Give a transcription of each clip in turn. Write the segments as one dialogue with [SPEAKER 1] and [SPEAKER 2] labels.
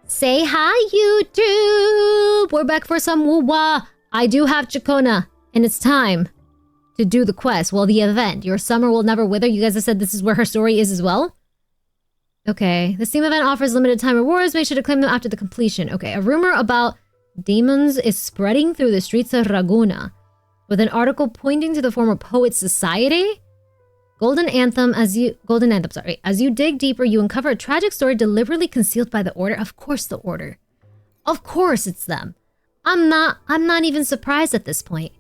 [SPEAKER 1] Say hi, YouTube! We're back for some wuwa. I do have Ciaccona, and it's time to do the quest. Well, the event. Your summer will never wither. You guys have said this is where her story is as well? Okay. The Steam event offers limited time rewards. Make sure to claim them after the completion. Okay. A rumor about demons is spreading through the streets of Raguna, with an article pointing to the former Poets Society. Golden Anthem, as you dig deeper, you uncover a tragic story deliberately concealed by the Order. Of course, the Order. Of course, it's them. I'm not even surprised at this point.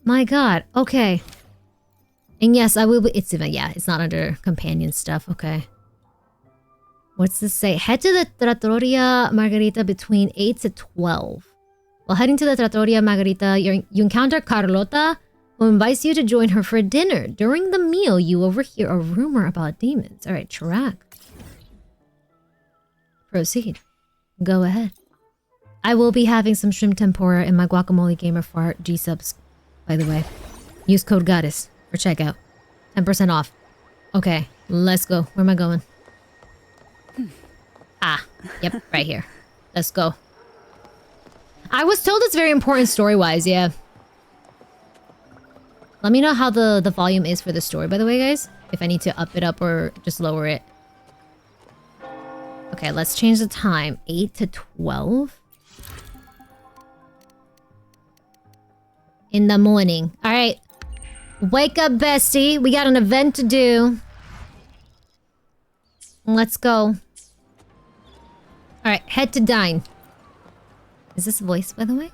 [SPEAKER 1] My God. Okay. And yes, I will be. It's even. Yeah, it's not under companion stuff. Okay. What's this say? Head to the Trattoria Margherita between 8 to 12. While heading to the Trattoria Margherita, you encounter Carlotta, who invites you to join her for dinner. During the meal, you overhear a rumor about demons. All right, track. Proceed. Go ahead. I will be having some shrimp tempura in my guacamole gamer fart G-subs, by the way. Use code GODDESS for checkout. 10% off. Okay, let's go. Where am I going? Ah, yep, right here. Let's go. I was told it's very important story-wise, yeah. Let me know how the volume is for the story, by the way, guys. If I need to up it up or just lower it. Okay, let's change the time. 8 to 12. In the morning. Alright. Wake up, bestie. We got an event to do. Let's go. Alright, head to dine. Is this voice, by the way?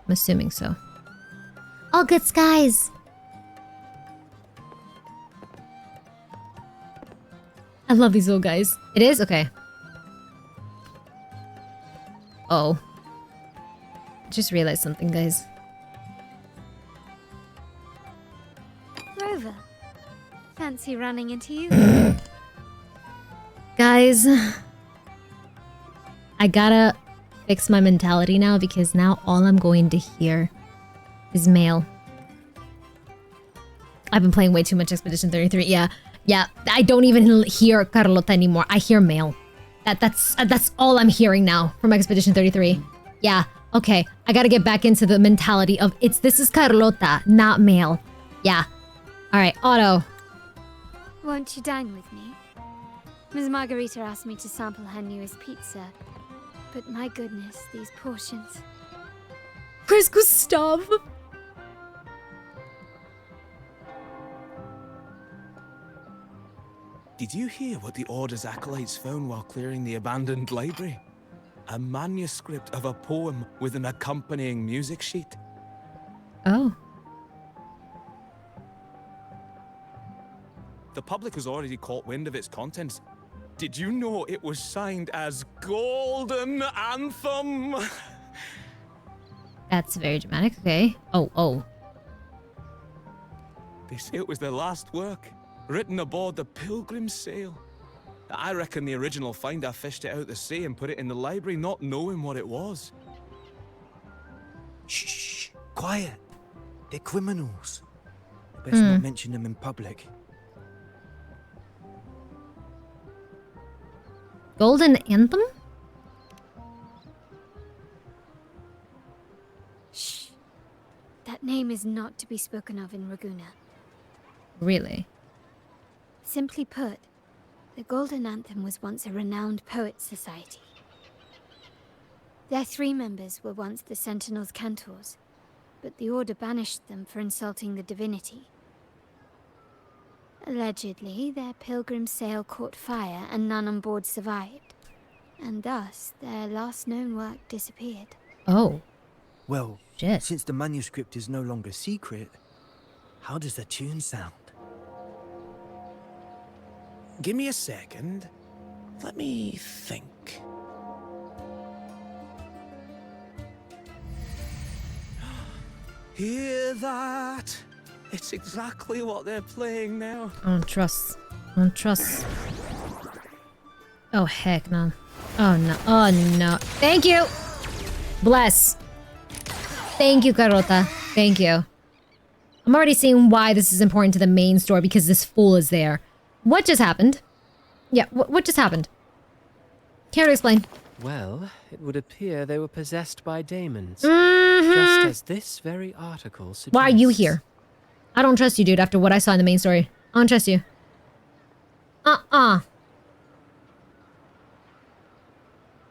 [SPEAKER 1] I'm assuming so. All good skies. I love these little guys. It is? Okay. Oh. Just realized something, guys.
[SPEAKER 2] Rover. Fancy running into you?
[SPEAKER 1] Guys. I gotta fix my mentality now because now all I'm going to hear is male. I've been playing way too much Expedition 33. Yeah. I don't even hear Carlotta anymore. I hear male. That's all I'm hearing now from Expedition 33. Yeah. Okay. I gotta get back into the mentality of this is Carlotta, not male. Yeah. All right, Otto.
[SPEAKER 2] Won't you dine with me? Ms. Margarita asked me to sample her newest pizza, but my goodness, these portions.
[SPEAKER 1] Where's Gustav?
[SPEAKER 3] Did you hear what the Order's acolytes found while clearing the abandoned library? A manuscript of a poem with an accompanying music sheet.
[SPEAKER 1] Oh.
[SPEAKER 3] The public has already caught wind of its contents. Did you know it was signed as Golden Anthem?
[SPEAKER 1] That's very dramatic. Okay. Oh.
[SPEAKER 3] They say it was their last work, written aboard the Pilgrim's Sail. I reckon the original finder fished it out the sea and put it in the library, not knowing what it was.
[SPEAKER 4] Shh, quiet. They're criminals. Best not mention them in public.
[SPEAKER 1] Golden Anthem?
[SPEAKER 2] Shh. That name is not to be spoken of in Raguna.
[SPEAKER 1] Really?
[SPEAKER 2] Simply put, the Golden Anthem was once a renowned poets' society. Their 3 members were once the Sentinel's cantors, but the Order banished them for insulting the divinity. Allegedly, their pilgrim sail caught fire and none on board survived, and thus their last known work disappeared.
[SPEAKER 1] Oh.
[SPEAKER 4] Well,
[SPEAKER 1] shit.
[SPEAKER 4] Since the manuscript is no longer secret, how does the tune sound?
[SPEAKER 3] Give me a second. Let me think. Hear that? It's exactly what they're playing now.
[SPEAKER 1] I don't trust. Oh, heck no. Oh, no. Oh, no. Thank you! Bless. Thank you, Carlotta. Thank you. I'm already seeing why this is important to the main story because this fool is there. What just happened? Yeah, what just happened? Care to explain?
[SPEAKER 5] Well, it would appear they were possessed by demons.
[SPEAKER 1] Mhm.
[SPEAKER 5] Just as this very article suggests.
[SPEAKER 1] Why are you here? I don't trust you, dude, after what I saw in the main story. I don't trust you.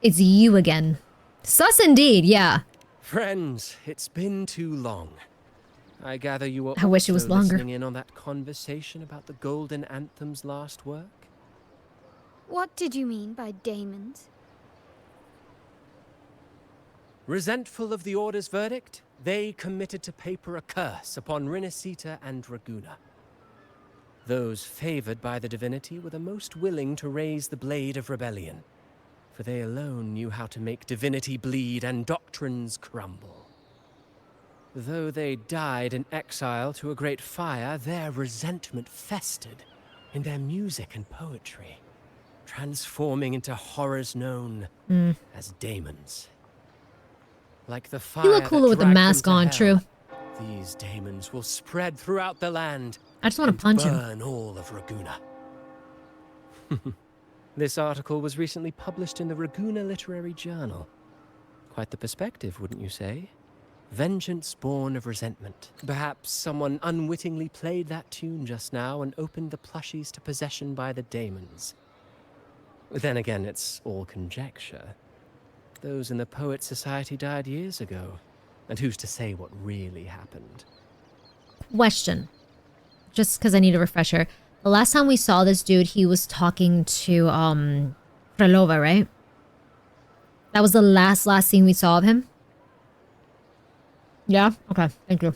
[SPEAKER 1] It's you again. Sus indeed, yeah.
[SPEAKER 5] Friends, it's been too long. I gather you were
[SPEAKER 1] I wish it was
[SPEAKER 5] also
[SPEAKER 1] longer.
[SPEAKER 5] listening in on that conversation about the Golden Anthem's last work?
[SPEAKER 2] What did you mean by daemons?
[SPEAKER 5] Resentful of the Order's verdict, they committed to paper a curse upon Rinascita and Draguna. Those favored by the divinity were the most willing to raise the blade of rebellion, for they alone knew how to make divinity bleed and doctrines crumble. Though they died in exile to a great fire, their resentment festered in their music and poetry, transforming into horrors known as daemons. Like the fire
[SPEAKER 1] You look cooler with the mask on, true.
[SPEAKER 5] These daemons will spread throughout the land.
[SPEAKER 1] I just want to punch him.
[SPEAKER 5] Burn all of Raguna. This article was recently published in the Raguna Literary Journal. Quite the perspective, wouldn't you say? Vengeance born of resentment. Perhaps someone unwittingly played that tune just now and opened the plushies to possession by the daemons. Then again, it's all conjecture. Those in the Poet Society died years ago, and who's to say what really happened?
[SPEAKER 1] Question. Just because I need a refresher. The last time we saw this dude, he was talking to, Frelova, right? That was the last scene we saw of him? Yeah? Okay, thank you.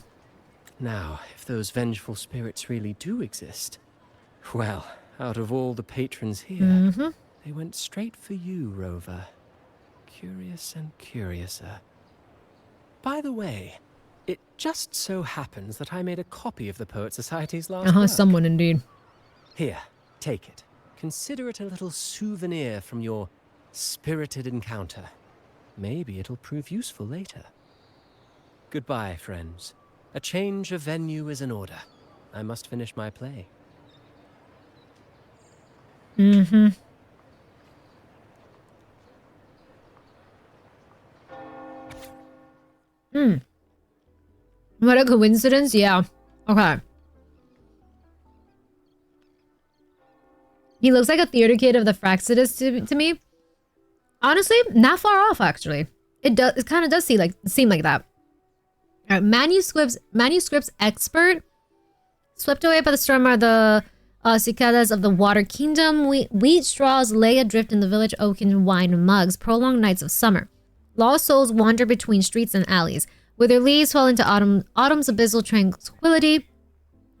[SPEAKER 5] Now, if those vengeful spirits really do exist, well, out of all the patrons here, they went straight for you, Rover. Curious and curiouser. By the way, it just so happens that I made a copy of the Poet Society's last work.
[SPEAKER 1] Someone indeed.
[SPEAKER 5] Here, take it. Consider it a little souvenir from your spirited encounter. Maybe it'll prove useful later. Goodbye, friends. A change of venue is in order. I must finish my play.
[SPEAKER 1] What a coincidence, yeah. Okay. He looks like a theater kid of the Fraxidus to me. Honestly, not far off, actually. It kind of does seem like that. All right, manuscripts expert. Swept away by the storm are the cicadas of the Water Kingdom. Wheat straws lay adrift in the village oaken wine mugs. Prolonged nights of summer. Lost souls wander between streets and alleys. Wither leaves fall into autumn's abyssal tranquility.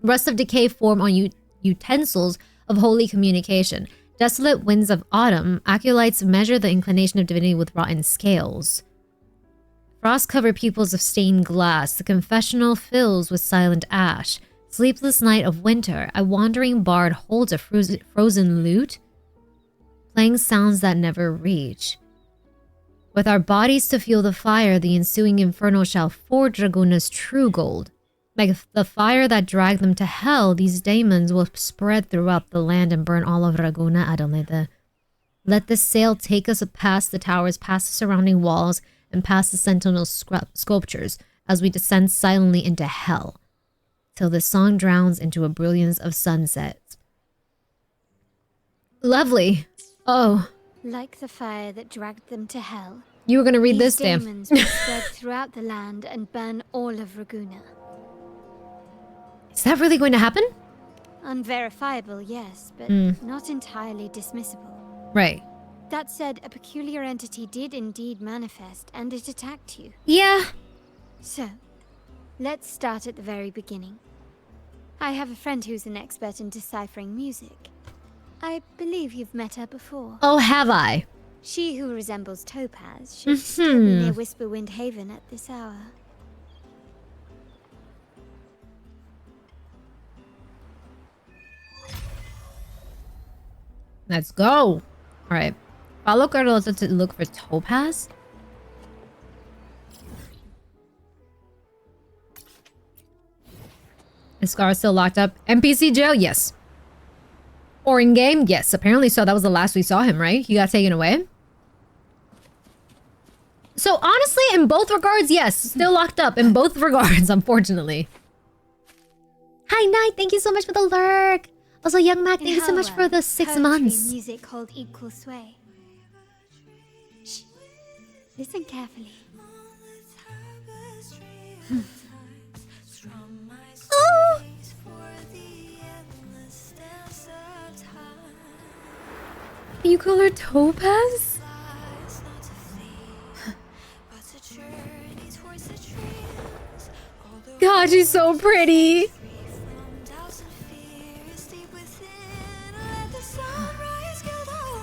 [SPEAKER 1] Rust of decay form on utensils of holy communication. Desolate winds of autumn. Acolytes measure the inclination of divinity with rotten scales. Frost-covered pupils of stained glass. The confessional fills with silent ash. Sleepless night of winter. A wandering bard holds a frozen lute, playing sounds that never reach. With our bodies to fuel the fire, the ensuing inferno shall forge Raguna's true gold. Like the fire that dragged them to hell, these daemons will spread throughout the land and burn all of Raguna Adonide. Let this sail take us past the towers, past the surrounding walls, and past the sentinel sculptures, as we descend silently into hell, till the song drowns into a brilliance of sunset. Lovely. Oh.
[SPEAKER 2] Like the fire that dragged them to hell.
[SPEAKER 1] You were going to read this,
[SPEAKER 2] These
[SPEAKER 1] damn.
[SPEAKER 2] demons will spread throughout the land and burn all of Raguna.
[SPEAKER 1] Is that really going to happen?
[SPEAKER 2] Unverifiable, yes, but not entirely dismissible.
[SPEAKER 1] Right.
[SPEAKER 2] That said, a peculiar entity did indeed manifest, and it attacked you.
[SPEAKER 1] Yeah.
[SPEAKER 2] So, let's start at the very beginning. I have a friend who's an expert in deciphering music. I believe you've met her before.
[SPEAKER 1] Oh, have I?
[SPEAKER 2] She who resembles Topaz should still be near Whisperwind Haven at this hour.
[SPEAKER 1] Let's go. All right. Follow Carlota to look for Topaz. Is Scar still locked up? NPC jail? Yes. Or in game? Yes. Apparently so. That was the last we saw him, right? He got taken away? So honestly, in both regards, yes, still locked up in both regards, unfortunately. Hi, Knight, thank you so much for the lurk. Also, Young Mac, thank you so much for the 6
[SPEAKER 2] poetry
[SPEAKER 1] months.
[SPEAKER 2] And music hold equal sway. Shh. Listen carefully.
[SPEAKER 1] Oh! You call her Topaz? God, she's so pretty.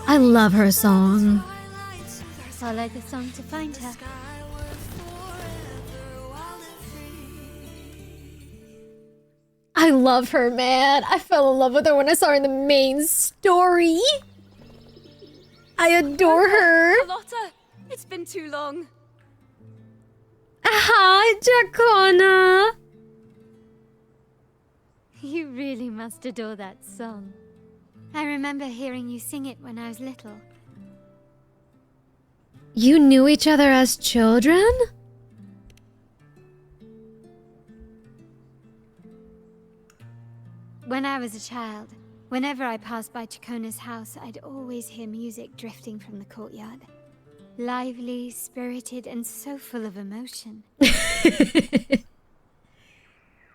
[SPEAKER 1] I love her song.
[SPEAKER 2] Follow the song to find her.
[SPEAKER 1] I love her, man. I fell in love with her when I saw her in the main story. I adore her.
[SPEAKER 6] Carlotta, it's been too long.
[SPEAKER 1] Hi, Ciaccona.
[SPEAKER 2] You really must adore that song. I remember hearing you sing it when I was little.
[SPEAKER 1] You knew each other as children?
[SPEAKER 2] When I was a child, whenever I passed by Ciaccona's house, I'd always hear music drifting from the courtyard. Lively, spirited, and so full of emotion.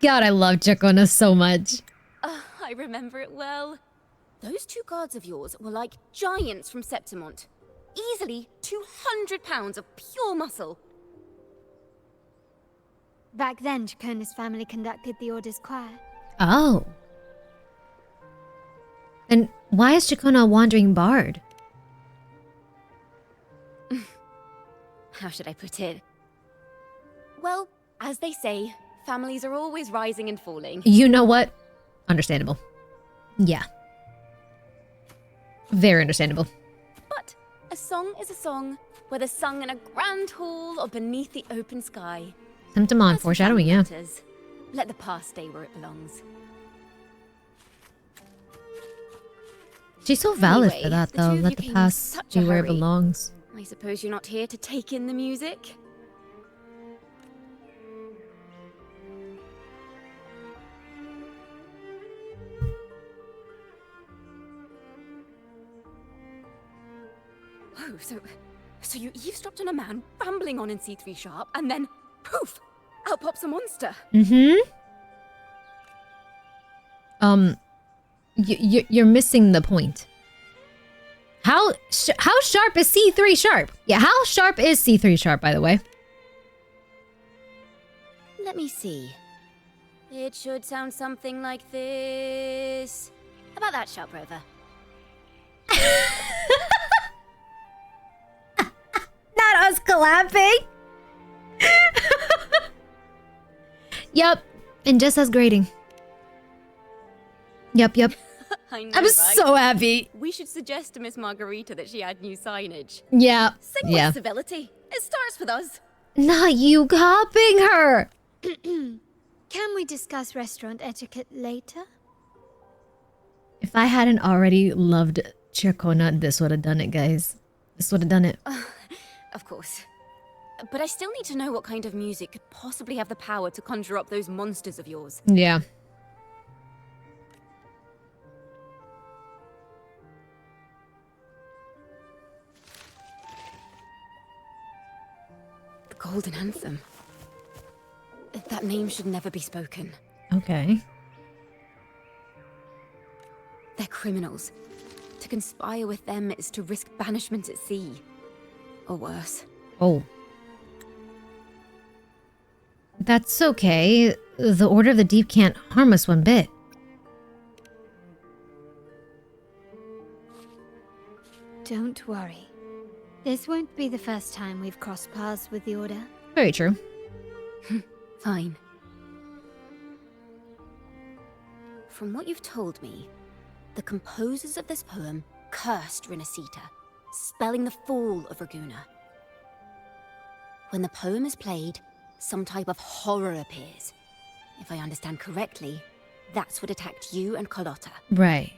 [SPEAKER 1] God, I love Ciaccona so much.
[SPEAKER 6] I remember it well. Those two guards of yours were like giants from Septimont. Easily 200 pounds of pure muscle.
[SPEAKER 2] Back then, Ciaccona's family conducted the Order's choir.
[SPEAKER 1] Oh. And why is Ciaccona a wandering bard?
[SPEAKER 6] How should I put it? Well, as they say, families are always rising and falling.
[SPEAKER 1] You know what? Understandable. Yeah. Very understandable.
[SPEAKER 6] But a song is a song, whether sung in a grand hall or beneath the open sky.
[SPEAKER 1] Symptom on
[SPEAKER 6] As for
[SPEAKER 1] foreshadowing, yeah.
[SPEAKER 6] matters, let the past stay where it belongs.
[SPEAKER 1] She's so valid
[SPEAKER 6] Anyway,
[SPEAKER 1] for that,
[SPEAKER 6] the
[SPEAKER 1] though.
[SPEAKER 6] two of
[SPEAKER 1] Let
[SPEAKER 6] you
[SPEAKER 1] the
[SPEAKER 6] came in
[SPEAKER 1] past
[SPEAKER 6] such a
[SPEAKER 1] be where it
[SPEAKER 6] hurry.
[SPEAKER 1] belongs.
[SPEAKER 6] I suppose you're not here to take in the music? Oh, so you eavesdropped on a man rambling on in C3 sharp, and then poof, out pops a monster.
[SPEAKER 1] You're missing the point. How sharp is C3 sharp? Yeah, how sharp is C3 sharp, by the way?
[SPEAKER 6] Let me see. It should sound something like this. How about that, Sharp Rover?
[SPEAKER 1] Not us clapping. Yep, and just as grading. Yep.
[SPEAKER 6] I know,
[SPEAKER 1] I'm
[SPEAKER 6] right?
[SPEAKER 1] so happy.
[SPEAKER 6] We should suggest to Miss Margarita that she add new signage.
[SPEAKER 1] Yeah.
[SPEAKER 6] Sing
[SPEAKER 1] Yeah.
[SPEAKER 6] with civility. It starts with us.
[SPEAKER 1] Not you copying her.
[SPEAKER 2] Can we discuss restaurant etiquette later?
[SPEAKER 1] If I hadn't already loved Ciaccona, this would have done it, guys. This would have done it.
[SPEAKER 6] Of course. But I still need to know what kind of music could possibly have the power to conjure up those monsters of yours.
[SPEAKER 1] Yeah.
[SPEAKER 6] The Golden Anthem. That name should never be spoken.
[SPEAKER 1] Okay.
[SPEAKER 6] They're criminals. To conspire with them is to risk banishment at sea. Or worse.
[SPEAKER 1] Oh. That's okay. The Order of the Deep can't harm us one bit.
[SPEAKER 2] Don't worry. This won't be the first time we've crossed paths with the Order.
[SPEAKER 1] Very true.
[SPEAKER 6] Fine. From what you've told me, the composers of this poem cursed Rinascita, spelling the fall of Raguna. When the poem is played, some type of horror appears. If I understand correctly, that's what attacked you and Carlotta.
[SPEAKER 1] Right.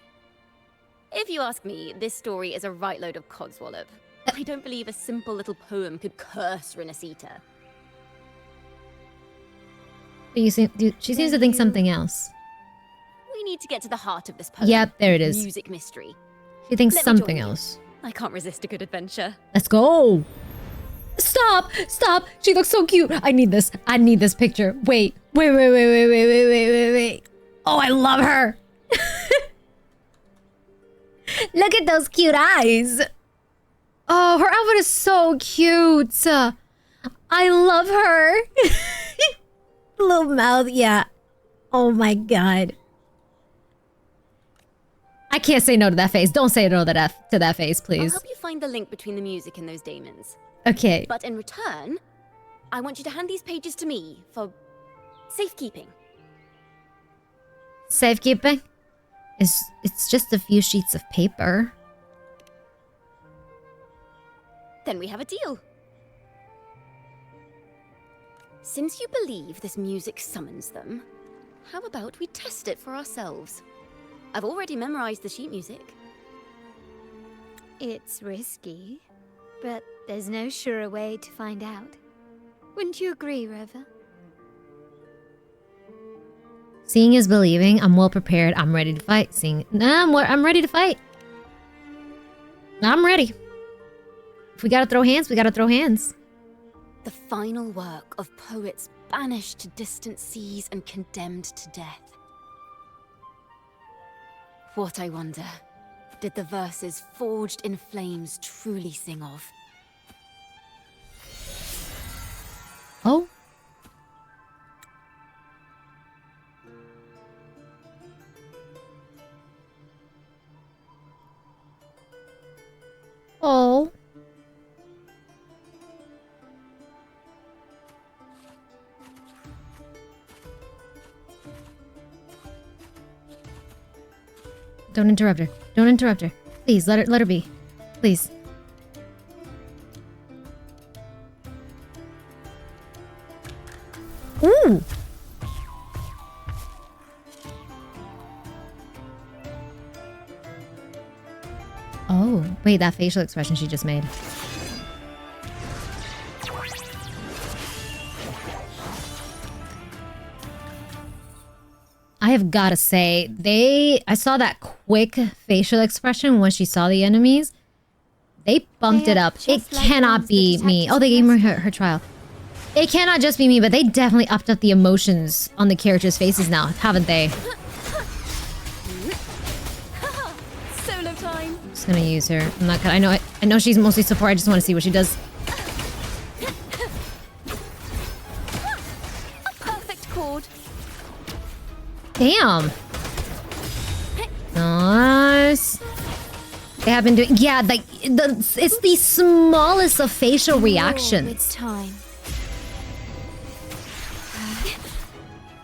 [SPEAKER 6] If you ask me, this story is a right load of codswallop. I don't believe a simple little poem could curse Rinascita.
[SPEAKER 1] She seems to think something else.
[SPEAKER 6] We need to get to the heart of this poem.
[SPEAKER 1] Yep, there it is.
[SPEAKER 6] Music mystery.
[SPEAKER 1] She thinks
[SPEAKER 6] Let me join
[SPEAKER 1] something
[SPEAKER 6] you.
[SPEAKER 1] else.
[SPEAKER 6] I can't resist a good adventure.
[SPEAKER 1] Let's go. Stop! Stop! She looks so cute. I need this. I need this picture. Wait. Wait. Oh, I love her. Look at those cute eyes. Oh, her outfit is so cute. I love her. Little mouth, yeah. Oh my god. I can't say no to that face. Don't say no to that face,
[SPEAKER 6] I'll
[SPEAKER 1] please.
[SPEAKER 6] help you find the link between the music and those daemons.
[SPEAKER 1] Okay.
[SPEAKER 6] But in return, I want you to hand these pages to me for safekeeping.
[SPEAKER 1] Safekeeping? It's just a few sheets of paper.
[SPEAKER 6] Then we have a deal. Since you believe this music summons them, how about we test it for ourselves? I've already memorized the sheet music.
[SPEAKER 2] It's risky, but there's no surer way to find out. Wouldn't you agree, Rover?
[SPEAKER 1] Seeing is believing. I'm well prepared. I'm ready to fight. I'm ready to fight. I'm ready. If we gotta throw hands, we gotta throw hands.
[SPEAKER 6] The final work of poets banished to distant seas and condemned to death. What, I wonder, did the verses forged in flames truly sing of?
[SPEAKER 1] Oh? Oh. Don't interrupt her. Don't interrupt her. Please, let her be. Please. Ooh! Oh, wait, that facial expression she just made. I have gotta say, I saw that quick facial expression when she saw the enemies. They bumped it up. It cannot be me. Oh, they gave her her trial. It cannot just be me, but they definitely upped up the emotions on the characters' faces now, haven't they?
[SPEAKER 6] Solo time.
[SPEAKER 1] I'm just gonna use her. I'm not gonna. I know she's mostly support. I just want to see what she does.
[SPEAKER 6] A perfect chord.
[SPEAKER 1] Damn. Nice. They have been doing. Yeah, like it's the smallest of facial reactions.
[SPEAKER 2] It's time.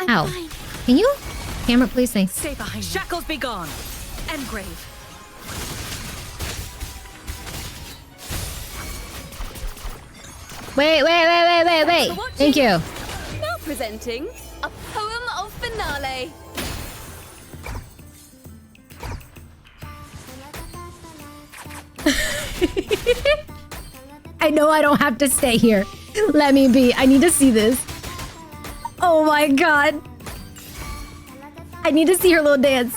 [SPEAKER 1] Ow. Can you? Camera, please, thanks.
[SPEAKER 7] Stay behind. Shackles be gone. Engrave.
[SPEAKER 1] Wait. Thank you.
[SPEAKER 6] Now presenting a poem of finale.
[SPEAKER 1] I know I don't have to stay here. Let me be. I need to see this. Oh my god. I need to see her little dance.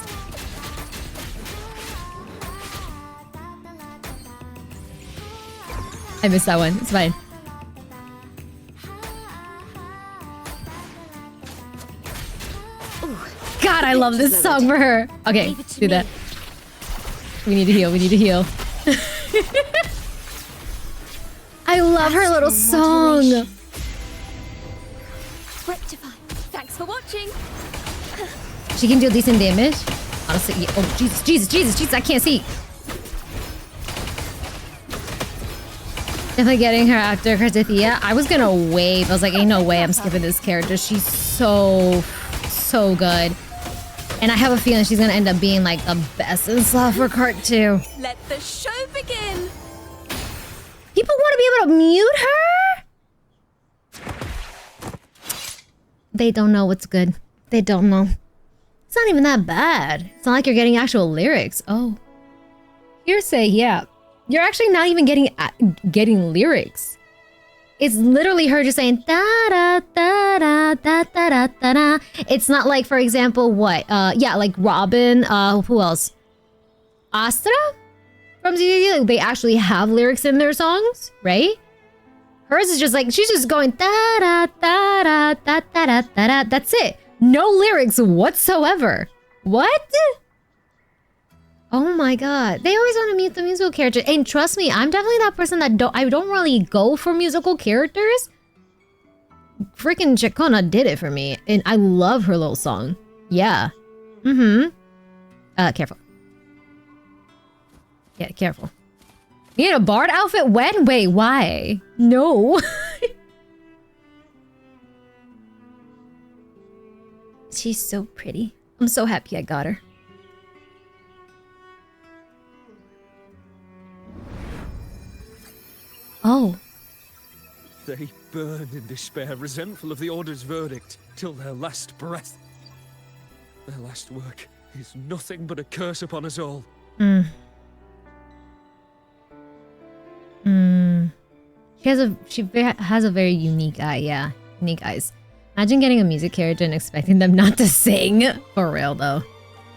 [SPEAKER 1] I missed that one. It's fine. God, I love this song for her. Okay, do that. We need to heal. We need to heal. I love her little song.
[SPEAKER 6] Rectify. Thanks for watching.
[SPEAKER 1] She can deal decent damage. Honestly, yeah. Oh, Jesus, I can't see. Definitely getting her after Cartithia. I was gonna wave. I was like, ain't no way I'm skipping this character. She's so good. And I have a feeling she's gonna end up being like the best in slot for Cart 2.
[SPEAKER 6] Let the show begin.
[SPEAKER 1] People want to be able to mute her? They don't know what's good. They don't know. It's not even that bad. It's not like you're getting actual lyrics. Oh. Hearsay, yeah. You're actually not even getting lyrics. It's literally her just saying da da da da da da da da da. It's not like, for example, what? Yeah, like Robin. Who else? Astra from ZZZ. They actually have lyrics in their songs, right? Hers is just like she's just going da da da da da da da da. That's it. No lyrics whatsoever. What? Oh my god. They always want to meet the musical character. And trust me, I'm definitely that person that I don't really go for musical characters. Freaking Ciaccona did it for me. And I love her little song. Yeah. Careful. Yeah, careful. You need a bard outfit? When? Wait, why? No. She's so pretty. I'm so happy I got her. Oh.
[SPEAKER 3] They burn in despair, resentful of the Order's verdict, till their last breath. Their last work is nothing but a curse upon us all.
[SPEAKER 1] She has a very unique eye, yeah. Unique eyes. Imagine getting a music character and expecting them not to sing. For real, though.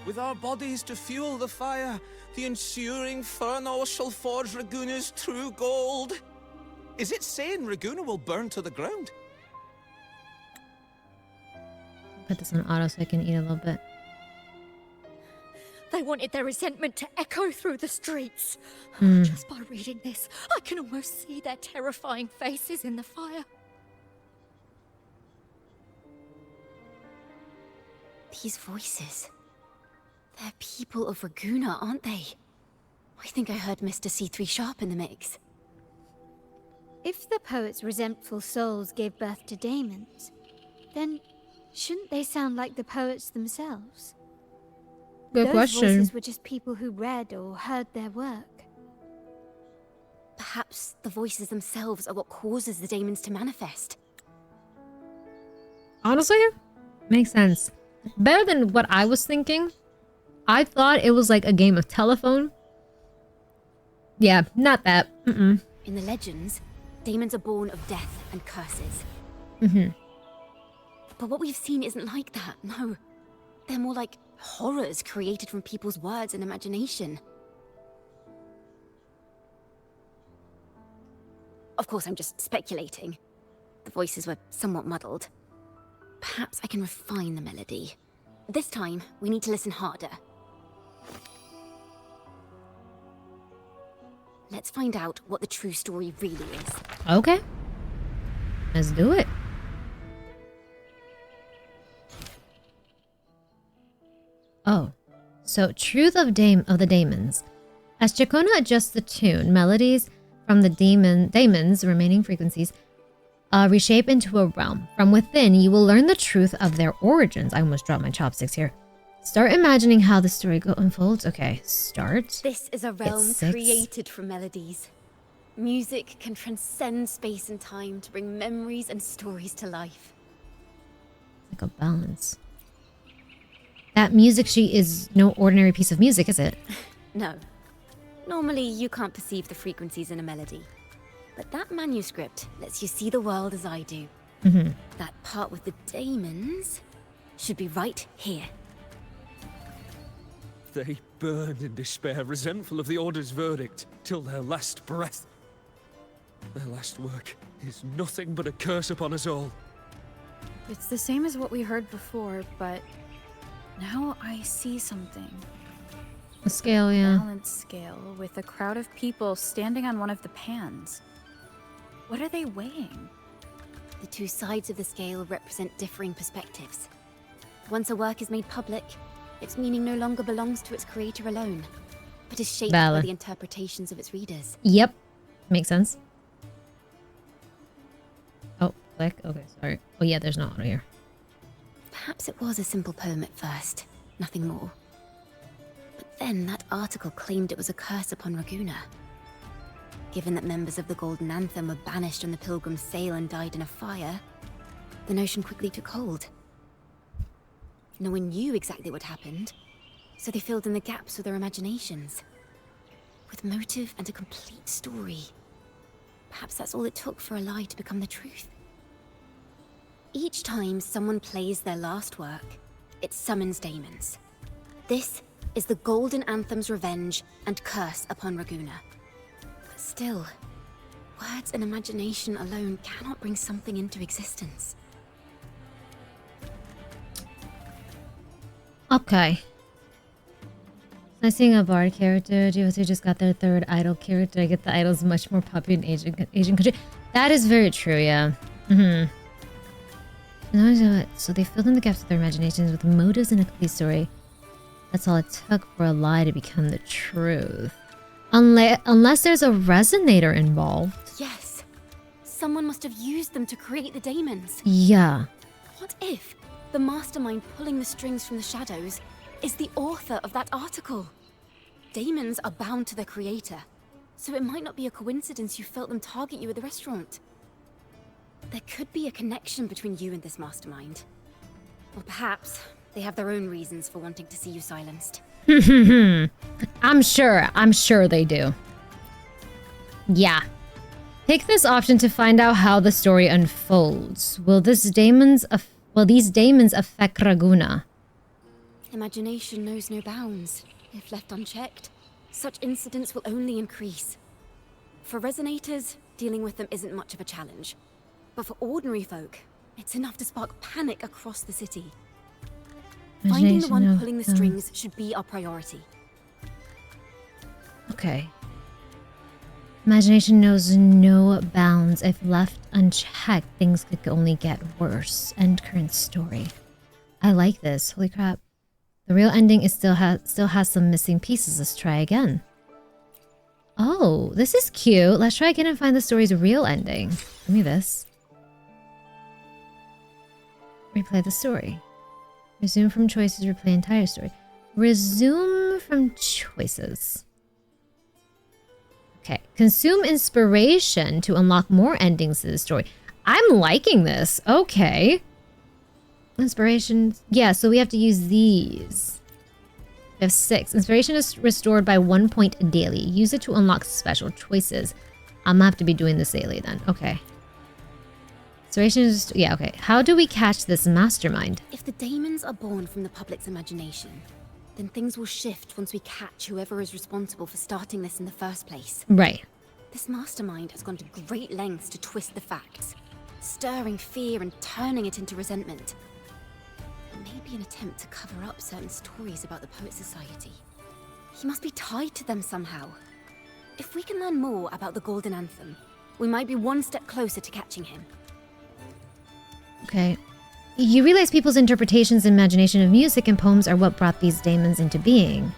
[SPEAKER 3] With our bodies to fuel the fire, the ensuing furnace shall forge Raguna's true gold. Is it saying Raguna will burn to the ground?
[SPEAKER 1] Put this on auto so I can eat a little bit.
[SPEAKER 8] They wanted their resentment to echo through the streets. Just by reading this, I can almost see their terrifying faces in the fire.
[SPEAKER 6] These voices. They're people of Raguna, aren't they? I think I heard Mr. C3 Sharp in the mix.
[SPEAKER 2] If the poet's resentful souls gave birth to daemons, then shouldn't they sound like the poets themselves?
[SPEAKER 1] Good
[SPEAKER 2] Those
[SPEAKER 1] question.
[SPEAKER 2] voices were just people who read or heard their work.
[SPEAKER 6] Perhaps the voices themselves are what causes the daemons to manifest.
[SPEAKER 1] Honestly, makes sense. Better than what I was thinking. I thought it was like a game of telephone. Yeah, not that.
[SPEAKER 6] In the legends, daemons are born of death and curses. But what we've seen isn't like that, no. They're more like horrors created from people's words and imagination. Of course, I'm just speculating. The voices were somewhat muddled. Perhaps I can refine the melody. This time, we need to listen harder. Let's find out what the true story really is.
[SPEAKER 1] Okay. Let's do it. Oh. So, truth of the daemons. As Ciaccona adjusts the tune, melodies from the daemons' remaining frequencies reshape into a realm. From within, you will learn the truth of their origins. I almost dropped my chopsticks here. Start imagining how the story unfolds. Okay, start.
[SPEAKER 6] This is a realm created from melodies. Music can transcend space and time to bring memories and stories to life.
[SPEAKER 1] Like a balance. That music sheet is no ordinary piece of music, is it?
[SPEAKER 6] No. Normally, you can't perceive the frequencies in a melody. But that manuscript lets you see the world as I do. That part with the daemons should be right here.
[SPEAKER 3] They burn in despair, resentful of the Order's verdict, till their last breath. Their last work is nothing but a curse upon us all.
[SPEAKER 9] It's the same as what we heard before, but now I see something.
[SPEAKER 1] A scale, yeah.
[SPEAKER 9] Balance scale with a crowd of people standing on one of the pans. What are they weighing?
[SPEAKER 6] The two sides of the scale represent differing perspectives. Once a work is made public, its meaning no longer belongs to its creator alone, but is shaped by the interpretations of its readers.
[SPEAKER 1] Yep. Makes sense. Oh, click. Okay, sorry. Oh yeah, there's no auto here.
[SPEAKER 6] Perhaps it was a simple poem at first, nothing more. But then that article claimed it was a curse upon Raguna. Given that members of the Golden Anthem were banished on the Pilgrim's sail and died in a fire, the notion quickly took hold. No one knew exactly what happened, so they filled in the gaps with their imaginations. with motive and a complete story. Perhaps that's all it took for a lie to become the truth. Each time someone plays their last work, it summons daemons. This is the Golden Anthem's revenge and curse upon Raguna. But still, words and imagination alone cannot bring something into existence.
[SPEAKER 1] Okay. Nice seeing a bard character. GOT just got their third idol character. I get the idols much more popular in Asian country. That is very true, yeah. So they filled in the gaps with their imaginations with motives and a complete story. That's all it took for a lie to become the truth. Unless there's a resonator involved.
[SPEAKER 6] Yes. Someone must have used them to create the daemons.
[SPEAKER 1] Yeah.
[SPEAKER 6] What if the mastermind pulling the strings from the shadows is the author of that article? Daemons are bound to their creator, so it might not be a coincidence you felt them target you at the restaurant. There could be a connection between you and this mastermind. Or perhaps they have their own reasons for wanting to see you silenced.
[SPEAKER 1] I'm sure they do. Yeah. Pick this option to find out how the story unfolds. Will these daemons affect Raguna?
[SPEAKER 6] Imagination knows no bounds. If left unchecked, such incidents will only increase. For resonators, dealing with them isn't much of a challenge. But for ordinary folk, it's enough to spark panic across the city. Finding the one pulling the strings should be our priority.
[SPEAKER 1] Okay. Imagination knows no bounds. If left unchecked, things could only get worse. End current story. I like this. Holy crap. The real ending is still has some missing pieces. Let's try again. Oh, this is cute. Let's try again and find the story's real ending. Give me this. Replay the story. Resume from choices, replay entire story. Resume from choices. Okay. Consume inspiration to unlock more endings to the story. I'm liking this. Okay. Inspiration. Yeah, so we have to use these. We have 6. Inspiration is restored by 1 point daily. Use it to unlock special choices. I'm gonna have to be doing this daily then. Okay. Inspiration is... Yeah, okay. How do we catch this mastermind?
[SPEAKER 6] If the daemons are born from the public's imagination, then things will shift once we catch whoever is responsible for starting this in the first place.
[SPEAKER 1] Right.
[SPEAKER 6] This mastermind has gone to great lengths to twist the facts, stirring fear and turning it into resentment. Maybe an attempt to cover up certain stories about the Poet Society. He must be tied to them somehow. If we can learn more about the Golden Anthem, we might be one step closer to catching him.
[SPEAKER 1] Okay. You realize people's interpretations and imagination of music and poems are what brought these daemons into being.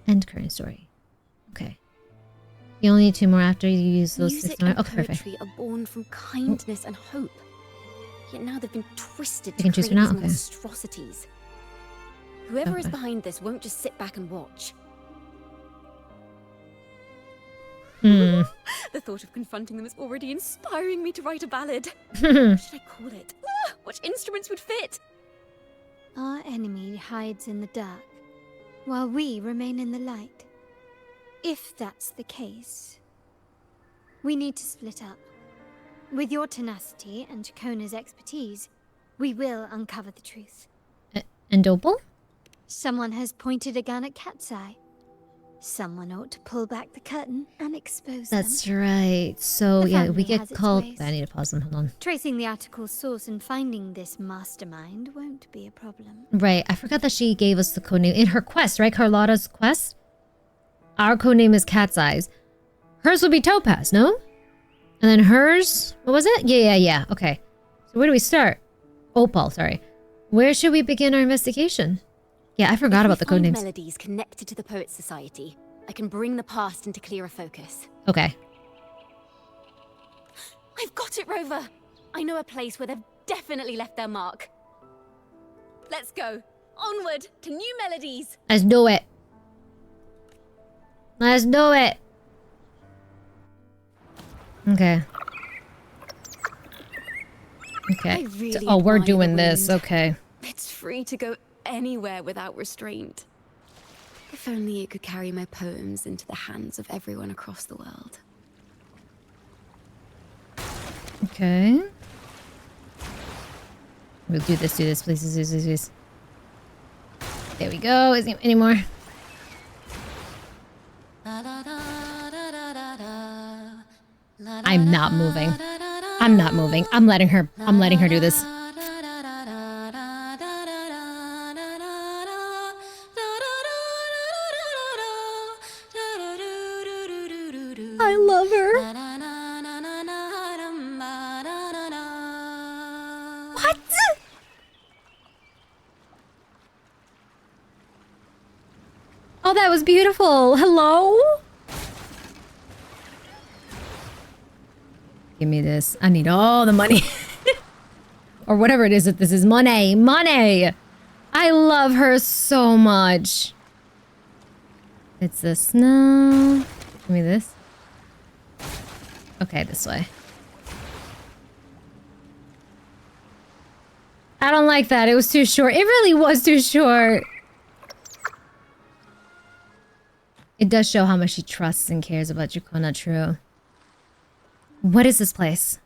[SPEAKER 1] End current story. Okay. You only need 2 more after you use those 6 more. Okay, perfect.
[SPEAKER 6] Poetry are born from kindness and hope. Yet now they've been twisted
[SPEAKER 1] You can
[SPEAKER 6] to
[SPEAKER 1] choose
[SPEAKER 6] create
[SPEAKER 1] for now?
[SPEAKER 6] these
[SPEAKER 1] Okay.
[SPEAKER 6] monstrosities. Whoever is
[SPEAKER 1] Okay.
[SPEAKER 6] behind this won't just sit back and watch.
[SPEAKER 1] Hmm.
[SPEAKER 6] The thought of confronting them is already inspiring me to write a ballad. What should I call it? What instruments would fit?
[SPEAKER 2] Our enemy hides in the dark, while we remain in the light. If that's the case, we need to split up. With your tenacity and Ciaccona's expertise, we will uncover the truth.
[SPEAKER 1] And Opal?
[SPEAKER 2] Someone has pointed a gun at Cat's Eye. Someone ought to pull back the curtain and expose
[SPEAKER 1] That's
[SPEAKER 2] them.
[SPEAKER 1] right. So,
[SPEAKER 2] The
[SPEAKER 1] yeah, we
[SPEAKER 2] family
[SPEAKER 1] get
[SPEAKER 2] has its
[SPEAKER 1] called...
[SPEAKER 2] ways.
[SPEAKER 1] I need to pause them. Hold on.
[SPEAKER 2] Tracing the article's source and finding this mastermind won't be a problem.
[SPEAKER 1] Right. I forgot that she gave us the codename in her quest, right? Carlotta's quest? Our codename is Cat's Eyes. Hers would be Topaz, no? And then hers... What was it? Yeah. Okay. So where do we start? Opal, sorry. Where should we begin our investigation? Yeah, I forgot about the
[SPEAKER 6] If we find
[SPEAKER 1] codenames.
[SPEAKER 6] melodies connected to the Poet Society, I can bring the past into clearer focus.
[SPEAKER 1] Okay.
[SPEAKER 6] I've got it, Rover! I know a place where they've definitely left their mark. Let's go. Onward to new melodies.
[SPEAKER 1] Let's do it. Let's do it. Okay. Okay.
[SPEAKER 6] I really
[SPEAKER 1] Oh, we're
[SPEAKER 6] admire the
[SPEAKER 1] doing this.
[SPEAKER 6] wind.
[SPEAKER 1] Okay.
[SPEAKER 6] It's free to go anywhere without restraint. If If only it could carry my poems into the hands of everyone across the world.
[SPEAKER 1] Okay. We'll do this, please. There we go. Isn't any more? I'm not moving. I'm not moving. I'm letting her do this. I love her. What? Oh, that was beautiful. Hello? Give me this. I need all the money. Or whatever it is that this is. Money. Money! I love her so much. It's this. No. Give me this. Okay, this way. I don't like that. It was too short. It really was too short. It does show how much she trusts and cares about Ciaccona, true. What is this place?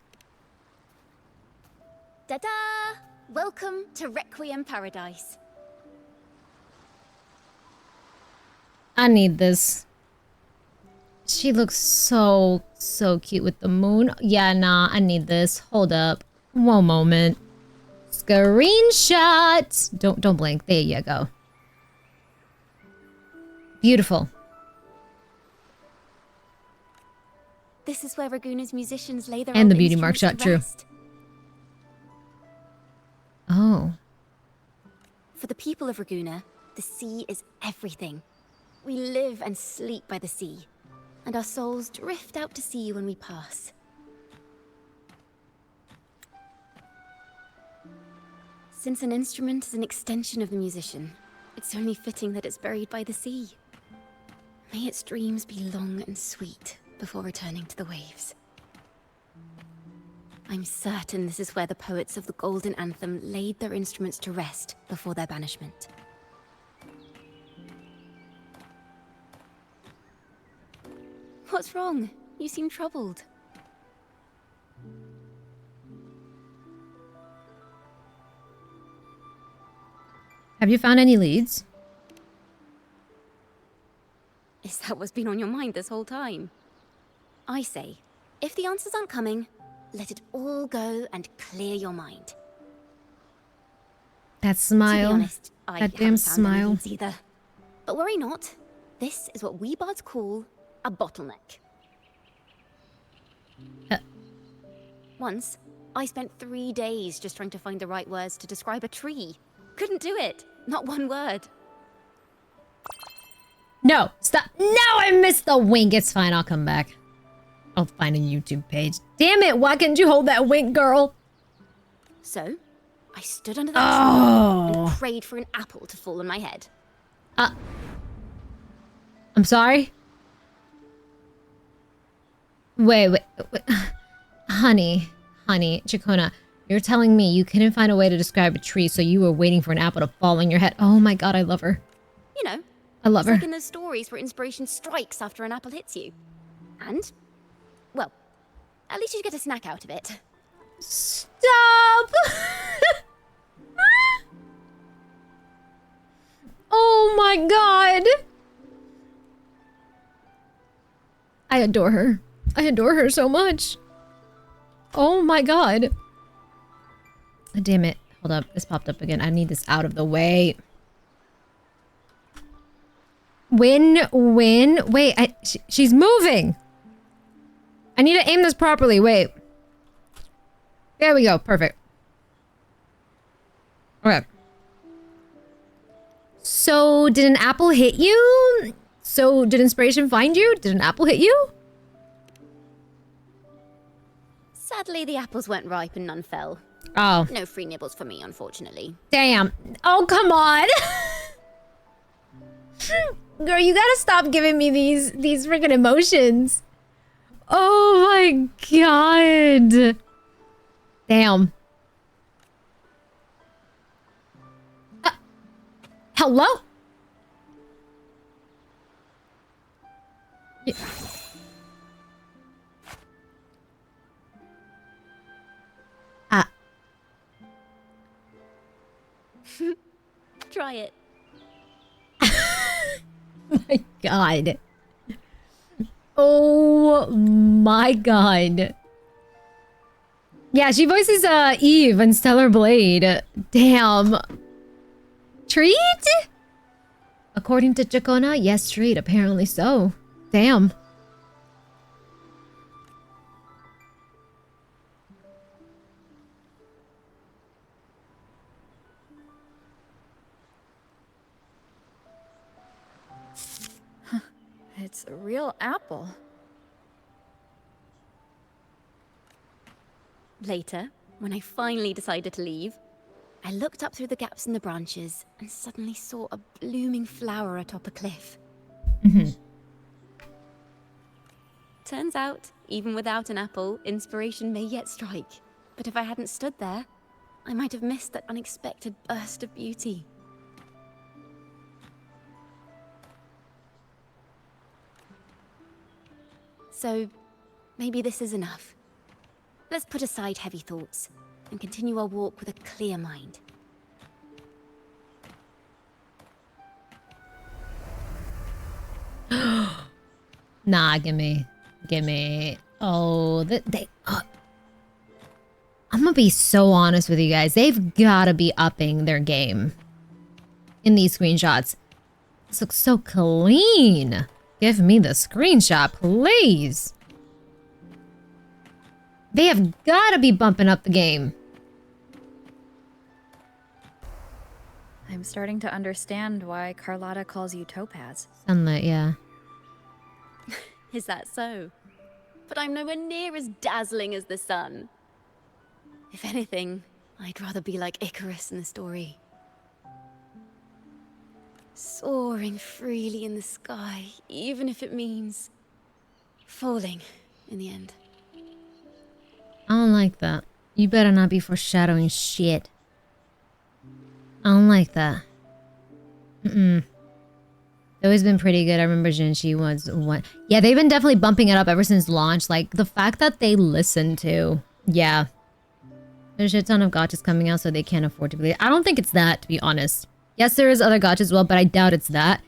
[SPEAKER 6] Ta-da! Welcome to Requiem Paradise.
[SPEAKER 1] I need this. She looks so cute with the moon. Yeah, nah, I need this. Hold up. One moment. Screenshot! Don't blink. There you go. Beautiful.
[SPEAKER 6] This is where Raguna's musicians lay their
[SPEAKER 1] And
[SPEAKER 6] old
[SPEAKER 1] the beauty mark
[SPEAKER 6] instruments
[SPEAKER 1] shot,
[SPEAKER 6] to
[SPEAKER 1] true.
[SPEAKER 6] rest.
[SPEAKER 1] Oh.
[SPEAKER 6] For the people of Raguna, the sea is everything. We live and sleep by the sea, and our souls drift out to sea when we pass. Since an instrument is an extension of the musician, it's only fitting that it's buried by the sea. May its dreams be long and sweet before returning to the waves. I'm certain this is where the poets of the Golden Anthem laid their instruments to rest before their banishment. What's wrong? You seem troubled.
[SPEAKER 1] Have you found any leads?
[SPEAKER 6] Is that what's been on your mind this whole time? I say, if the answers aren't coming, let it all go and clear your mind.
[SPEAKER 1] That smile.
[SPEAKER 6] To be honest, I
[SPEAKER 1] that damn
[SPEAKER 6] haven't found any
[SPEAKER 1] smile.
[SPEAKER 6] leads either. But worry not. This is what we bards call a bottleneck. Once, I spent 3 days just trying to find the right words to describe a tree. Couldn't do it. Not one word.
[SPEAKER 1] No, stop. No, I missed the wink. It's fine. I'll come back. I'll find a YouTube page. Damn it. Why couldn't you hold that wink, girl?
[SPEAKER 6] So, I stood under that tree and prayed for an apple to fall on my head.
[SPEAKER 1] I'm sorry? Wait. Honey, Ciaccona, you're telling me you couldn't find a way to describe a tree, so you were waiting for an apple to fall on your head. Oh my god, I love her.
[SPEAKER 6] You know,
[SPEAKER 1] I love her.
[SPEAKER 6] like in those stories where inspiration strikes after an apple hits you. And, well, at least you get a snack out of it.
[SPEAKER 1] Stop! Oh my god! I adore her. I adore her so much. Oh my god. Damn it. Hold up. This popped up again. I need this out of the way. Win. Wait, she's moving. I need to aim this properly. Wait. There we go. Perfect. Okay. So, did an apple hit you? So, did inspiration find you? Did an apple hit you?
[SPEAKER 6] Sadly, the apples weren't ripe and none fell.
[SPEAKER 1] Oh.
[SPEAKER 6] No free nibbles for me, unfortunately.
[SPEAKER 1] Damn. Oh, come on. Girl, you gotta stop giving me these freaking emotions. Oh my god. Damn. Hello? Ah.
[SPEAKER 6] Try it.
[SPEAKER 1] My God. Oh my God. Yeah, she voices Eve in Stellar Blade. Damn. Treat? According to Ciaccona, yes, treat. Apparently so. Damn.
[SPEAKER 9] It's a real apple.
[SPEAKER 6] Later, when I finally decided to leave, I looked up through the gaps in the branches and suddenly saw a blooming flower atop a cliff. Turns out, even without an apple, inspiration may yet strike. But if I hadn't stood there, I might have missed that unexpected burst of beauty. So, maybe this is enough. Let's put aside heavy thoughts and continue our walk with a clear mind.
[SPEAKER 1] Nah, gimme. Gimme. Oh, I'm gonna be so honest with you guys. They've gotta be upping their game in these screenshots. This looks so clean. Give me the screenshot, please. They have gotta be bumping up the game.
[SPEAKER 9] I'm starting to understand why Carlotta calls you Topaz.
[SPEAKER 1] Sunlit, yeah.
[SPEAKER 6] Is that so? But I'm nowhere near as dazzling as the sun. If anything, I'd rather be like Icarus in the story. Soaring freely in the sky, even if it means falling in the end.
[SPEAKER 1] I don't like that. You better not be foreshadowing shit. I don't like that. It's always been pretty good. I remember Jinshi was one. Yeah, they've been definitely bumping it up ever since launch. Like, the fact that they listen to... Yeah. There's a ton of gotchas coming out, so they can't afford to believe. I don't think it's that, to be honest. Yes, there is other gotchas as well, but I doubt it's that.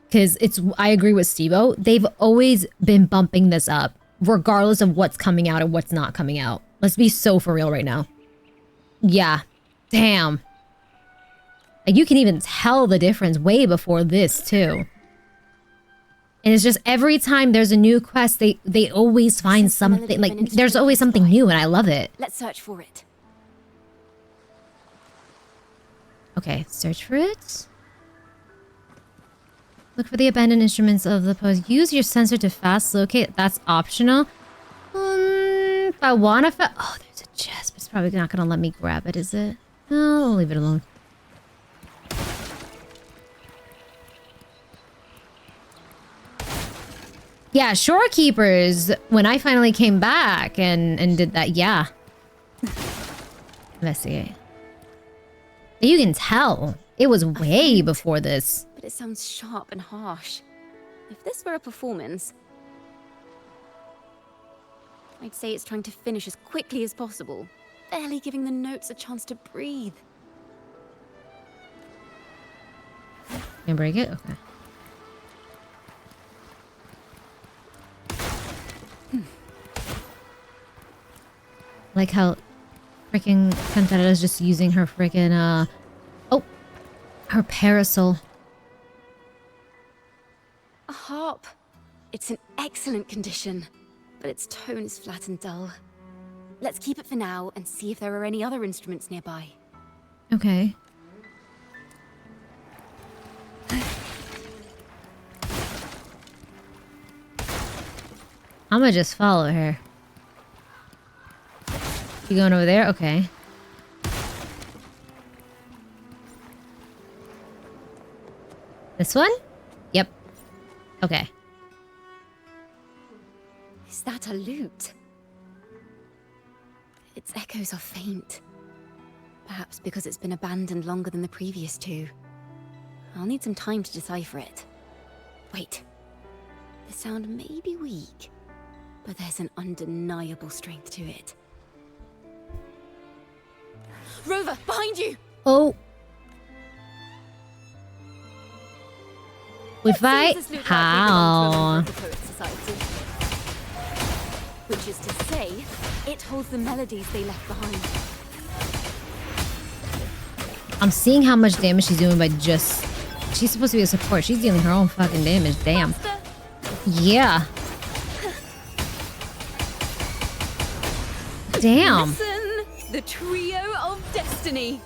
[SPEAKER 1] Because it's... I agree with Stevo. They've always been bumping this up, regardless of what's coming out and what's not coming out. Let's be so for real right now. Yeah. Damn. Like, you can even tell the difference way before this, too. And it's just every time there's a new quest, they always find something. Like, there's always something new, and I love it.
[SPEAKER 6] Let's search for it.
[SPEAKER 1] Okay, search for it. Look for the abandoned instruments of the post. Use your sensor to fast locate. That's optional. If I want to... Oh, there's a chest, but it's probably not going to let me grab it, is it? No, I'll leave it alone. Yeah, Shorekeepers, when I finally came back and did that, yeah. Investigate. You can tell. It was way before this.
[SPEAKER 6] But it sounds sharp and harsh. If this were a performance, I'd say it's trying to finish as quickly as possible, barely giving the notes a chance to breathe.
[SPEAKER 1] Can I break it? Okay. Like how freaking Cantata is just using her freaking, oh, her parasol.
[SPEAKER 6] A harp. It's in excellent condition, but its tone is flat and dull. Let's keep it for now and see if there are any other instruments nearby.
[SPEAKER 1] Okay. I'm gonna just follow her. You going over there? Okay. This one? Yep. Okay.
[SPEAKER 6] Is that a lute? Its echoes are faint. Perhaps because it's been abandoned longer than the previous two. I'll need some time to decipher it. Wait. The sound may be weak, but there's an undeniable strength to it. Rover, behind you!
[SPEAKER 1] Oh. We fight?
[SPEAKER 6] Seems this loot
[SPEAKER 1] How?
[SPEAKER 6] might be belong to a member of the Poet Society. Which is to say, it holds the melodies they left behind.
[SPEAKER 1] I'm seeing how much damage she's doing by just... She's supposed to be a support. She's dealing her own fucking damage. Damn. Yeah. Damn.
[SPEAKER 6] Listen, the trio of destiny.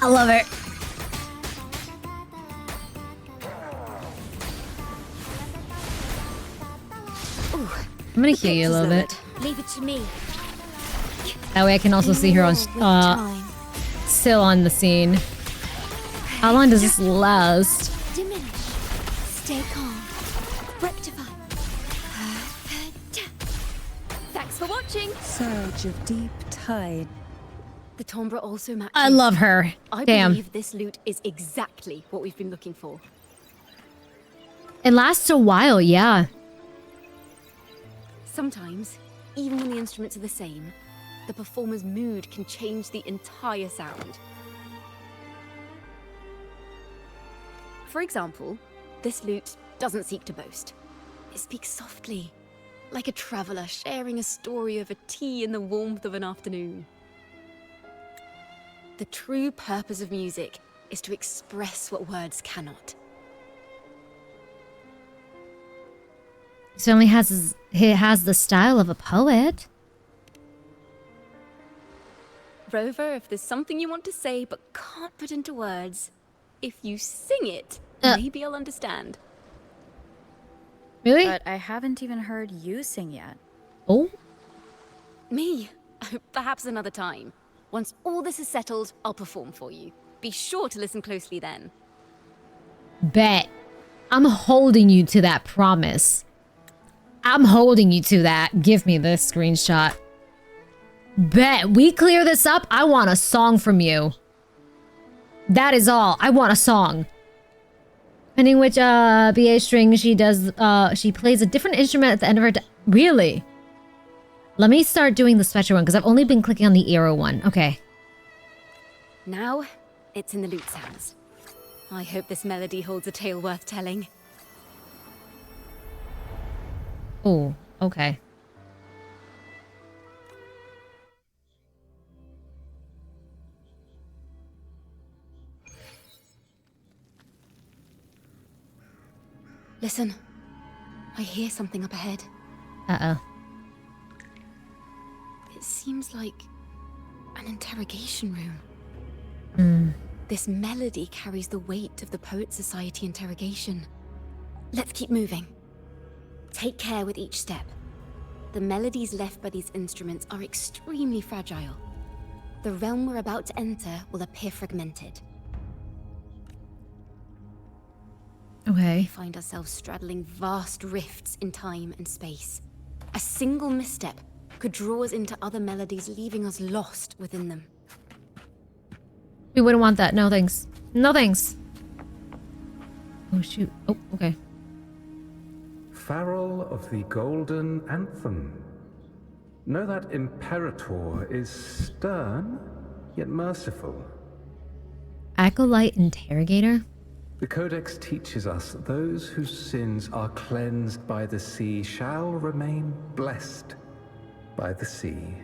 [SPEAKER 1] I love it.
[SPEAKER 6] Ooh,
[SPEAKER 1] I'm gonna heal you a little bit.
[SPEAKER 6] leave it to me.
[SPEAKER 1] That way I can also see her on still on the scene. How long does this last?
[SPEAKER 2] Diminish. Stay calm. Rectify.
[SPEAKER 6] Thanks for watching.
[SPEAKER 7] Surge of deep tide.
[SPEAKER 6] The timbre also matches.
[SPEAKER 1] I love her.
[SPEAKER 6] I
[SPEAKER 1] Damn.
[SPEAKER 6] believe this loot is exactly what we've been looking for.
[SPEAKER 1] It lasts a while, yeah.
[SPEAKER 6] Sometimes, even when the instruments are the same, the performer's mood can change the entire sound. For example, this lute doesn't seek to boast. It speaks softly, like a traveler sharing a story over tea in the warmth of an afternoon. The true purpose of music is to express what words cannot.
[SPEAKER 1] He certainly has the style of a poet.
[SPEAKER 6] Rover, if there's something you want to say but can't put into words, if you sing it, maybe I'll understand.
[SPEAKER 1] Really?
[SPEAKER 9] But I haven't even heard you sing yet.
[SPEAKER 1] Oh?
[SPEAKER 6] Me? Perhaps another time. Once all this is settled, I'll perform for you. Be sure to listen closely then.
[SPEAKER 1] Bet. I'm holding you to that promise. I'm holding you to that. Give me this screenshot. Bet. We clear this up. I want a song from you. That is all. I want a song. Depending which BA string she does, she plays a different instrument at the end of her. Really? Let me start doing the special one because I've only been clicking on the arrow one. Okay.
[SPEAKER 6] Now, it's in the lute sounds. I hope this melody holds a tale worth telling.
[SPEAKER 1] Oh, okay.
[SPEAKER 6] Listen, I hear something up ahead.
[SPEAKER 1] Uh-oh.
[SPEAKER 6] It seems like an interrogation room. This melody carries the weight of the Poet Society interrogation. Let's keep moving. Take care with each step. The melodies left by these instruments are extremely fragile. The realm we're about to enter will appear fragmented.
[SPEAKER 1] Okay.
[SPEAKER 6] We find ourselves straddling vast rifts in time and space. A single misstep could draw us into other melodies, leaving us lost within them.
[SPEAKER 1] We wouldn't want that. No thanks. No thanks. Oh shoot. Oh, okay.
[SPEAKER 10] Farrell of the Golden Anthem. Know that Imperator is stern, yet merciful.
[SPEAKER 1] Acolyte Interrogator?
[SPEAKER 10] The Codex teaches us that those whose sins are cleansed by the sea shall remain blessed by the sea.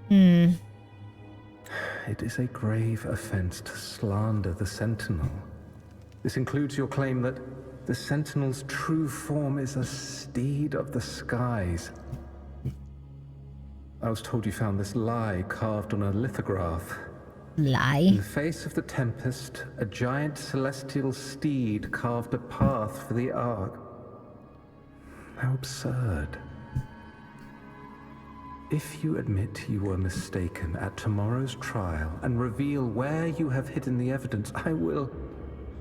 [SPEAKER 10] It is a grave offense to slander the Sentinel. This includes your claim that the Sentinel's true form is a steed of the skies. I was told you found this lie carved on a lithograph.
[SPEAKER 1] Lie?
[SPEAKER 10] In the face of the tempest, a giant celestial steed carved a path for the Ark. How absurd. If you admit you were mistaken at tomorrow's trial and reveal where you have hidden the evidence, I will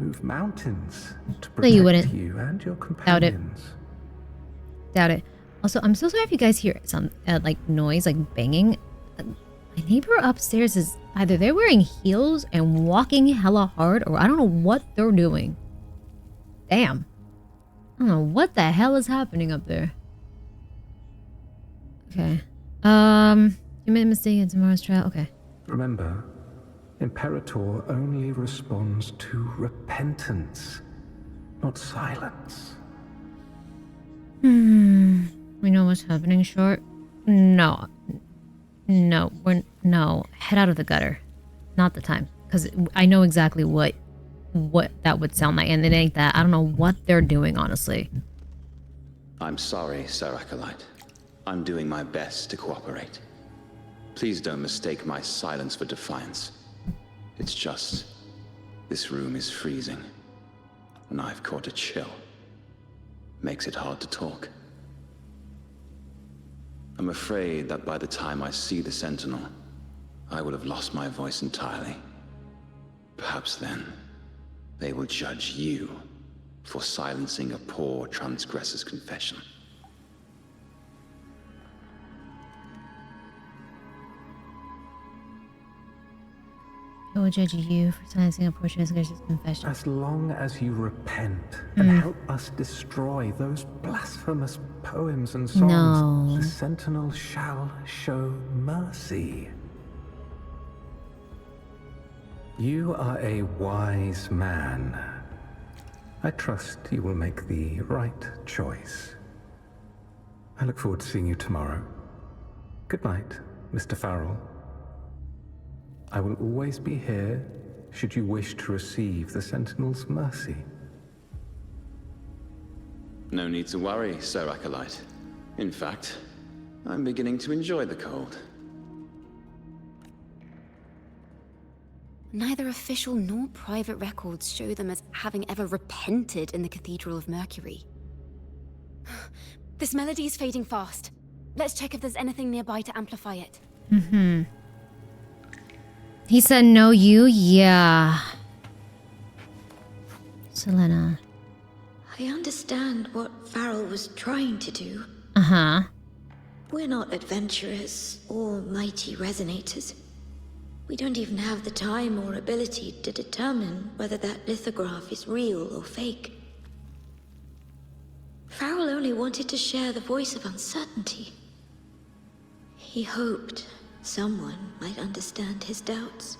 [SPEAKER 10] move mountains to protect
[SPEAKER 1] you wouldn't.
[SPEAKER 10] You and your
[SPEAKER 1] Doubt it.
[SPEAKER 10] companions.
[SPEAKER 1] Doubt it. Also, I'm so sorry if you guys hear some like noise, like banging. My neighbor upstairs is either they're wearing heels and walking hella hard, or I don't know what they're doing. Damn. I don't know what the hell is happening up there. Okay. You made a mistake in tomorrow's trial. Okay.
[SPEAKER 10] Remember, Imperator only responds to repentance, not silence.
[SPEAKER 1] We know what's happening, Short. No. No. Head out of the gutter. Not the time. Because I know exactly what that would sound like, and it ain't that. I don't know what they're doing, honestly.
[SPEAKER 11] I'm sorry, Sir Acolyte. I'm doing my best to cooperate. Please don't mistake my silence for defiance. It's just, this room is freezing, and I've caught a chill. Makes it hard to talk. I'm afraid that by the time I see the Sentinel, I will have lost my voice entirely. Perhaps then, they will judge you for silencing a poor transgressor's confession.
[SPEAKER 1] I will judge you for silencing a poor transgressor's confession.
[SPEAKER 10] As long as you repent and help us destroy those blasphemous poems and songs,
[SPEAKER 1] No.
[SPEAKER 10] the Sentinel shall show mercy. You are a wise man. I trust you will make the right choice. I look forward to seeing you tomorrow. Good night, Mr. Farrell. I will always be here should you wish to receive the Sentinel's mercy.
[SPEAKER 11] No need to worry, Sir Acolyte. In fact, I'm beginning to enjoy the cold.
[SPEAKER 6] Neither official nor private records show them as having ever repented in the Cathedral of Mercury. This melody is fading fast. Let's check if there's anything nearby to amplify it.
[SPEAKER 1] He said no, you? Yeah. Selena.
[SPEAKER 8] I understand what Farrell was trying to do.
[SPEAKER 1] Uh-huh.
[SPEAKER 8] We're not adventurers or mighty resonators. We don't even have the time or ability to determine whether that lithograph is real or fake. Farrell only wanted to share the voice of uncertainty. He hoped someone might understand his doubts.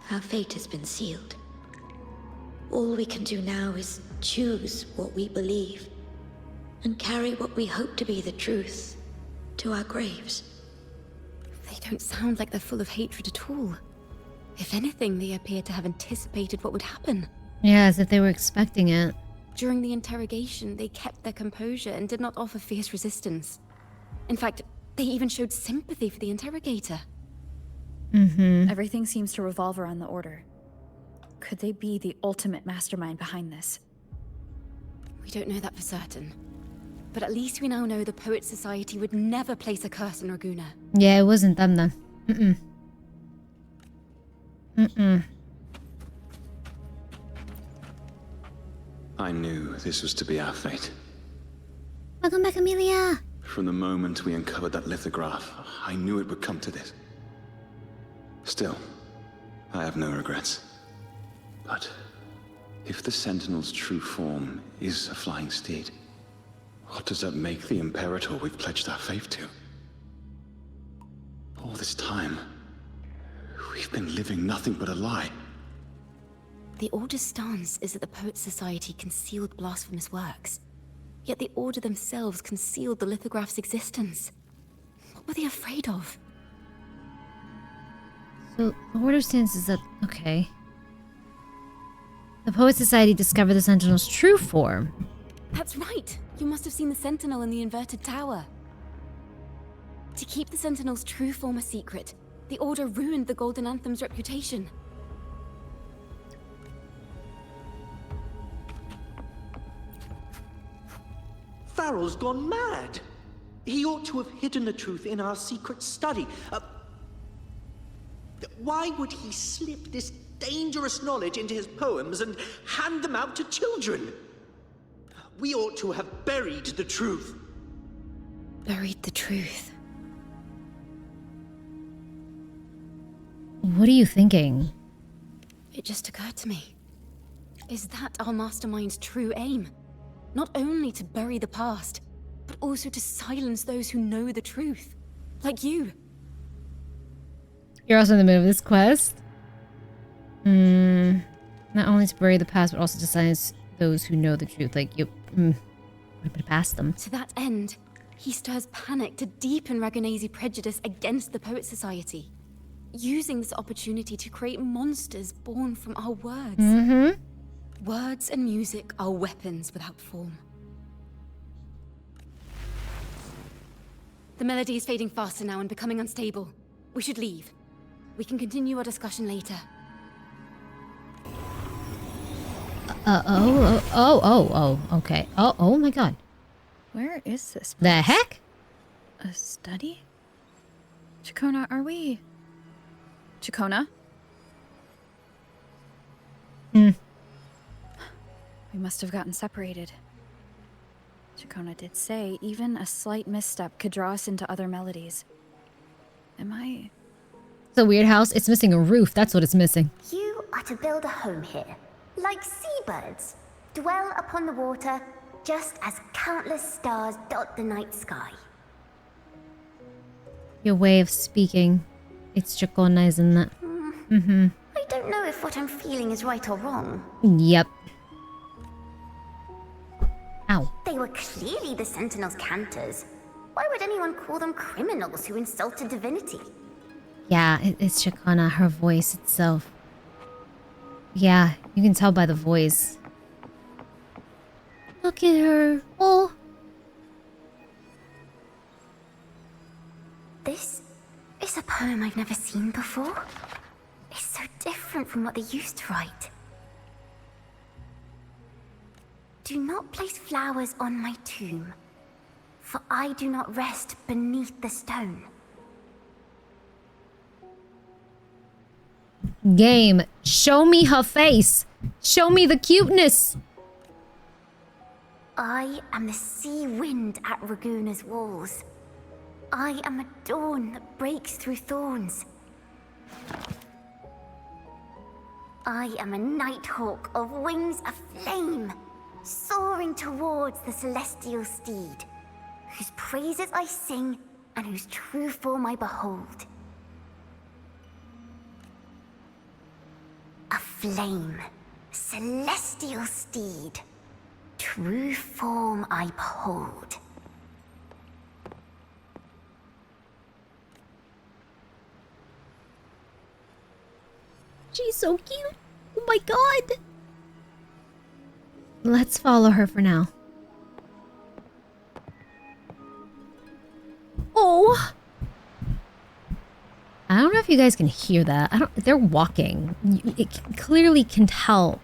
[SPEAKER 8] Our fate has been sealed. All we can do now is choose what we believe and carry what we hope to be the truth to our graves.
[SPEAKER 6] They don't sound like they're full of hatred at all. If anything, they appear to have anticipated what would happen.
[SPEAKER 1] Yeah, as if they were expecting it.
[SPEAKER 6] During the interrogation, they kept their composure and did not offer fierce resistance. In fact, they even showed sympathy for the interrogator.
[SPEAKER 9] Everything seems to revolve around the Order. Could they be the ultimate mastermind behind this?
[SPEAKER 6] We don't know that for certain. But at least we now know the Poet Society would never place a curse on Raguna.
[SPEAKER 1] Yeah, it wasn't them then.
[SPEAKER 11] I knew this was to be our fate.
[SPEAKER 1] Welcome back, Amelia.
[SPEAKER 11] From the moment we uncovered that lithograph, I knew it would come to this. Still, I have no regrets. But if the Sentinel's true form is a flying steed, what does that make the Imperator we've pledged our faith to? All this time, we've been living nothing but a lie.
[SPEAKER 6] The Order's stance is that the Poet Society concealed blasphemous works. Yet the Order themselves concealed the lithograph's existence. What were they afraid of?
[SPEAKER 1] So, the Order stance is that... Okay. The Poet Society discovered the Sentinel's true form.
[SPEAKER 6] That's right! You must have seen the Sentinel in the inverted tower. To keep the Sentinel's true form a secret, the Order ruined the Golden Anthem's reputation.
[SPEAKER 12] Farrell's gone mad. He ought to have hidden the truth in our secret study. Why would he slip this dangerous knowledge into his poems and hand them out to children? We ought to have buried the truth.
[SPEAKER 6] Buried the truth.
[SPEAKER 1] What are you thinking?
[SPEAKER 6] It just occurred to me. Is that our mastermind's true aim? Not only to bury the past, but also to silence those who know the truth. Like you.
[SPEAKER 1] You're also in the middle of this quest? Not only to bury the past, but also to silence those who know the truth. Like, you... put it past them.
[SPEAKER 6] To that end, he stirs panic to deepen Ragonese prejudice against the Poet Society, using this opportunity to create monsters born from our words. Words and music are weapons without form. The melody is fading faster now and becoming unstable. We should leave. We can continue our discussion later.
[SPEAKER 1] Okay. Oh my god.
[SPEAKER 9] Where is this place?
[SPEAKER 1] The heck?
[SPEAKER 9] A study? Ciaccona, are we... Ciaccona? We must have gotten separated. Ciaccona did say even a slight misstep could draw us into other melodies. Am I...
[SPEAKER 1] It's a weird house. It's missing a roof. That's what it's missing.
[SPEAKER 13] You are to build a home here, like seabirds. Dwell upon the water, just as countless stars dot the night sky.
[SPEAKER 1] Your way of speaking. It's Ciaccona, isn't it?
[SPEAKER 13] I don't know if what I'm feeling is right or wrong.
[SPEAKER 1] Yep. Ow.
[SPEAKER 13] They were clearly the Sentinel's cantors. Why would anyone call them criminals who insulted divinity?
[SPEAKER 1] Yeah, it's Ciaccona, her voice itself. Yeah, you can tell by the voice. Look at her. Oh.
[SPEAKER 13] This is a poem I've never seen before. It's so different from what they used to write. Do not place flowers on my tomb, for I do not rest beneath the stone.
[SPEAKER 1] Game, show me her face. Show me the cuteness.
[SPEAKER 13] I am the sea wind at Raguna's walls. I am a dawn that breaks through thorns. I am a nighthawk of wings of flame, soaring towards the celestial steed, whose praises I sing and whose true form I behold. A flame, celestial steed, true form I behold.
[SPEAKER 1] She's so cute. Oh my god. Let's follow her for now. Oh. I don't know if you guys can hear that. They're walking. It clearly can tell.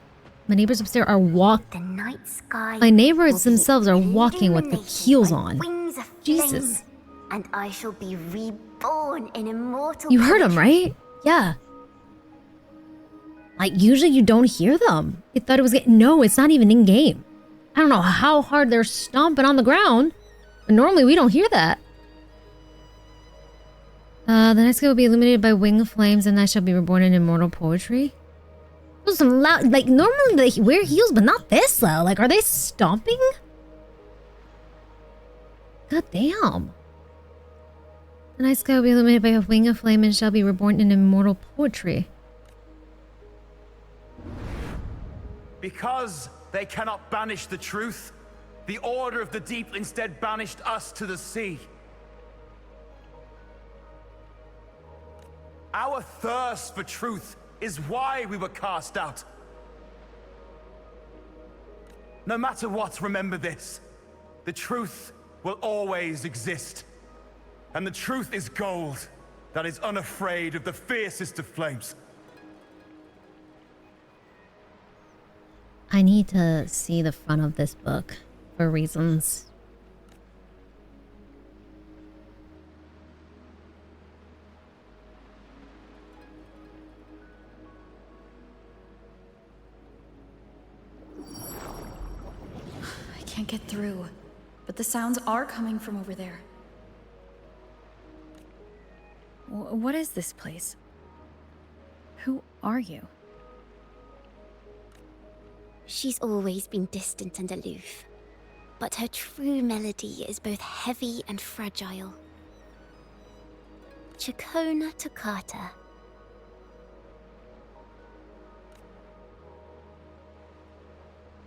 [SPEAKER 1] My neighbors upstairs are
[SPEAKER 13] The night sky.
[SPEAKER 1] My neighbors themselves are walking with the heels on.
[SPEAKER 13] Wings of
[SPEAKER 1] Jesus.
[SPEAKER 13] flame, and I shall be reborn in immortal.
[SPEAKER 1] You heard them, right? Yeah. Like, usually you don't hear them. I thought it was... No, it's not even in-game. I don't know how hard they're stomping on the ground, but normally we don't hear that. The night sky will be illuminated by wing flames, and I shall be reborn in immortal poetry. Those some loud... Like, normally they wear heels, but not this, though. Like, are they stomping? God damn. The night sky will be illuminated by a wing of flame, and shall be reborn in immortal poetry.
[SPEAKER 14] Because they cannot banish the truth, the Order of the Deep instead banished us to the sea. Our thirst for truth is why we were cast out. No matter what, remember this. The truth will always exist. And the truth is gold that is unafraid of the fiercest of flames.
[SPEAKER 1] I need to see the front of this book for reasons.
[SPEAKER 9] I can't get through, but the sounds are coming from over there. What is this place? Who are you?
[SPEAKER 6] She's always been distant and aloof, but her true melody is both heavy and fragile. Ciaccona toccata.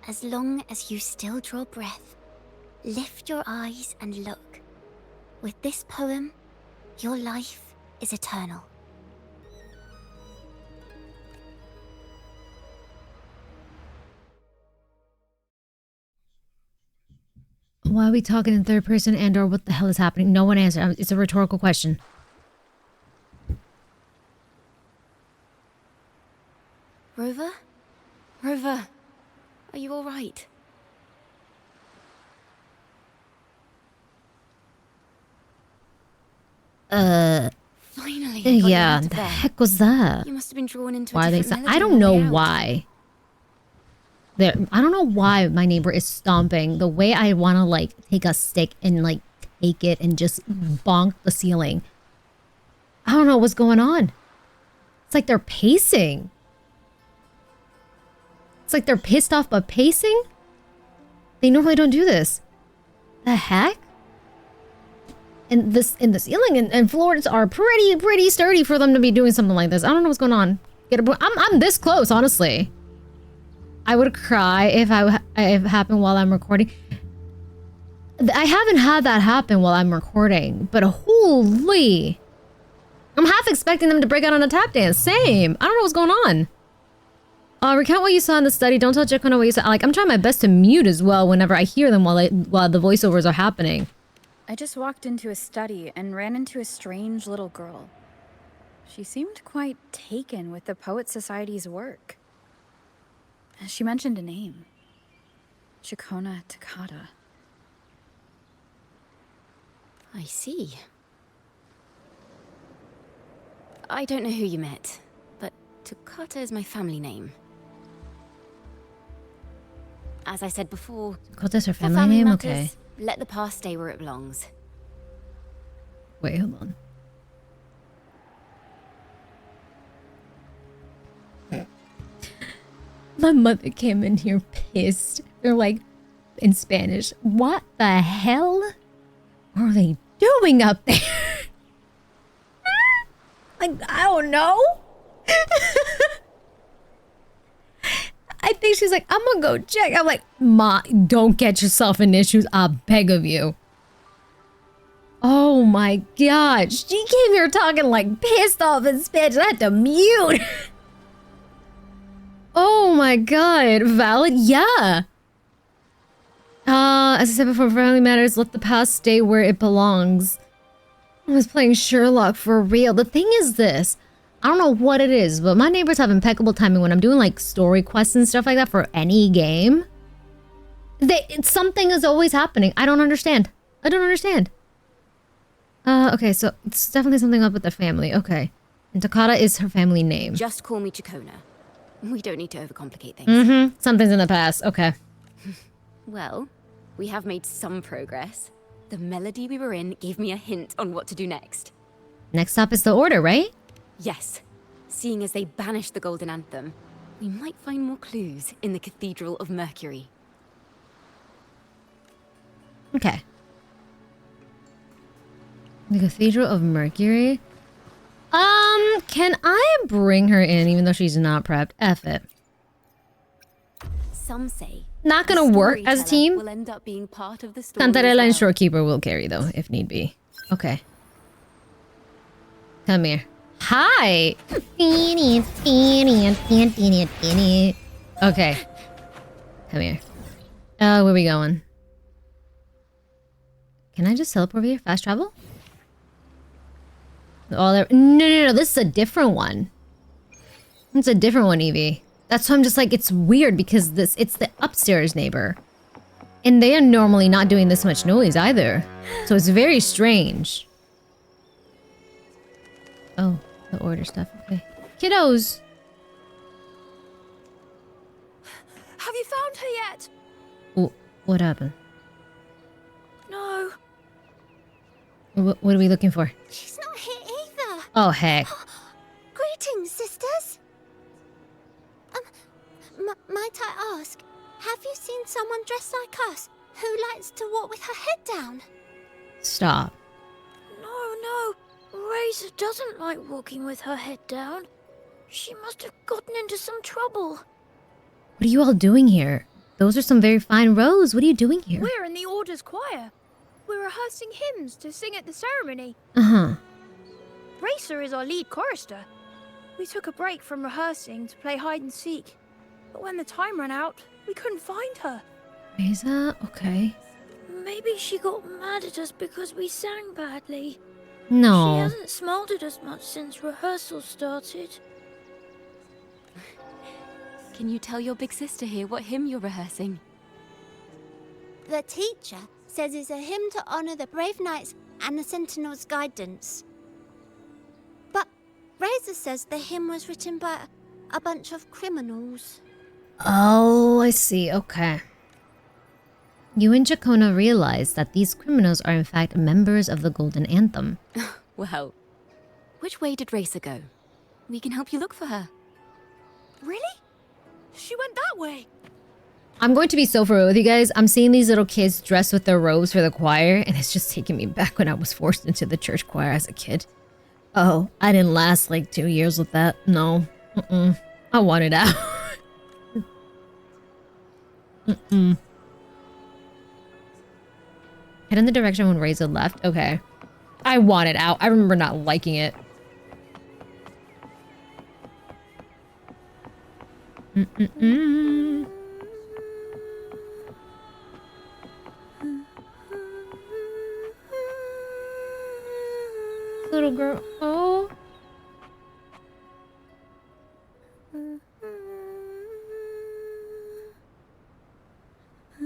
[SPEAKER 6] As long as you still draw breath, lift your eyes and look. With this poem, your life is eternal.
[SPEAKER 1] Why are we talking in third person and or what the hell is happening? No one answered. It's a rhetorical question.
[SPEAKER 6] Rover? Rover, are you alright? Finally,
[SPEAKER 1] yeah, the heck was that?
[SPEAKER 6] You must have been drawn into
[SPEAKER 1] Why
[SPEAKER 6] a
[SPEAKER 1] are they?
[SPEAKER 6] different
[SPEAKER 1] I
[SPEAKER 6] melody
[SPEAKER 1] don't
[SPEAKER 6] on the
[SPEAKER 1] know
[SPEAKER 6] way out.
[SPEAKER 1] why. I don't know why my neighbor is stomping. The way I want to like take a stick and like take it and just bonk the ceiling. I don't know what's going on. It's like they're pacing. It's like they're pissed off but pacing. They normally don't do this. The heck? And this in the ceiling and floors are pretty sturdy for them to be doing something like this. I don't know what's going on. I'm this close, honestly. I would cry if it happened while I'm recording. I haven't had that happen while I'm recording, but holy. I'm half expecting them to break out on a tap dance. Same. I don't know what's going on. Recount what you saw in the study. Don't tell Ciaccona what you saw. Like, I'm trying my best to mute as well whenever I hear them while the voiceovers are happening.
[SPEAKER 9] I just walked into a study and ran into a strange little girl. She seemed quite taken with the Poet Society's work. She mentioned a name. Ciaccona toccata.
[SPEAKER 6] I see. I don't know who you met, but Toccata is my family name. As I said before,
[SPEAKER 1] Toccata's her
[SPEAKER 6] for
[SPEAKER 1] family name?
[SPEAKER 6] matters,
[SPEAKER 1] Okay.
[SPEAKER 6] let the past stay where it belongs.
[SPEAKER 1] Wait, hold on. My mother came in here pissed. They're like, in Spanish, what the hell are they doing up there? Like, I don't know. I think she's like, I'm gonna go check. I'm like, Ma, don't get yourself in issues. I beg of you. Oh my god. She came here talking like pissed off in Spanish. I had to mute. Oh my god. Valid? Yeah. As I said before, family matters, let the past stay where it belongs. I was playing Sherlock for real. The thing is this. I don't know what it is, but my neighbors have impeccable timing when I'm doing like story quests and stuff like that for any game. Something is always happening. I don't understand. I don't understand. Okay, so it's definitely something up with the family. Okay. And Toccata is her family name.
[SPEAKER 6] Just call me Ciaccona. We don't need to overcomplicate things.
[SPEAKER 1] Mm-hmm. Something's in the past. Okay.
[SPEAKER 6] Well, we have made some progress. The melody we were in gave me a hint on what to do next.
[SPEAKER 1] Next stop is the Order, right?
[SPEAKER 6] Yes. Seeing as they banished the Golden Anthem, we might find more clues in the Cathedral of Mercury.
[SPEAKER 1] Okay. The Cathedral of Mercury? Can I bring her in even though she's not prepped? F it.
[SPEAKER 6] Some say
[SPEAKER 1] not gonna work as a team.
[SPEAKER 6] Will end up being part of the story.
[SPEAKER 1] Cantarella and Shorekeeper will carry though, if need be. Okay. Come here. Hi! Okay. Come here. Where are we going? Can I just teleport over here? Fast travel? Oh, there. No. This is a different one. It's a different one, Evie. That's why I'm just like, it's weird because it's the upstairs neighbor. And they are normally not doing this much noise either. So it's very strange. Oh, the Order stuff. Okay. Kiddos!
[SPEAKER 15] Have you found her yet?
[SPEAKER 1] What happened?
[SPEAKER 15] No.
[SPEAKER 1] What are we looking for?
[SPEAKER 13] She's not here either.
[SPEAKER 1] Oh, heck.
[SPEAKER 13] Greetings, sisters. Might I ask, have you seen someone dressed like us who likes to walk with her head down?
[SPEAKER 1] Stop.
[SPEAKER 15] No. Razor doesn't like walking with her head down. She must have gotten into some trouble.
[SPEAKER 1] What are you all doing here? Those are some very fine rows. What are you doing here?
[SPEAKER 15] We're in the Order's choir. We're rehearsing hymns to sing at the ceremony.
[SPEAKER 1] Uh-huh.
[SPEAKER 15] Racer is our lead chorister. We took a break from rehearsing to play hide and seek. But when the time ran out, we couldn't find her.
[SPEAKER 1] Raisa? Okay.
[SPEAKER 15] Maybe she got mad at us because we sang badly.
[SPEAKER 1] No.
[SPEAKER 15] She hasn't smiled at us much since rehearsal started.
[SPEAKER 6] Can you tell your big sister here what hymn you're rehearsing?
[SPEAKER 13] The teacher says it's a hymn to honor the brave knights and the Sentinel's guidance. But Razor says the hymn was written by a bunch of criminals.
[SPEAKER 1] Oh, I see. Okay. You and Ciaccona realize that these criminals are in fact members of the Golden Anthem.
[SPEAKER 6] Well, which way did Racer go? We can help you look for her.
[SPEAKER 15] Really? She went that way.
[SPEAKER 1] I'm going to be so for real with you guys. I'm seeing these little kids dressed with their robes for the choir, and it's just taking me back when I was forced into the church choir as a kid. Oh, I didn't last like 2 years with that. No. I wanted out. Head in the direction when Razor left. Okay. I wanted out. I remember not liking it. Little girl. Oh.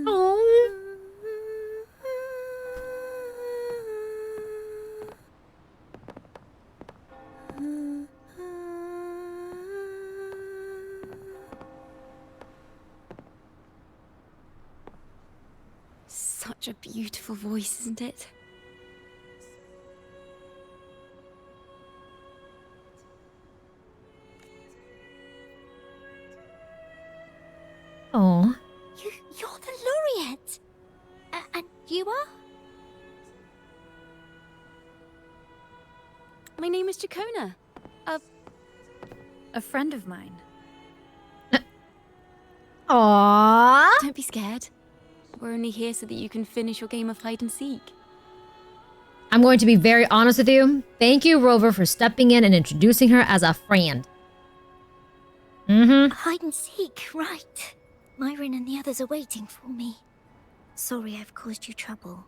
[SPEAKER 1] Oh.
[SPEAKER 6] Such a beautiful voice, isn't it?
[SPEAKER 1] Oh.
[SPEAKER 13] You're the laureate. And you are?
[SPEAKER 6] My name is Ciaccona.
[SPEAKER 9] A friend of mine.
[SPEAKER 1] Aww.
[SPEAKER 6] Don't be scared. We're only here so that you can finish your game of hide and seek.
[SPEAKER 1] I'm going to be very honest with you. Thank you, Rover, for stepping in and introducing her as a friend.
[SPEAKER 13] Hide and seek, right. Myron and the others are waiting for me. Sorry I've caused you trouble.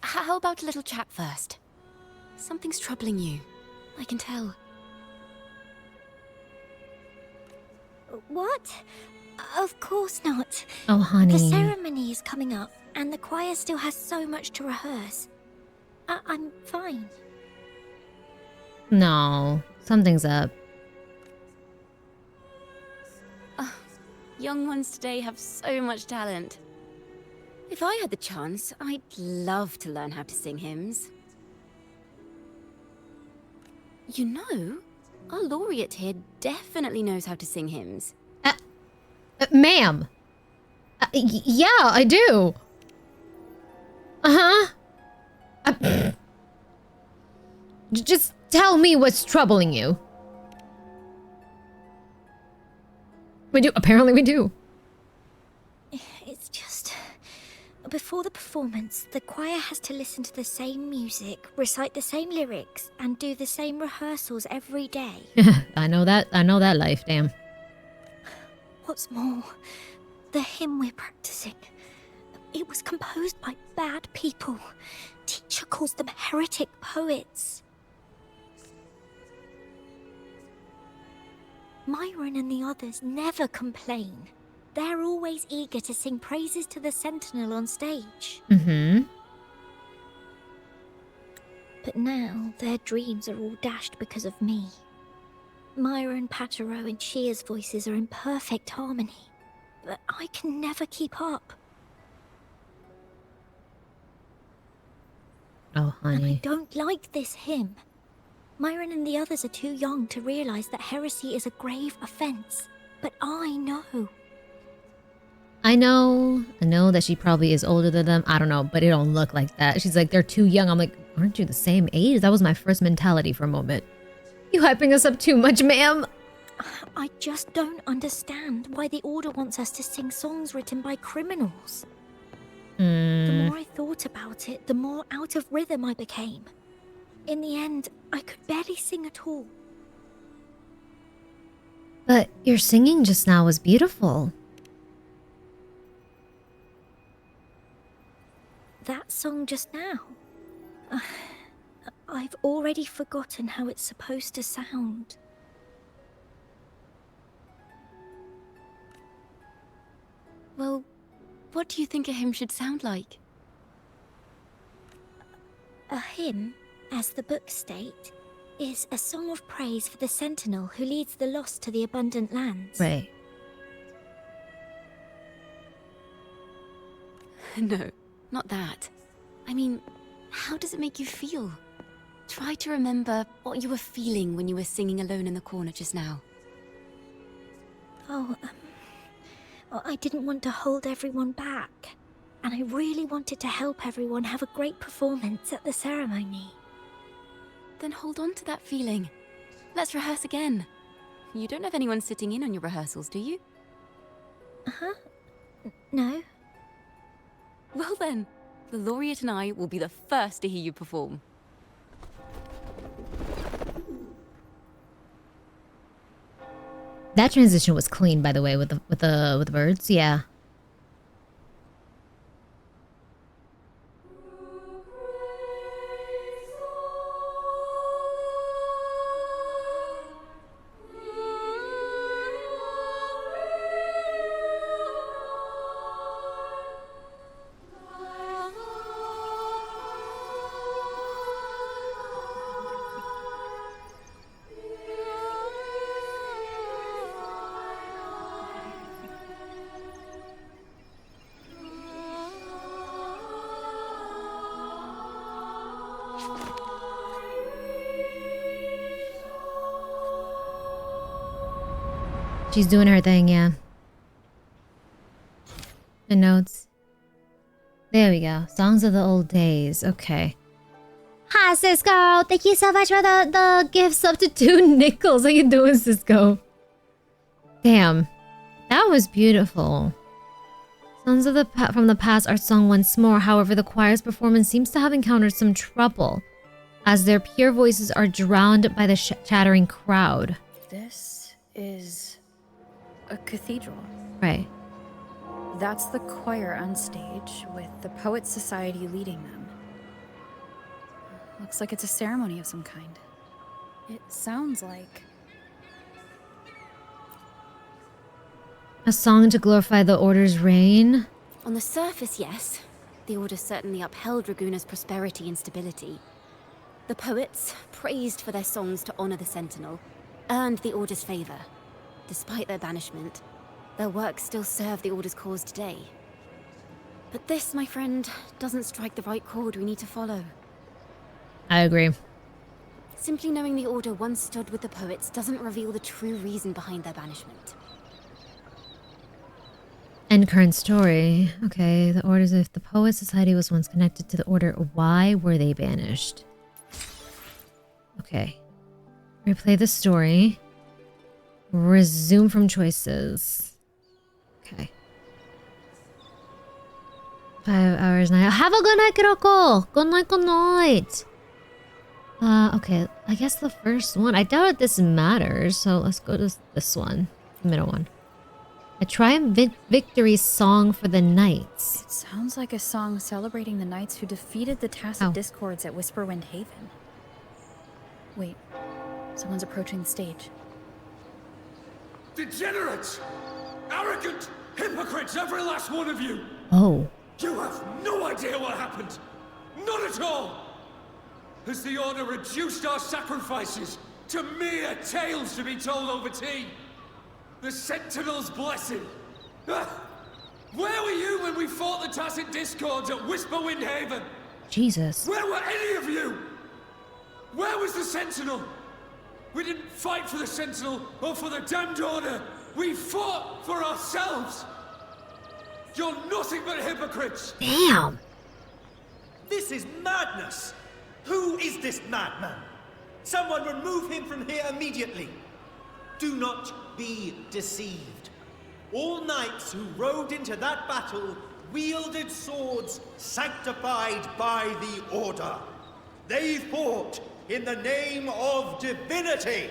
[SPEAKER 6] How about a little chat first? Something's troubling you. I can tell.
[SPEAKER 13] What? Of course not.
[SPEAKER 1] Oh, honey.
[SPEAKER 13] The ceremony is coming up, and the choir still has so much to rehearse. I'm fine.
[SPEAKER 1] No, something's up.
[SPEAKER 6] Young ones today have so much talent. If I had the chance, I'd love to learn how to sing hymns. You know, our laureate here definitely knows how to sing hymns.
[SPEAKER 1] Ma'am. Yeah, I do. Just tell me what's troubling you. We do. Apparently we do.
[SPEAKER 13] It's just... Before the performance, the choir has to listen to the same music, recite the same lyrics, and do the same rehearsals every day.
[SPEAKER 1] I know that life, damn.
[SPEAKER 13] What's more, the hymn we're practicing, it was composed by bad people. Teacher calls them heretic poets. Myron and the others never complain. They're always eager to sing praises to the Sentinel on stage. But now their dreams are all dashed because of me. Myron, Patero, and Shia's voices are in perfect harmony, but I can never keep up.
[SPEAKER 1] Oh, honey.
[SPEAKER 13] And I don't like this hymn. Myron and the others are too young to realize that heresy is a grave offense. But I know.
[SPEAKER 1] I know that she probably is older than them. I don't know, but it don't look like that. She's like, they're too young. I'm like, aren't you the same age? That was my first mentality for a moment. You hyping us up too much, ma'am.
[SPEAKER 13] I just don't understand why the Order wants us to sing songs written by criminals. The more I thought about it, the more out of rhythm I became. In the end, I could barely sing at all.
[SPEAKER 1] But your singing just now was beautiful.
[SPEAKER 13] That song just now? I've already forgotten how it's supposed to sound.
[SPEAKER 6] Well, what do you think a hymn should sound like?
[SPEAKER 13] A hymn, as the books state, is a song of praise for the sentinel who leads the lost to the abundant lands.
[SPEAKER 1] Right.
[SPEAKER 6] No, not that. I mean, how does it make you feel? Try to remember what you were feeling when you were singing alone in the corner just now.
[SPEAKER 13] Oh, I didn't want to hold everyone back. And I really wanted to help everyone have a great performance at the ceremony.
[SPEAKER 6] Then hold on to that feeling. Let's rehearse again. You don't have anyone sitting in on your rehearsals, do you?
[SPEAKER 13] Uh-huh. No.
[SPEAKER 6] Well then, the laureate and I will be the first to hear you perform.
[SPEAKER 1] That transition was clean, by the way, with the birds. Yeah. She's doing her thing, yeah. The notes. There we go. Songs of the old days. Okay. Hi, Cisco. Thank you so much for the gifts up to 2 nickels. How you doing, Cisco? Damn. That was beautiful. Songs of from the past are sung once more. However, the choir's performance seems to have encountered some trouble, as their pure voices are drowned by the chattering crowd.
[SPEAKER 9] This is a cathedral.
[SPEAKER 1] Right.
[SPEAKER 9] That's the choir on stage, with the Poets Society leading them. Looks like it's a ceremony of some kind. It sounds like...
[SPEAKER 1] a song to glorify the Order's reign?
[SPEAKER 6] On the surface, yes. The Order certainly upheld Raguna's prosperity and stability. The poets, praised for their songs to honor the Sentinel, earned the Order's favor. Despite their banishment, their works still serve the Order's cause today. But this, my friend, doesn't strike the right chord we need to follow.
[SPEAKER 1] I agree.
[SPEAKER 6] Simply knowing the Order once stood with the poets doesn't reveal the true reason behind their banishment.
[SPEAKER 1] End current story. Okay, the Orders of the Poet Society was once connected to the Order. Why were they banished? Okay. Replay the story. Resume from choices. Okay. 5 hours now. Have a good night, Kiroko! Good night, good night! Okay. I guess the first one. I doubt if this matters, so let's go to this one. The middle one. A triumph victory song for the knights.
[SPEAKER 9] It sounds like a song celebrating the knights who defeated the Tacit Discords at Whisperwind Haven. Wait. Someone's approaching the stage.
[SPEAKER 3] Degenerates! Arrogant! Hypocrites, every last one of you!
[SPEAKER 1] Oh.
[SPEAKER 3] You have no idea what happened! Not at all! Has the Order reduced our sacrifices to mere tales to be told over tea? The Sentinel's blessing! Where were you when we fought the Tacit Discords at Whisperwind Haven?
[SPEAKER 1] Jesus.
[SPEAKER 3] Where were any of you? Where was the Sentinel? We didn't fight for the Sentinel or for the damned Order. We fought for ourselves. You're nothing but hypocrites.
[SPEAKER 1] Damn.
[SPEAKER 12] This is madness. Who is this madman? Someone remove him from here immediately. Do not be deceived. All knights who rode into that battle wielded swords sanctified by the Order. They fought in the name of divinity.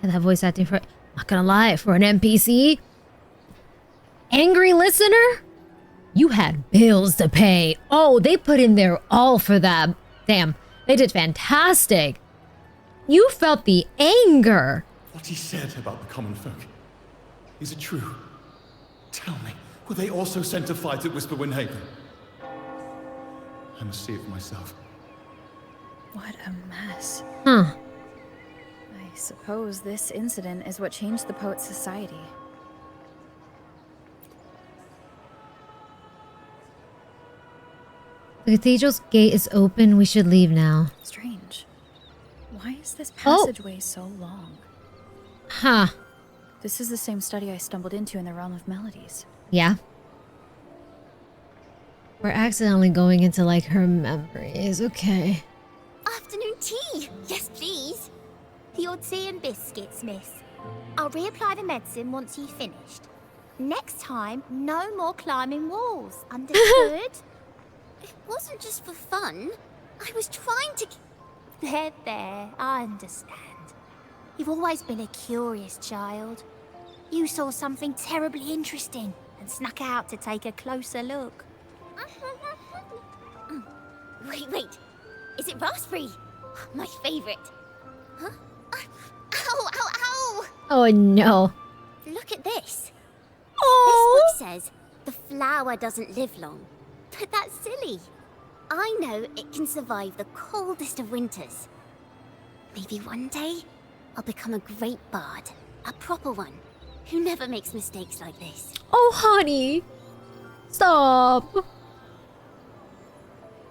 [SPEAKER 1] And that voice acting for, not gonna lie, for an NPC, angry listener, you had bills to pay. Oh, they put in their all for that. Damn, they did fantastic. You felt the anger.
[SPEAKER 14] What he said about the common folk, is it true? Tell me, were they also sent to fight at Whisper Windhaven? I must see it for myself.
[SPEAKER 9] What a mess.
[SPEAKER 1] Huh.
[SPEAKER 9] I suppose this incident is what changed the Poet Society.
[SPEAKER 1] The cathedral's gate is open. We should leave now.
[SPEAKER 9] Strange. Why is this passageway so long?
[SPEAKER 1] Huh.
[SPEAKER 9] This is the same study I stumbled into in the realm of melodies.
[SPEAKER 1] Yeah. We're accidentally going into, like, her memories. Okay.
[SPEAKER 13] Afternoon tea! Yes, please. Your tea and biscuits, miss. I'll reapply the medicine once you've finished. Next time, no more climbing walls. Understood? It wasn't just for fun. I was trying to... There, I understand. You've always been a curious child. You saw something terribly interesting and snuck out to take a closer look. Wait. Is it raspberry? My favorite. Huh? Ow!
[SPEAKER 1] Oh, no.
[SPEAKER 13] Look at this.
[SPEAKER 1] Oh.
[SPEAKER 13] This book says the flower doesn't live long. But that's silly. I know it can survive the coldest of winters. Maybe one day, I'll become a great bard. A proper one. Who never makes mistakes like this.
[SPEAKER 1] Oh, honey. Stop.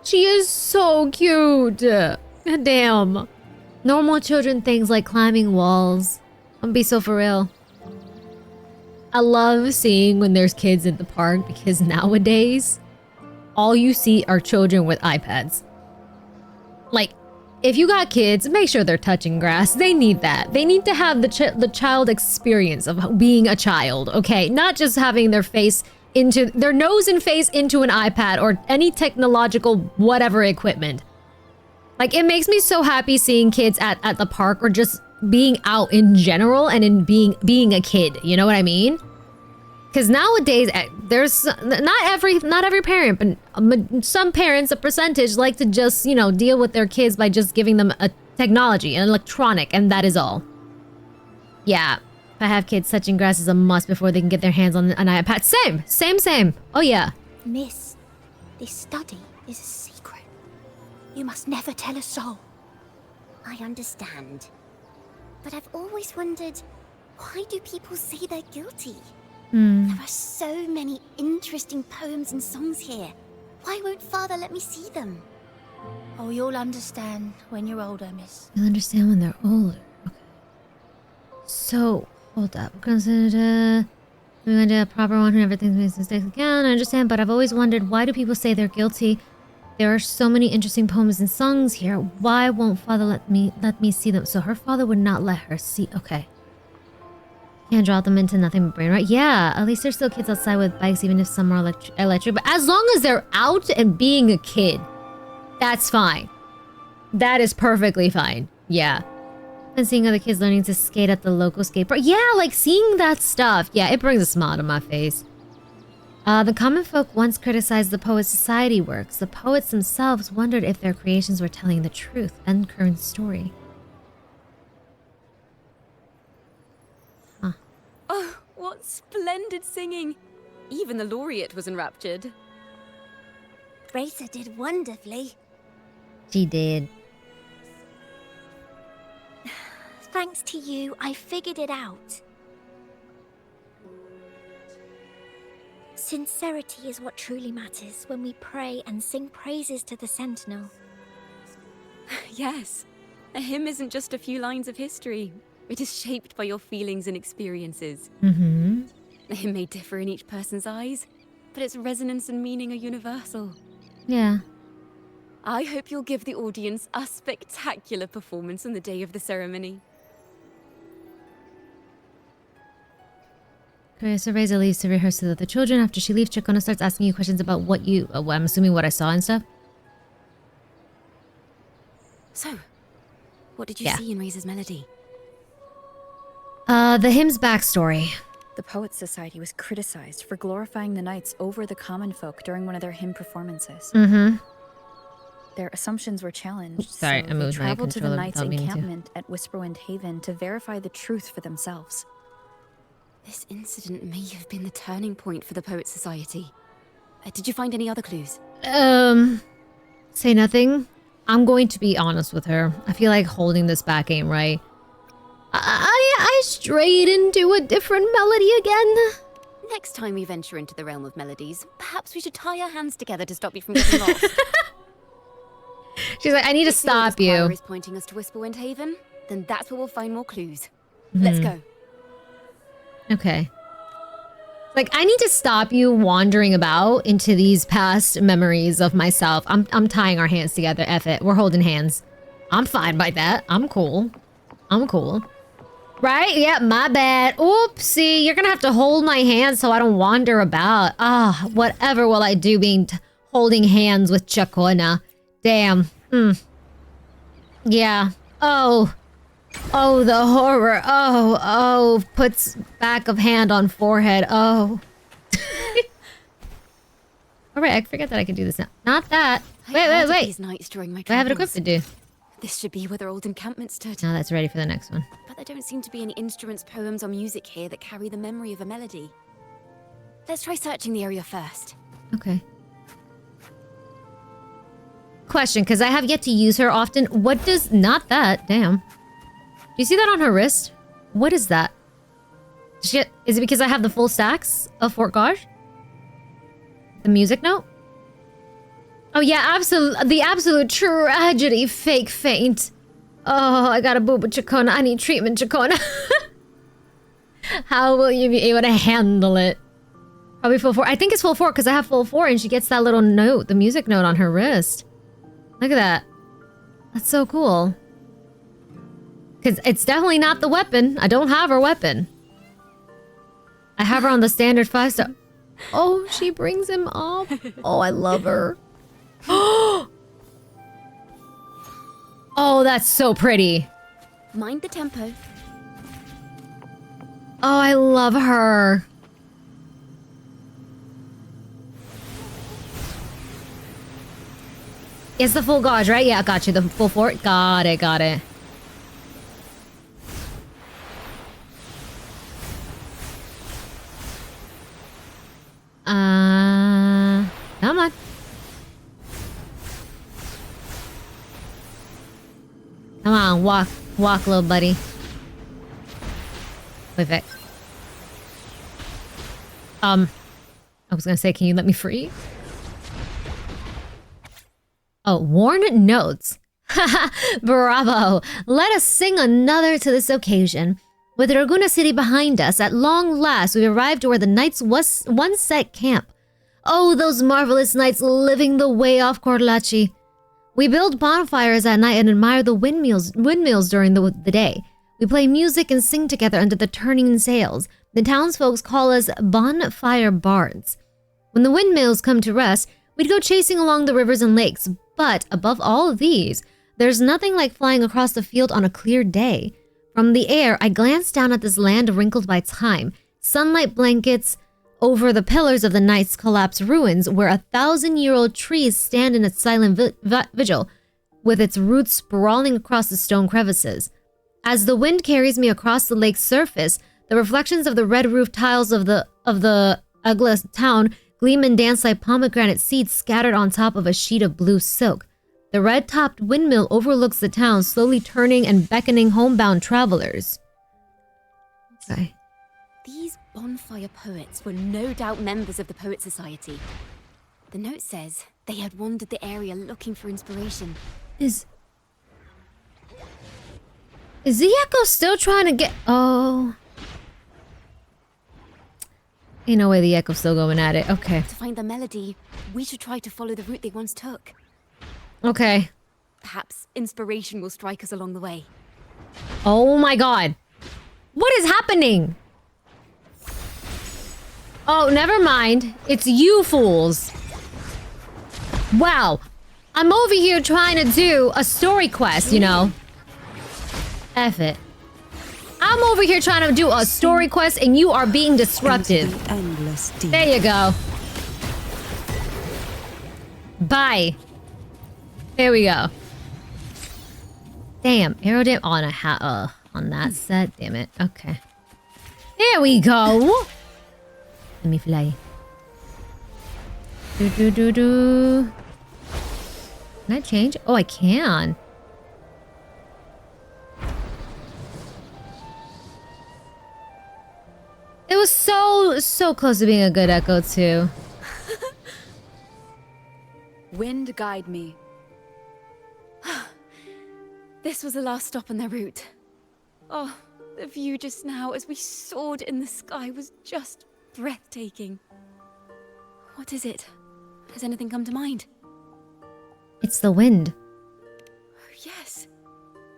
[SPEAKER 1] She is so cute. God damn. Normal children things like climbing walls. I'm be so for real. I love seeing when there's kids at the park because nowadays, all you see are children with iPads. Like, if you got kids, make sure they're touching grass. They need that. They need to have the child experience of being a child, okay? Not just having their nose and face into an iPad or any technological whatever equipment. Like, it makes me so happy seeing kids at the park or just being out in general and in being a kid. You know what I mean? Because nowadays, there's not every parent, but some parents, a percentage, like to just, you know, deal with their kids by just giving them a technology, an electronic, and that is all. Yeah, if I have kids, touching grass is a must before they can get their hands on an iPad. Same. Oh yeah.
[SPEAKER 13] Miss, this study is a secret. You must never tell a soul. I understand. But I've always wondered, why do people say they're guilty? There are so many interesting poems and songs here. Why won't Father let me see them?
[SPEAKER 15] Oh, you'll understand when you're older, miss.
[SPEAKER 1] You'll understand when they're older. Okay. So, hold up. We're gonna do a proper one who never thinks makes mistakes again. I understand, but I've always wondered, why do people say they're guilty? There are so many interesting poems and songs here. Why won't Father let me see them? So her father would not let her see. Okay. Can't drop them into nothing but brain, right? Yeah, at least there's still kids outside with bikes, even if some are electric. But as long as they're out and being a kid, that's fine. That is perfectly fine. Yeah. And seeing other kids learning to skate at the local skate park. Yeah, like seeing that stuff. Yeah, it brings a smile to my face. The common folk once criticized the Poet Society works. The poets themselves wondered if their creations were telling the truth and current story.
[SPEAKER 16] Oh, what splendid singing! Even the laureate was enraptured.
[SPEAKER 13] Racer did wonderfully.
[SPEAKER 1] She did.
[SPEAKER 13] Thanks to you, I figured it out. Sincerity is what truly matters when we pray and sing praises to the Sentinel.
[SPEAKER 16] Yes. A hymn isn't just a few lines of history. It is shaped by your feelings and experiences.
[SPEAKER 1] Mm-hmm.
[SPEAKER 16] It may differ in each person's eyes, but its resonance and meaning are universal.
[SPEAKER 1] Yeah.
[SPEAKER 16] I hope you'll give the audience a spectacular performance on the day of the ceremony.
[SPEAKER 1] Carissa Reza leaves to rehearse with the children. After she leaves, Ciaccona starts asking you questions about what you... well, I'm assuming what I saw and stuff.
[SPEAKER 6] So, what did you see in Reza's melody?
[SPEAKER 1] The hymn's backstory.
[SPEAKER 9] The Poets Society was criticized for glorifying the knights over the common folk during one of their hymn performances.
[SPEAKER 1] Mm-hmm.
[SPEAKER 9] Their assumptions were challenged,
[SPEAKER 1] Sorry,
[SPEAKER 9] so
[SPEAKER 1] I
[SPEAKER 9] they
[SPEAKER 1] moved my
[SPEAKER 9] traveled to the
[SPEAKER 1] controller
[SPEAKER 9] knights'
[SPEAKER 1] without meaning to.
[SPEAKER 9] encampment at Whisperwind Haven to verify the truth for themselves.
[SPEAKER 6] This incident may have been the turning point for the Poets Society. Did you find any other clues?
[SPEAKER 1] Say nothing. I'm going to be honest with her. I feel like holding this back ain't right. I strayed into a different melody again.
[SPEAKER 6] Next time we venture into the realm of melodies, perhaps we should tie our hands together to stop you from getting lost.
[SPEAKER 1] She's like, I need to stop you.
[SPEAKER 6] If is pointing us to Whisperwind Haven, then that's where we'll find more clues. Let's go.
[SPEAKER 1] Okay. Like, I need to stop you wandering about into these past memories of myself. I'm tying our hands together. F it. We're holding hands. I'm fine by that. I'm cool. I'm cool. Right? Yeah, my bad. Oopsie. You're gonna have to hold my hand so I don't wander about. Ah, whatever will I do being holding hands with Ciaccona. Damn. Yeah. Oh. Oh, the horror. Oh. Puts back of hand on forehead. Oh. Alright, I forget that I can do this now. Not that. Wait.
[SPEAKER 6] These nights during my
[SPEAKER 1] I have it equipped to do.
[SPEAKER 6] This should be where their old encampment stood.
[SPEAKER 1] Now that's ready for the next one.
[SPEAKER 6] But there don't seem to be any instruments, poems, or music here that carry the memory of a melody. Let's try searching the area first.
[SPEAKER 1] Okay. Question, because I have yet to use her often. What does... Not that. Damn. Do you see that on her wrist? What is that? Shit. Is it because I have the full stacks of Fort Gage? The music note? Oh yeah, the absolute tragedy fake faint. Oh, I got a boob with Ciaccona. I need treatment, Ciaccona. How will you be able to handle it? Probably full 4. I think it's full 4 because I have full 4 and she gets that little note, the music note on her wrist. Look at that. That's so cool. Because it's definitely not the weapon. I don't have her weapon. I have her on the standard 5-star. Oh, she brings him up. Oh, I love her. Oh, that's so pretty.
[SPEAKER 6] Mind the tempo.
[SPEAKER 1] Oh, I love her. It's the full gauge, right? Yeah, got you. The full 4. Got it. Come on. Come on, walk, little buddy. Perfect. I was gonna say, can you let me free? Oh, worn notes. Haha, bravo. Let us sing another to this occasion. With Raguna City behind us, at long last, we've arrived to where the knights once set camp. Oh, those marvelous knights living the way off Corlachi. We build bonfires at night and admire the windmills during the day. We play music and sing together under the turning sails. The townsfolk call us bonfire bards. When the windmills come to rest, we'd go chasing along the rivers and lakes. But above all of these, there's nothing like flying across the field on a clear day. From the air, I glance down at this land wrinkled by time. Sunlight blankets over the pillars of the night's collapsed ruins, where 1,000-year-old trees stand in its silent vigil, with its roots sprawling across the stone crevices. As the wind carries me across the lake's surface, the reflections of the red roof tiles of the Ugla town gleam and dance like pomegranate seeds scattered on top of a sheet of blue silk. The red-topped windmill overlooks the town, slowly turning and beckoning homebound travelers. Okay.
[SPEAKER 6] These bonfire poets were no doubt members of the Poet Society. The note says they had wandered the area looking for inspiration.
[SPEAKER 1] Is the Echo still trying to get... Oh. Ain't no way the Echo's still going at it. Okay.
[SPEAKER 6] To find the melody, we should try to follow the route they once took.
[SPEAKER 1] Okay.
[SPEAKER 6] Perhaps inspiration will strike us along the way.
[SPEAKER 1] Oh my god. What is happening? Oh, never mind. It's you fools. Wow. I'm over here trying to do a story quest, you know. F it. I'm over here trying to do a story quest and you are being disruptive. There you go. Bye. There we go. Damn, arrow dam on a on that set. Damn it. Okay. There we go. Let me fly. Do. Can I change? Oh, I can. It was so close to being a good Echo too.
[SPEAKER 16] Wind guide me. This was the last stop on their route. Oh, the view just now as we soared in the sky was just breathtaking. What is it? Has anything come to mind?
[SPEAKER 1] It's the wind.
[SPEAKER 16] Oh, yes.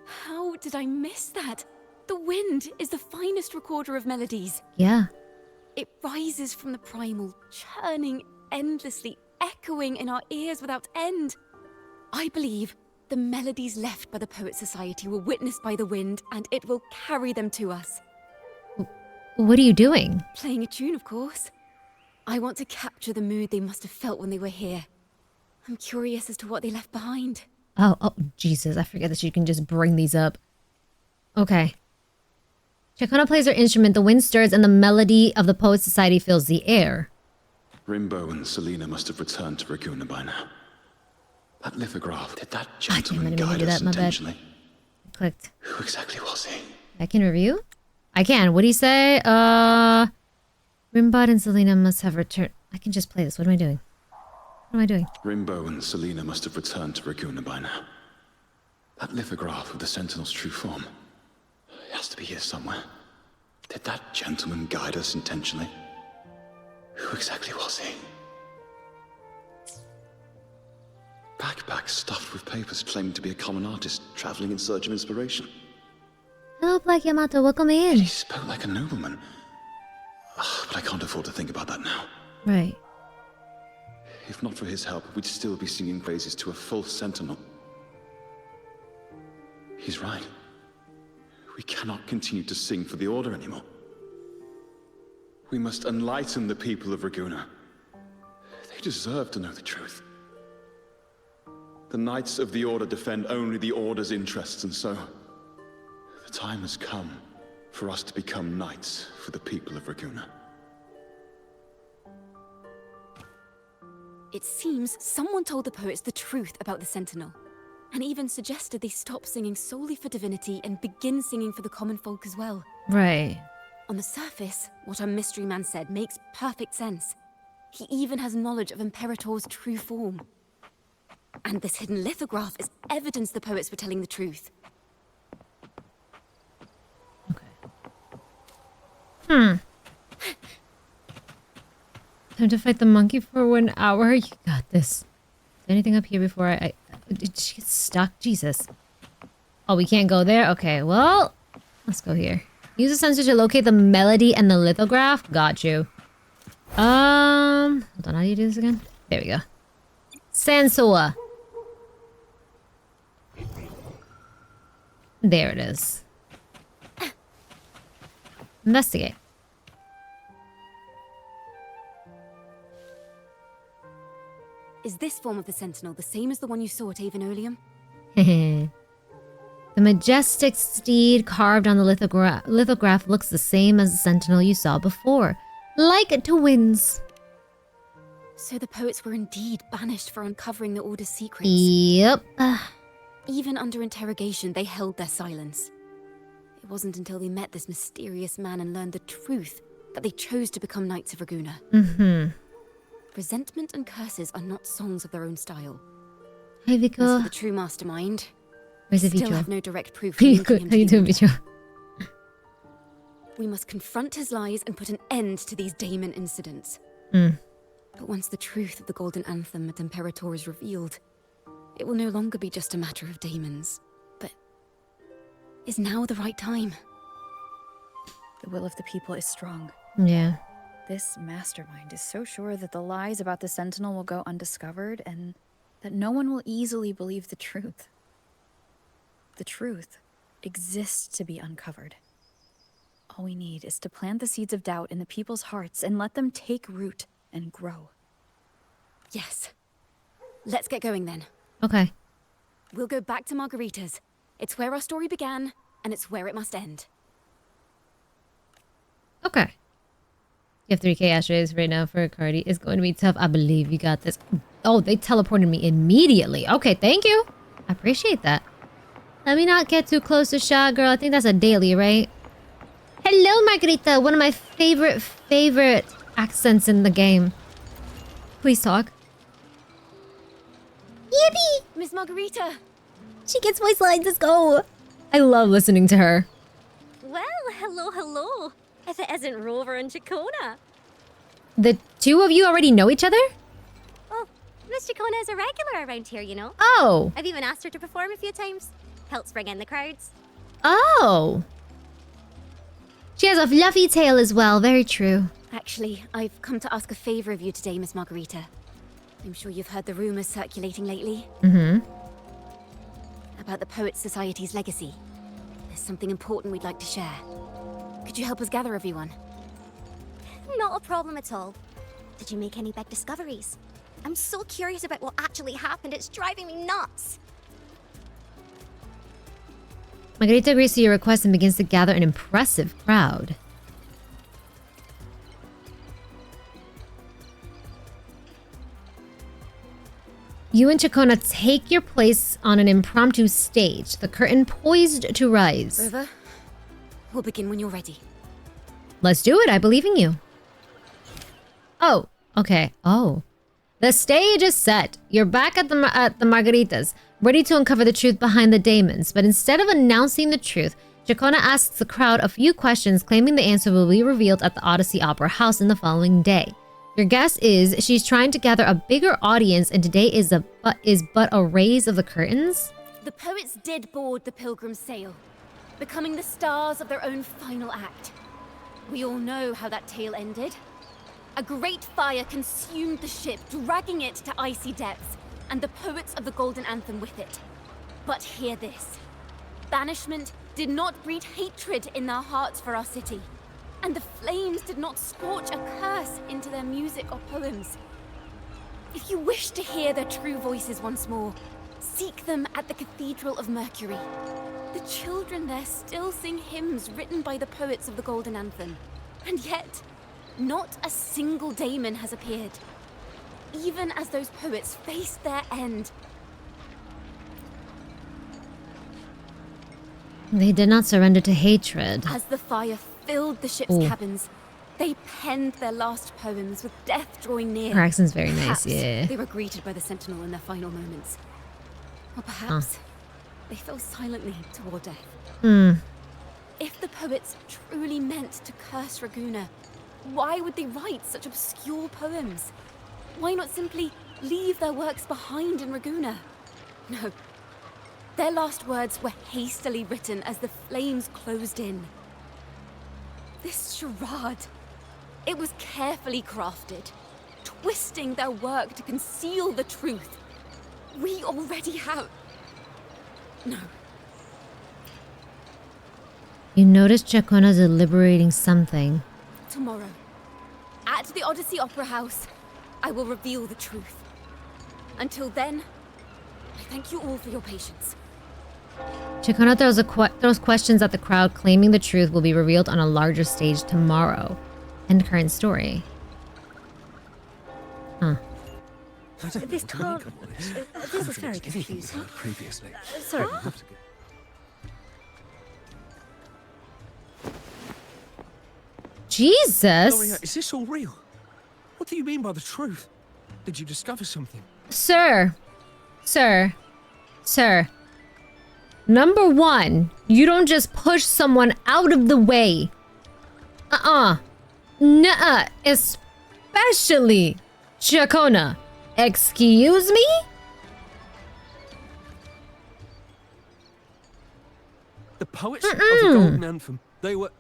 [SPEAKER 16] How did I miss that? The wind is the finest recorder of melodies.
[SPEAKER 1] Yeah.
[SPEAKER 16] It rises from the primal, churning endlessly, echoing in our ears without end. I believe the melodies left by the Poet Society were witnessed by the wind, and it will carry them to us.
[SPEAKER 1] What are you doing?
[SPEAKER 16] Playing a tune, of course. I want to capture the mood they must have felt when they were here. I'm curious as to what they left behind.
[SPEAKER 1] Oh, Jesus. I forget that you can just bring these up. Okay. Ciaccona plays her instrument, the wind stirs, and the melody of the Poet Society fills the air.
[SPEAKER 11] Rimbo and Selena must have returned to Raguna by now. That lithograph, did that gentleman guide us intentionally?
[SPEAKER 1] Clicked.
[SPEAKER 11] Who exactly was he?
[SPEAKER 1] I can review? I can. What do you say? Rimbod and Selena must have returned. I can just play this. What am I doing? What am I doing?
[SPEAKER 11] Rimbo and Selena must have returned to Raguna by now. That lithograph of the Sentinel's true form. It has to be here somewhere. Did that gentleman guide us intentionally? Who exactly was he? Backpack stuffed with papers claiming to be a common artist traveling in search of inspiration.
[SPEAKER 1] Hello, Black Yamato. Welcome in.
[SPEAKER 11] He spoke like a nobleman. But I can't afford to think about that now.
[SPEAKER 1] Right.
[SPEAKER 11] If not for his help, we'd still be singing praises to a full sentinel. He's right. We cannot continue to sing for the Order anymore. We must enlighten the people of Raguna. They deserve to know the truth. The Knights of the Order defend only the Order's interests, and so the time has come for us to become knights for the people of Raguna.
[SPEAKER 6] It seems someone told the poets the truth about the Sentinel, and even suggested they stop singing solely for divinity and begin singing for the common folk as well.
[SPEAKER 1] Right.
[SPEAKER 6] On the surface, what our mystery man said makes perfect sense. He even has knowledge of Imperator's true form. And this hidden lithograph is evidence the poets were telling the truth.
[SPEAKER 1] Time to fight the monkey for 1 hour? You got this. Anything up here before I did she get stuck? Jesus. Oh, we can't go there? Okay, well, let's go here. Use a sensor to locate the melody and the lithograph. Got you. Hold on, how do you do this again? There we go. Sensor. There it is. Investigate.
[SPEAKER 6] Is this form of the Sentinel the same as the one you saw at Aveneolium?
[SPEAKER 1] The majestic steed carved on the lithograph looks the same as the Sentinel you saw before. Like twins.
[SPEAKER 6] So the poets were indeed banished for uncovering the Order's secrets.
[SPEAKER 1] Yep.
[SPEAKER 6] Even under interrogation, they held their silence. It wasn't until they met this mysterious man and learned the truth that they chose to become Knights of Raguna. Resentment and curses are not songs of their own style.
[SPEAKER 1] Hey,
[SPEAKER 6] As
[SPEAKER 1] Vico.
[SPEAKER 6] for the true mastermind,
[SPEAKER 1] Where's the
[SPEAKER 16] Still
[SPEAKER 1] Vicho?
[SPEAKER 16] have no direct proof.
[SPEAKER 1] How you
[SPEAKER 16] linking him
[SPEAKER 1] how
[SPEAKER 16] to
[SPEAKER 1] you
[SPEAKER 16] the
[SPEAKER 1] doing,
[SPEAKER 16] order.
[SPEAKER 1] Vicho?
[SPEAKER 16] We must confront his lies and put an end to these daemon incidents.
[SPEAKER 1] Mm.
[SPEAKER 16] But once the truth of the Golden Anthem at Imperator is revealed, it will no longer be just a matter of daemons. But is now the right time?
[SPEAKER 9] The will of the people is strong.
[SPEAKER 1] Yeah.
[SPEAKER 9] This mastermind is so sure that the lies about the Sentinel will go undiscovered and that no one will easily believe the truth. The truth exists to be uncovered. All we need is to plant the seeds of doubt in the people's hearts and let them take root and grow.
[SPEAKER 16] Yes. Let's get going then.
[SPEAKER 1] Okay.
[SPEAKER 16] We'll go back to Margarita's. It's where our story began, and it's where it must end.
[SPEAKER 1] Okay. You have 3k ashtrays right now for a Cardi. It's going to be tough. I believe you got this. Oh, they teleported me immediately. Okay, thank you. I appreciate that. Let me not get too close to Shaw, girl. I think that's a daily, right? Hello, Margarita. One of my favorite accents in the game. Please talk. Yippee!
[SPEAKER 16] Miss Margarita!
[SPEAKER 1] She gets voice lines. Let's go. I love listening to her.
[SPEAKER 17] Well, hello. If it isn't Rover and Ciaccona.
[SPEAKER 1] The two of you already know each other?
[SPEAKER 17] Oh, Miss Ciaccona is a regular around here, you know.
[SPEAKER 1] Oh.
[SPEAKER 17] I've even asked her to perform a few times. Helps bring in the crowds.
[SPEAKER 1] Oh. She has a fluffy tail as well. Very true.
[SPEAKER 16] Actually, I've come to ask a favor of you today, Miss Margarita. I'm sure you've heard the rumors circulating lately.
[SPEAKER 1] Mm-hmm.
[SPEAKER 16] About the Poets Society's legacy. There's something important we'd like to share. Could you help us gather everyone?
[SPEAKER 17] Not a problem at all. Did you make any big discoveries? I'm so curious about what actually happened. It's driving me nuts.
[SPEAKER 1] Margarita agrees to your request and begins to gather an impressive crowd. You and Ciaccona take your place on an impromptu stage, the curtain poised to rise.
[SPEAKER 16] Rover, we'll begin when you're ready.
[SPEAKER 1] Let's do it. I believe in you. Oh, okay. Oh. The stage is set. You're back at the Margaritas, ready to uncover the truth behind the daemons. But instead of announcing the truth, Ciaccona asks the crowd a few questions, claiming the answer will be revealed at the Odyssey Opera House in the following day. Your guess is she's trying to gather a bigger audience, and today is but a raise of the curtains?
[SPEAKER 16] The poets did board the Pilgrim's sail, becoming the stars of their own final act. We all know how that tale ended. A great fire consumed the ship, dragging it to icy depths, and the poets of the Golden Anthem with it. But hear this. Banishment did not breed hatred in their hearts for our city, and the flames did not scorch a curse into their music or poems. If you wish to hear their true voices once more, seek them at the Cathedral of Mercury. The children there still sing hymns written by the poets of the Golden Anthem, and yet not a single daemon has appeared, even as those poets faced their end.
[SPEAKER 1] They did not surrender to hatred.
[SPEAKER 16] As the fire filled the ship's cabins, they penned their last poems with death drawing near.
[SPEAKER 1] Her accent's very nice,
[SPEAKER 16] Perhaps
[SPEAKER 1] yeah.
[SPEAKER 16] they were greeted by the Sentinel in their final moments. Or perhaps they fell silently toward death.
[SPEAKER 1] Hmm.
[SPEAKER 16] If the poets truly meant to curse Raguna, why would they write such obscure poems? Why not simply leave their works behind in Raguna? No. Their last words were hastily written as the flames closed in. This charade, it was carefully crafted, twisting their work to conceal the truth. We already have... No.
[SPEAKER 1] You notice Ciaccona's deliberating something.
[SPEAKER 16] Tomorrow, at the Odyssey Opera House, I will reveal the truth. Until then, I thank you all for your patience.
[SPEAKER 1] Ciaccona throws questions at the crowd, claiming the truth will be revealed on a larger stage tomorrow. End current story. Huh.
[SPEAKER 17] This talk... this is very confusing.
[SPEAKER 4] Previously.
[SPEAKER 17] Sorry.
[SPEAKER 1] Jesus!
[SPEAKER 4] Gloria, is this all real? What do you mean by the truth? Did you discover something?
[SPEAKER 1] Sir. Number one, you don't just push someone out of the way. Nuh-uh. Especially Ciaccona. Excuse me?
[SPEAKER 5] The poets of the Golden Anthem, they were...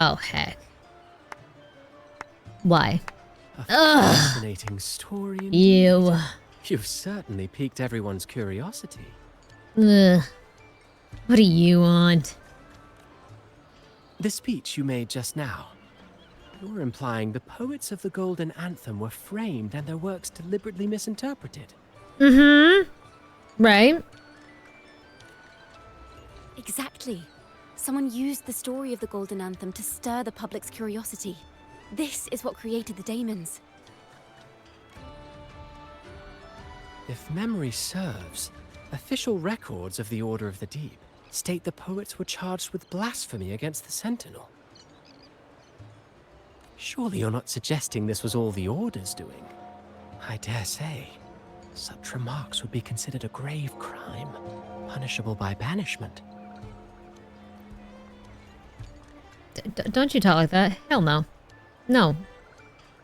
[SPEAKER 1] Oh, heck. Why?
[SPEAKER 5] A fascinating story indeed.
[SPEAKER 1] Ew.
[SPEAKER 5] You've certainly piqued everyone's curiosity.
[SPEAKER 1] Ugh. What do you want?
[SPEAKER 5] The speech you made just now. You're implying the poets of the Golden Anthem were framed and their works deliberately misinterpreted.
[SPEAKER 1] Right.
[SPEAKER 16] Exactly. Someone used the story of the Golden Anthem to stir the public's curiosity. This is what created the daemons.
[SPEAKER 5] If memory serves, official records of the Order of the Deep state the poets were charged with blasphemy against the Sentinel. Surely you're not suggesting this was all the Order's doing? I dare say, such remarks would be considered a grave crime, punishable by banishment.
[SPEAKER 1] Don't you talk like that. Hell no. No.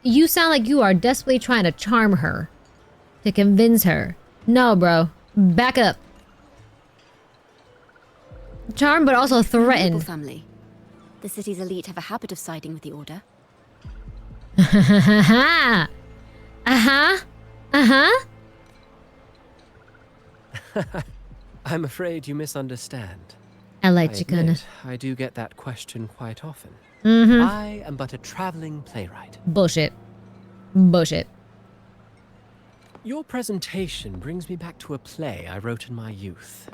[SPEAKER 1] You sound like you are desperately trying to charm her. To convince her. No, bro. Back up. Charm, but also threaten.
[SPEAKER 16] Noble family. The city's elite have a habit of siding with the Order.
[SPEAKER 5] I'm afraid you misunderstand.
[SPEAKER 1] I like Ciaccona.
[SPEAKER 5] I do get that question quite often.
[SPEAKER 1] Mm-hmm.
[SPEAKER 5] I am but a traveling playwright.
[SPEAKER 1] Bullshit. Bullshit.
[SPEAKER 5] Your presentation brings me back to a play I wrote in my youth.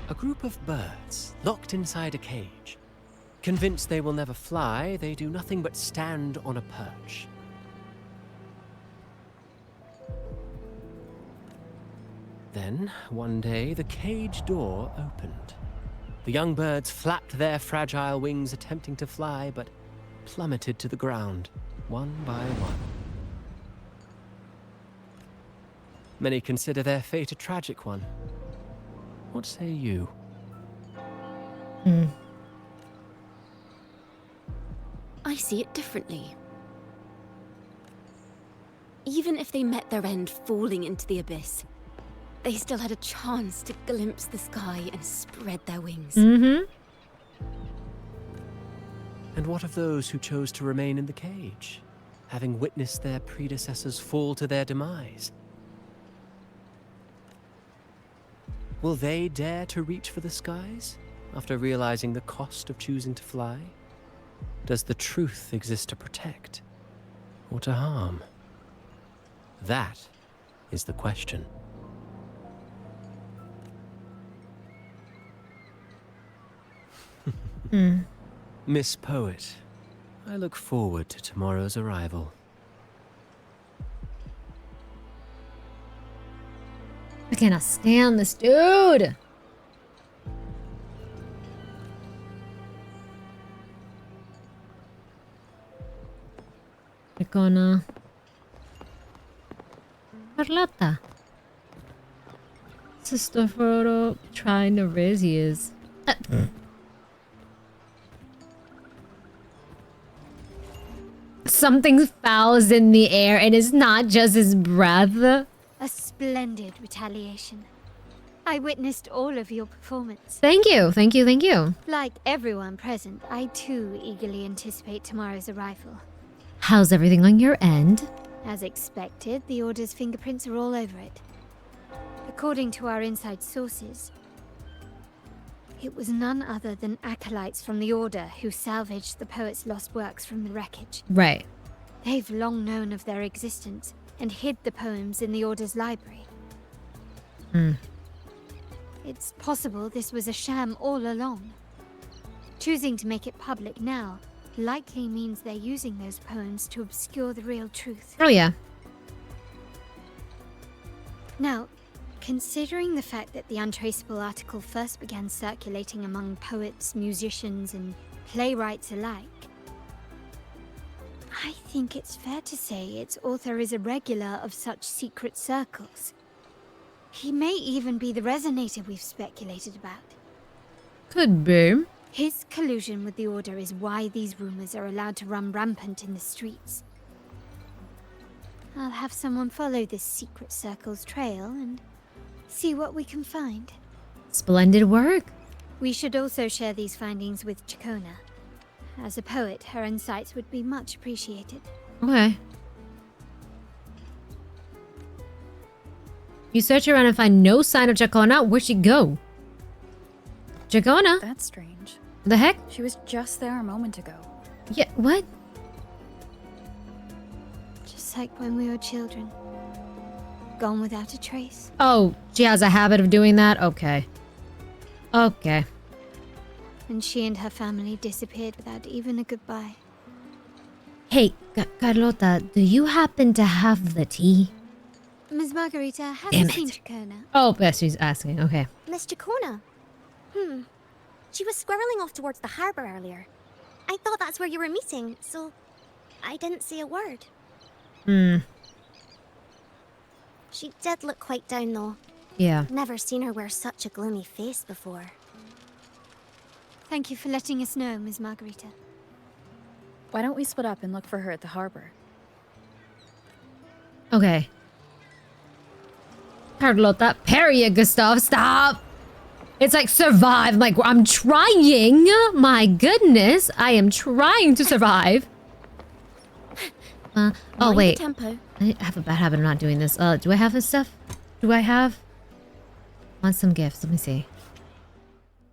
[SPEAKER 5] A group of birds locked inside a cage. Convinced they will never fly, they do nothing but stand on a perch. Then, one day, the cage door opened. The young birds flapped their fragile wings, attempting to fly, but plummeted to the ground, one by one. Many consider their fate a tragic one. What say you?
[SPEAKER 16] I see it differently. Even if they met their end falling into the abyss, they still had a chance to glimpse the sky and spread their wings.
[SPEAKER 1] Mm-hmm.
[SPEAKER 5] And what of those who chose to remain in the cage, having witnessed their predecessors fall to their demise? Will they dare to reach for the skies after realizing the cost of choosing to fly? Does the truth exist to protect or to harm? That is the question. Miss Poet, I look forward to tomorrow's arrival.
[SPEAKER 1] I cannot stand this dude. Ciaccona. Carlotta. Sister Frodo trying to raise his. Something fouls in the air and it's not just his breath.
[SPEAKER 2] A splendid retaliation. I witnessed all of your performance.
[SPEAKER 1] Thank you, thank you, thank you.
[SPEAKER 2] Like everyone present, I too eagerly anticipate tomorrow's arrival.
[SPEAKER 1] How's everything on your end?
[SPEAKER 2] As expected, the Order's fingerprints are all over it. According to our inside sources, it was none other than acolytes from the Order who salvaged the poet's lost works from the wreckage.
[SPEAKER 1] Right.
[SPEAKER 2] They've long known of their existence and hid the poems in the Order's library. It's possible this was a sham all along. Choosing to make it public now likely means they're using those poems to obscure the real truth.
[SPEAKER 1] Oh yeah.
[SPEAKER 2] Now, Considering the fact that the untraceable article first began circulating among poets, musicians, and playwrights alike, I think it's fair to say its author is a regular of such secret circles. He may even be the resonator we've speculated about.
[SPEAKER 1] Could be.
[SPEAKER 2] His collusion with the Order is why these rumors are allowed to run rampant in the streets. I'll have someone follow this secret circle's trail and see what we can find.
[SPEAKER 1] Splendid work.
[SPEAKER 2] We should also share these findings with Ciaccona. As a poet, her insights would be much appreciated.
[SPEAKER 1] Okay. You search around and find no sign of Ciaccona. Where'd she go? Ciaccona?
[SPEAKER 9] That's strange.
[SPEAKER 1] The heck?
[SPEAKER 9] She was just there a moment ago.
[SPEAKER 1] Yeah, what?
[SPEAKER 2] Just like when we were children. Gone without a trace.
[SPEAKER 1] Oh, she has a habit of doing that? Okay. Okay.
[SPEAKER 2] And she and her family disappeared without even a goodbye.
[SPEAKER 1] Hey, Carlota, do you happen to have the tea?
[SPEAKER 2] Ms. Margarita, have
[SPEAKER 1] Damn
[SPEAKER 2] you
[SPEAKER 1] it.
[SPEAKER 2] seen Ciaccona?
[SPEAKER 1] Oh, yes, she's asking. Okay.
[SPEAKER 17] Miss Ciaccona? She was squirreling off towards the harbor earlier. I thought that's where you were meeting, so I didn't say a word. She did look quite down, though.
[SPEAKER 1] Yeah.
[SPEAKER 17] Never seen her wear such a gloomy face before.
[SPEAKER 2] Thank you for letting us know, Ms. Margarita.
[SPEAKER 9] Why don't we split up and look for her at the harbor?
[SPEAKER 1] Okay. Carlota, parry it, Gustav. Stop! It's like survive. Like, I'm trying. My goodness. I am trying to survive. Oh,
[SPEAKER 17] Mind
[SPEAKER 1] wait.
[SPEAKER 17] the tempo.
[SPEAKER 1] I have a bad habit of not doing this. Do I have this stuff? Do I have? Want some gifts. Let me see.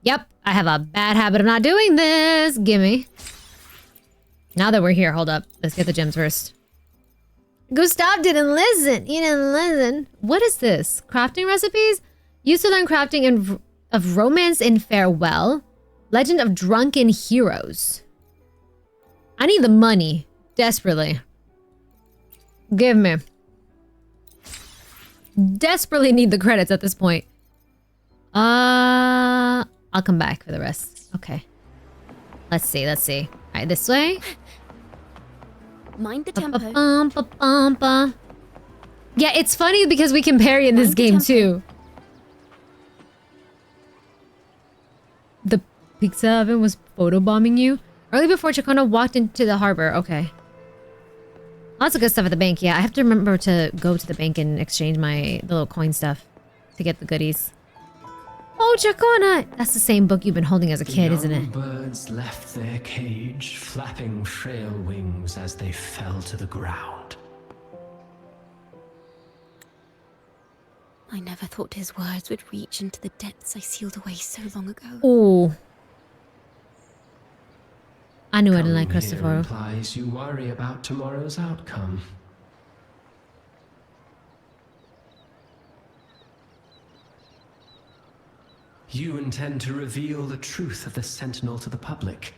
[SPEAKER 1] Yep. I have a bad habit of not doing this. Gimme. Now that we're here, hold up. Let's get the gems first. Gustav didn't listen. He didn't listen. What is this? Crafting recipes? Used to learn crafting of romance in farewell. Legend of drunken heroes. I need the money. Desperately. Give me. Desperately need the credits at this point. I'll come back for the rest. Okay. Let's see. Alright, this way.
[SPEAKER 17] Mind the tempo.
[SPEAKER 1] Yeah, it's funny because we can parry in this game too. The pizza oven was photobombing you? Early before Ciaccona walked into the harbor. Okay. Lots of good stuff at the bank. Yeah, I have to remember to go to the bank and exchange the little coin stuff to get the goodies. Oh, Ciaccona! That's the same book you've been holding as a kid, isn't it?
[SPEAKER 18] Birds left their cage, flapping frail wings as they fell to the ground.
[SPEAKER 16] I never thought his words would reach into the depths I sealed away so long ago.
[SPEAKER 1] Oh. I knew I didn't like
[SPEAKER 18] Coming
[SPEAKER 1] Christopher.
[SPEAKER 18] here implies you worry about tomorrow's outcome. You intend to reveal the truth of the Sentinel to the public.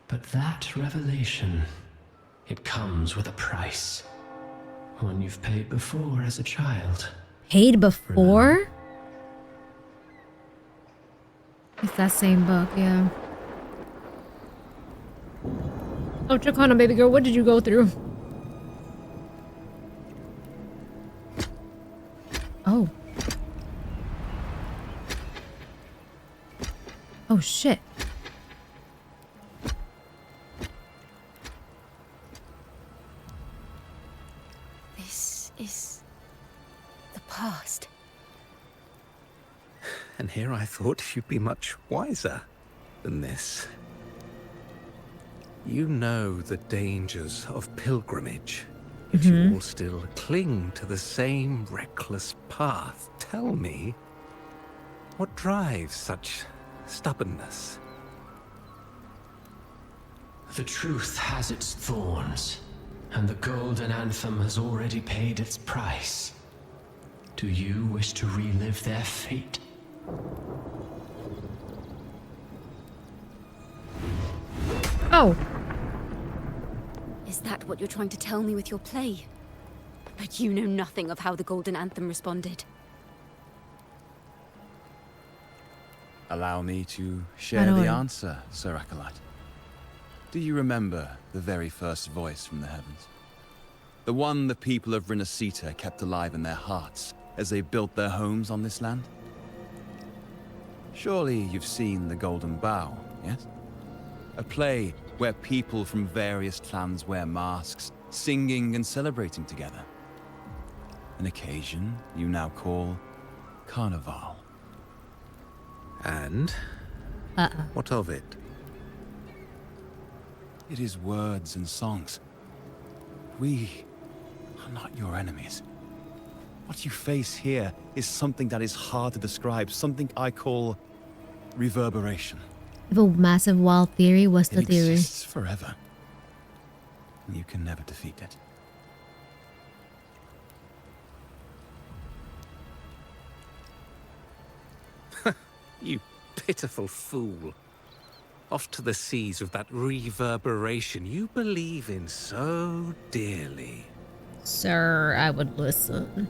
[SPEAKER 18] But that revelation, it comes with a price. One you've paid before as a child.
[SPEAKER 1] Paid before? It's that same book, yeah. Oh, Ciaccona, baby girl, what did you go through? Oh. Oh, shit.
[SPEAKER 16] This is the past.
[SPEAKER 10] And here I thought you'd be much wiser than this. You know the dangers of pilgrimage, yet you all still cling to the same reckless path. Tell me, what drives such stubbornness?
[SPEAKER 18] The truth has its thorns, and the golden anthem has already paid its price. Do you wish to relive their fate?
[SPEAKER 1] Oh.
[SPEAKER 16] Is that what you're trying to tell me with your play? But you know nothing of how the Golden Anthem responded.
[SPEAKER 11] Allow me to share the answer, Sir Acolyte. Do you remember the very first voice from the heavens? The one the people of Rinascita kept alive in their hearts as they built their homes on this land? Surely you've seen The Golden Bough, yes? A play where people from various clans wear masks, singing and celebrating together. An occasion you now call Carnival.
[SPEAKER 19] And? What of it?
[SPEAKER 11] It is words and songs. We are not your enemies. What you face here is something that is hard to describe, something I call reverberation.
[SPEAKER 1] If a massive wild theory, what's the theory?
[SPEAKER 11] It exists forever. You can never defeat it.
[SPEAKER 19] You pitiful fool. Off to the seas with that reverberation you believe in so dearly.
[SPEAKER 1] Sir, I would listen.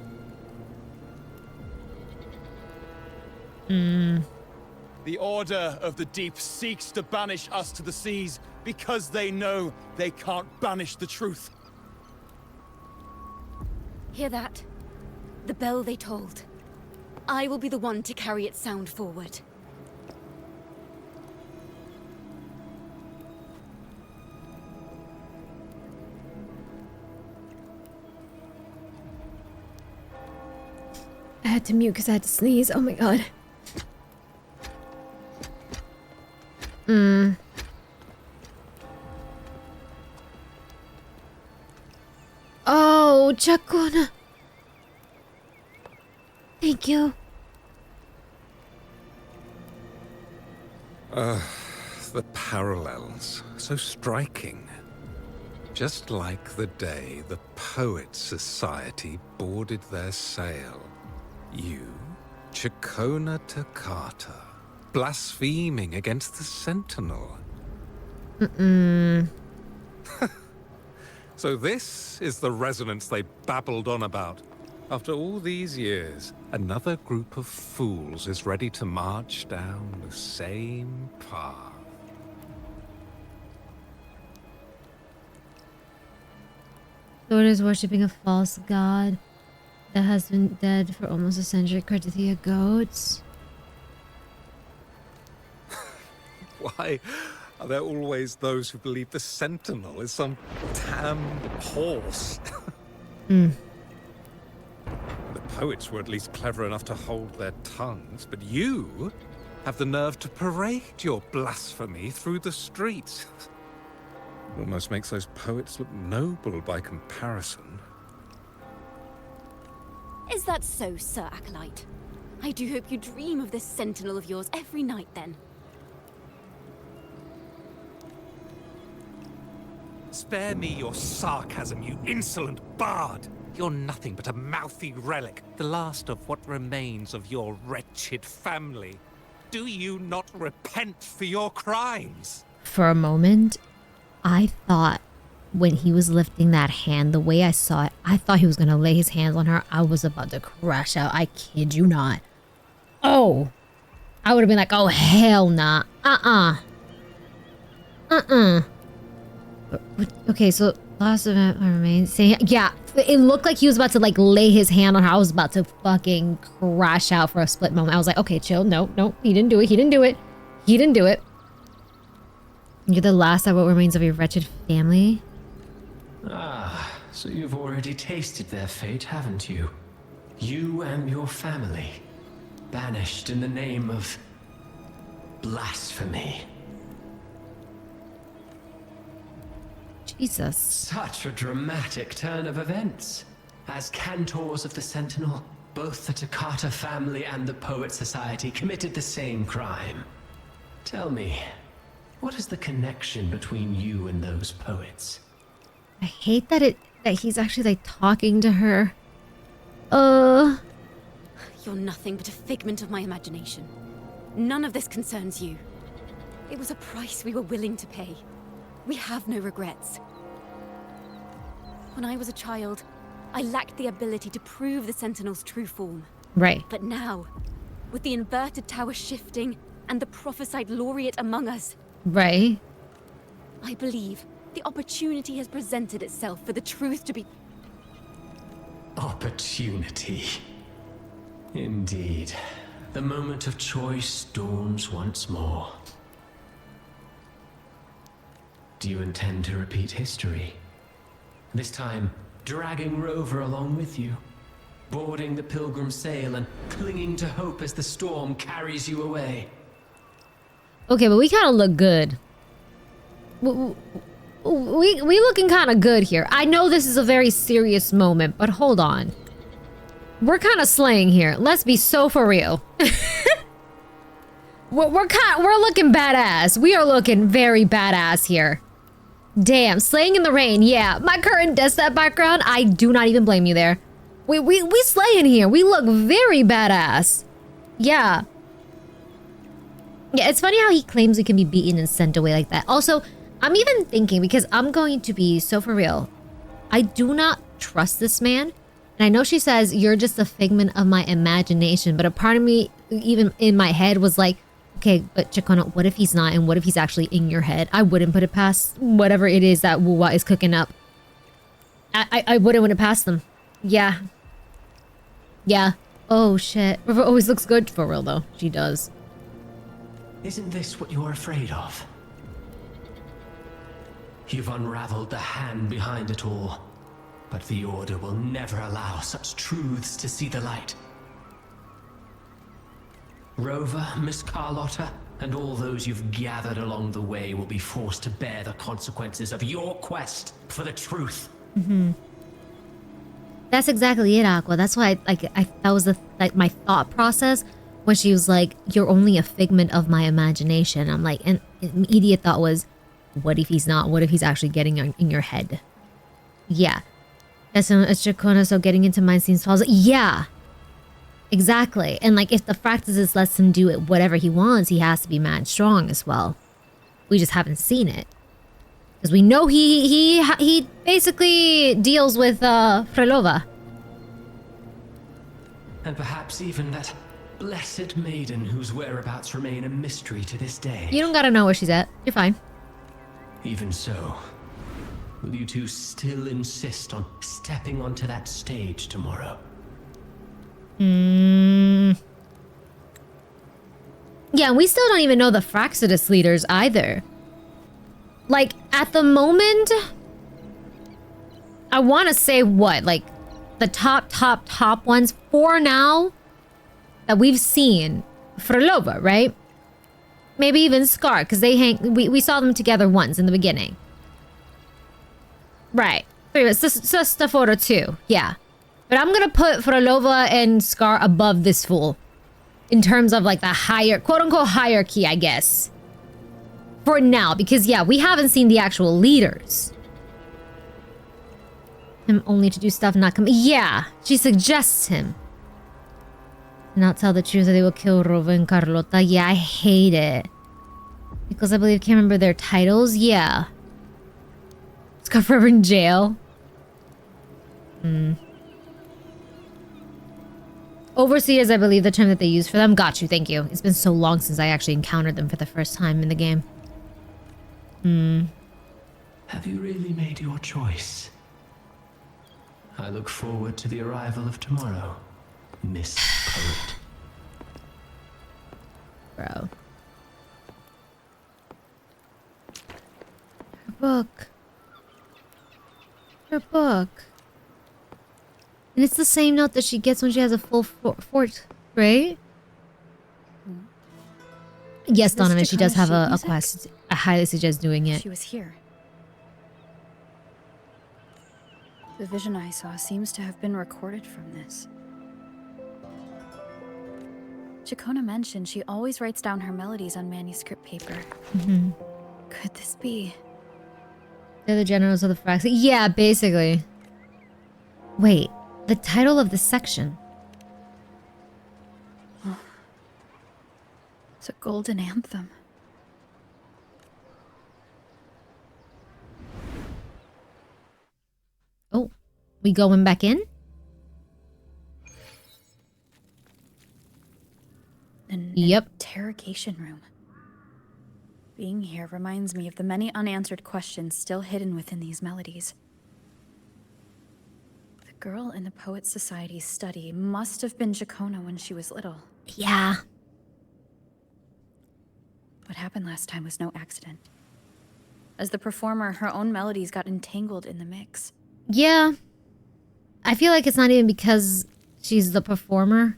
[SPEAKER 14] The Order of the Deep seeks to banish us to the seas because they know they can't banish the truth.
[SPEAKER 16] Hear that? The bell they tolled. I will be the one to carry its sound forward.
[SPEAKER 1] I had to mute because I had to sneeze. Oh my god. Oh, Ciaccona. Thank you.
[SPEAKER 19] The parallels, so striking. Just like the day the Poets Society boarded their sail. You, Ciaccona Toccata, blaspheming against the Sentinel. So this is the resonance they babbled on about. After all these years, another group of fools is ready to march down the same path.
[SPEAKER 1] Lord is worshipping a false god that has been dead for almost a century, courtesy of goats.
[SPEAKER 19] Why are there always those who believe the Sentinel is some damned horse? The poets were at least clever enough to hold their tongues, but you have the nerve to parade your blasphemy through the streets. Almost makes those poets look noble by comparison.
[SPEAKER 16] Is that so, Sir Acolyte? I do hope you dream of this Sentinel of yours every night, then.
[SPEAKER 19] Spare me your sarcasm, you insolent bard! You're nothing but a mouthy relic, the last of what remains of your wretched family. Do you not repent for your crimes?
[SPEAKER 1] For a moment, I thought when he was lifting that hand, the way I saw it, I thought he was going to lay his hands on her. I was about to crash out. I kid you not. Oh. I would have been like, oh, hell nah. Okay, so last event remains. Yeah, it looked like he was about to like lay his hand on her. I was about to fucking crash out for a split moment. I was like, okay, chill. No, he didn't do it. He didn't do it. He didn't do it. You're the last of what remains of your wretched family.
[SPEAKER 18] Ah, so you've already tasted their fate, haven't you? You and your family. Banished in the name of blasphemy.
[SPEAKER 1] Jesus.
[SPEAKER 18] Such a dramatic turn of events. As cantors of the Sentinel, both the Toccata family and the Poet Society committed the same crime. Tell me, what is the connection between you and those poets?
[SPEAKER 1] I hate that he's actually like talking to her.
[SPEAKER 16] You're nothing but a figment of my imagination. None of this concerns you. It was a price we were willing to pay. We have no regrets. When I was a child, I lacked the ability to prove the Sentinel's true form.
[SPEAKER 1] Right.
[SPEAKER 16] But now, with the inverted tower shifting and the prophesied laureate among us.
[SPEAKER 1] Right.
[SPEAKER 16] I believe the opportunity has presented itself for the truth to be...
[SPEAKER 18] Opportunity. Indeed. The moment of choice dawns once more. Do you intend to repeat history? This time, dragging Rover along with you, boarding the pilgrim sail and clinging to hope as the storm carries you away.
[SPEAKER 1] Okay, but we kind of look good. We looking kind of good here. I know this is a very serious moment, but hold on. We're kind of slaying here. Let's be so for real. we're looking badass. We are looking very badass here. Damn, slaying in the rain. Yeah, my current desktop background, I do not even blame you there. We slaying here. We look very badass. Yeah. Yeah, it's funny how he claims we can be beaten and sent away like that. Also, I'm even thinking, because I'm going to be so for real, I do not trust this man. And I know she says, you're just a figment of my imagination, but a part of me, even in my head, was like, okay, but Ciaccona, what if he's not, and what if he's actually in your head? I wouldn't put it past whatever it is that Wuwa is cooking up. I wouldn't put it past them. Yeah. Yeah. Oh, shit. River always looks good for real, though. She does.
[SPEAKER 18] Isn't this what you're afraid of? You've unraveled the hand behind it all, but the Order will never allow such truths to see the light. Rover, Miss Carlotta, and all those you've gathered along the way will be forced to bear the consequences of your quest for the truth.
[SPEAKER 1] Mm-hmm. That's exactly it, Aqua. That's why that was my thought process when she was like, you're only a figment of my imagination. I'm like, and immediate thought was, what if he's not? What if he's actually getting in your head? Yeah. As Ciaccona, so getting into mind seems plausible. Yeah. Exactly. And like, if the practices lets him do it whatever he wants, he has to be mad strong as well. We just haven't seen it. Because we know he basically deals with Frelova.
[SPEAKER 18] And perhaps even that blessed maiden whose whereabouts remain a mystery to this day.
[SPEAKER 1] You don't gotta know where she's at. You're fine.
[SPEAKER 18] Even so, will you two still insist on stepping onto that stage tomorrow?
[SPEAKER 1] Yeah, we still don't even know the Fraxidus leaders either. Like, at the moment, I want to say what? Like, the top ones for now that we've seen. Frelova, right? Maybe even Scar, because they hang. We saw them together once in the beginning. Right. It's just a photo too. Yeah. But I'm gonna put Frelova and Scar above this fool. In terms of like the higher, quote-unquote hierarchy, I guess. For now, because yeah, we haven't seen the actual leaders. Him only to do stuff not come. Yeah, she suggests him. Not tell the truth, or they will kill Rover and Carlotta. Yeah, I hate it. Because I believe, can't remember their titles. Yeah. Scar forever in jail. Overseers, I believe, the term that they use for them. Got you, thank you. It's been so long since I actually encountered them for the first time in the game.
[SPEAKER 18] Have you really made your choice? I look forward to the arrival of tomorrow, Miss Poet.
[SPEAKER 1] Bro. Her book. Her book. And it's the same note that she gets when she has a full fort, right? Yes, Donovan, she does have a quest. I highly suggest doing it.
[SPEAKER 9] She was here. The vision I saw seems to have been recorded from this. Ciaccona mentioned she always writes down her melodies on manuscript paper. Could this be?
[SPEAKER 1] They're the generals of the Frax. Yeah, basically. Wait, the title of the section.
[SPEAKER 9] It's a golden anthem.
[SPEAKER 1] Oh, we going back in?
[SPEAKER 9] The
[SPEAKER 1] Yep.
[SPEAKER 9] Interrogation room. Being here reminds me of the many unanswered questions still hidden within these melodies. The girl in the Poets Society's study must have been Ciaccona when she was little.
[SPEAKER 1] Yeah.
[SPEAKER 9] What happened last time was no accident. As the performer, her own melodies got entangled in the mix.
[SPEAKER 1] Yeah. I feel like it's not even because she's the performer.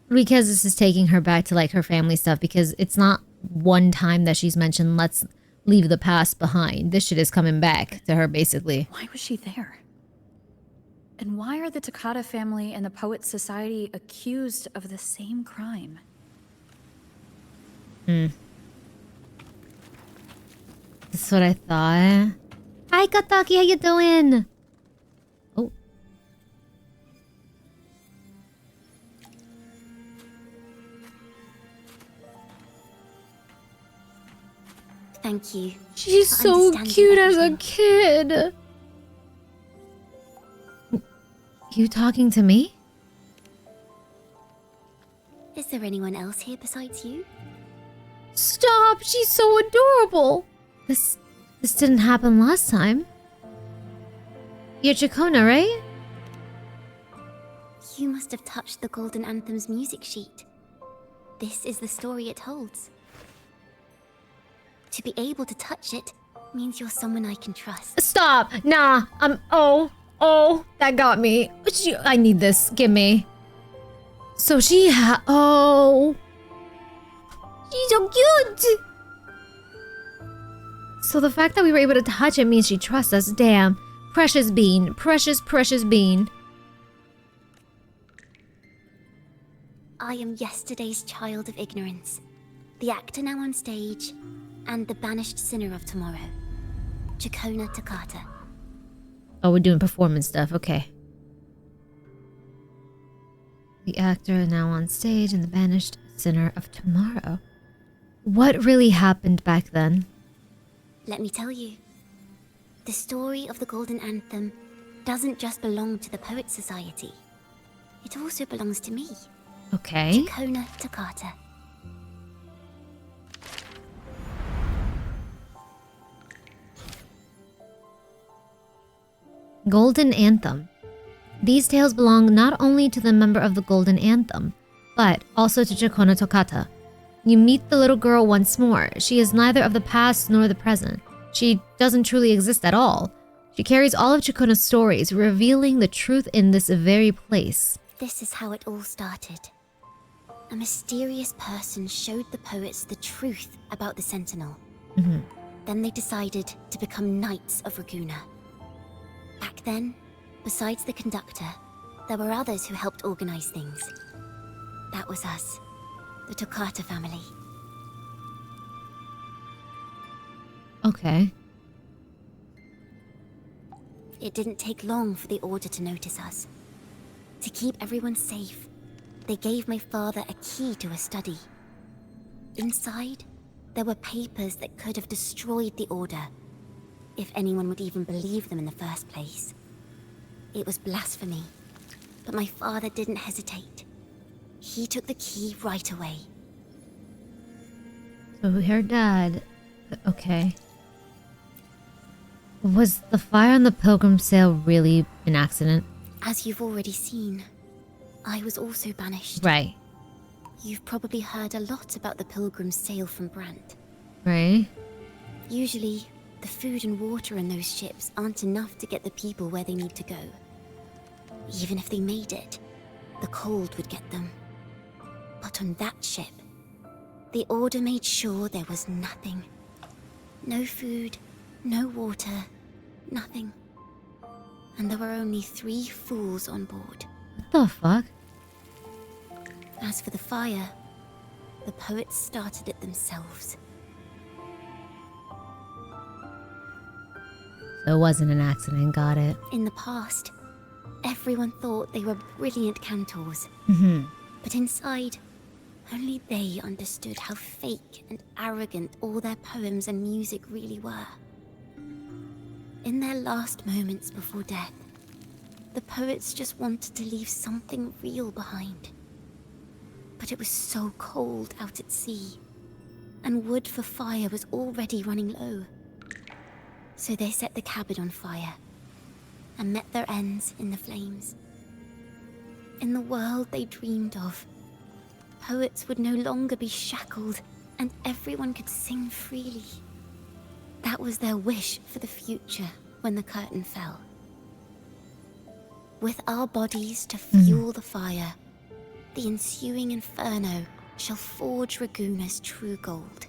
[SPEAKER 1] Because this is taking her back to like her family stuff, because it's not one time that she's mentioned, let's leave the past behind. This shit is coming back to her, basically.
[SPEAKER 9] Why was she there? And why are the Toccata family and the Poets Society accused of the same crime?
[SPEAKER 1] That's what I thought. Hi, Kataki, how you doing? Oh.
[SPEAKER 17] Thank you.
[SPEAKER 1] She's
[SPEAKER 17] for
[SPEAKER 1] so
[SPEAKER 17] understanding
[SPEAKER 1] cute as a
[SPEAKER 17] everything.
[SPEAKER 1] kid. You talking to me?
[SPEAKER 17] Is there anyone else here besides you?
[SPEAKER 1] Stop! She's so adorable! This didn't happen last time. You're Ciaccona, right?
[SPEAKER 17] You must have touched the Golden Anthem's music sheet. This is the story it holds. To be able to touch it means you're someone I can trust.
[SPEAKER 1] Stop! Nah, oh, that got me. I need this, give me. So she oh. She's so cute! So the fact that we were able to touch it means she trusts us, damn. Precious bean, precious bean.
[SPEAKER 17] I am yesterday's child of ignorance, the actor now on stage, and the banished sinner of tomorrow. Ciaccona Toccata.
[SPEAKER 1] Oh, we're doing performance stuff, okay. The actor now on stage and the banished sinner of tomorrow. What really happened back then?
[SPEAKER 17] Let me tell you. The story of the Golden Anthem doesn't just belong to the Poets Society. It also belongs to me.
[SPEAKER 1] Okay.
[SPEAKER 17] Ciaccona Toccata.
[SPEAKER 1] Golden Anthem. These tales belong not only to the member of the Golden Anthem, but also to Ciaccona Toccata. You meet the little girl once more. She is neither of the past nor the present. She doesn't truly exist at all. She carries all of Ciaccona's stories, revealing the truth in this very place.
[SPEAKER 17] This is how it all started. A mysterious person showed the poets the truth about the Sentinel. Then they decided to become Knights of Raguena. Back then, besides the conductor, there were others who helped organize things. That was us, the Toccata family.
[SPEAKER 1] Okay.
[SPEAKER 17] It didn't take long for the Order to notice us. To keep everyone safe, they gave my father a key to a study. Inside, there were papers that could have destroyed the Order, if anyone would even believe them in the first place. It was blasphemy, but my father didn't hesitate. He took the key right away.
[SPEAKER 1] So her dad... Okay. Was the fire on the Pilgrim Sail really an accident?
[SPEAKER 17] As you've already seen, I was also banished.
[SPEAKER 1] Right.
[SPEAKER 17] You've probably heard a lot about the Pilgrim's Sail from Brant.
[SPEAKER 1] Right.
[SPEAKER 17] Usually, the food and water in those ships aren't enough to get the people where they need to go. Even if they made it, the cold would get them. But on that ship, the Order made sure there was nothing. No food, no water, nothing. And there were only 3 fools on board.
[SPEAKER 1] What the fuck?
[SPEAKER 17] As for the fire, the poets started it themselves.
[SPEAKER 1] So it wasn't an accident, got it.
[SPEAKER 17] In the past, everyone thought they were brilliant cantors. But inside, only they understood how fake and arrogant all their poems and music really were. In their last moments before death, the poets just wanted to leave something real behind. But it was so cold out at sea, and wood for fire was already running low. So they set the cabin on fire, and met their ends in the flames. In the world they dreamed of, poets would no longer be shackled, and everyone could sing freely. That was their wish for the future when the curtain fell. With our bodies to fuel the fire, the ensuing inferno shall forge Raguna's true gold.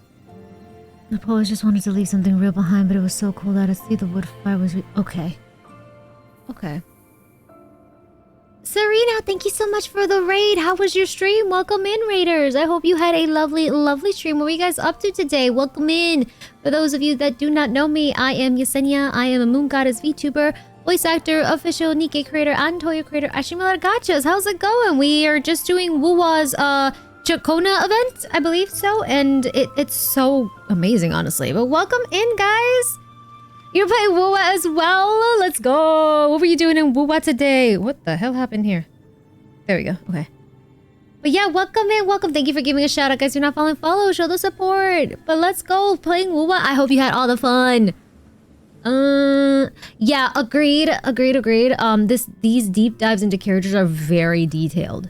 [SPEAKER 1] The poets just wanted to leave something real behind, but it was so cold out at sea, the wood fire was... Okay. Okay. Serena, thank you so much for the raid. How was your stream? Welcome in, raiders. I hope you had a lovely, lovely stream. What were you guys up to today? Welcome in. For those of you that do not know me, I am Yesenia. I am a Moon Goddess VTuber, voice actor, official Nikkei creator, and Toyo creator. Ashimala Gachas, how's it going? We are just doing Wuwa's Ciaccona event, I believe so, and it's so amazing, honestly. But welcome in, guys. You're playing Wuwa as well? Let's go. What were you doing in Wuwa today? What the hell happened here? There we go. Okay. But yeah, welcome in. Welcome. Thank you for giving a shout out, guys. Do not follow. Show the support. But let's go. Playing Wuwa. I hope you had all the fun. Yeah, agreed. These deep dives into characters are very detailed.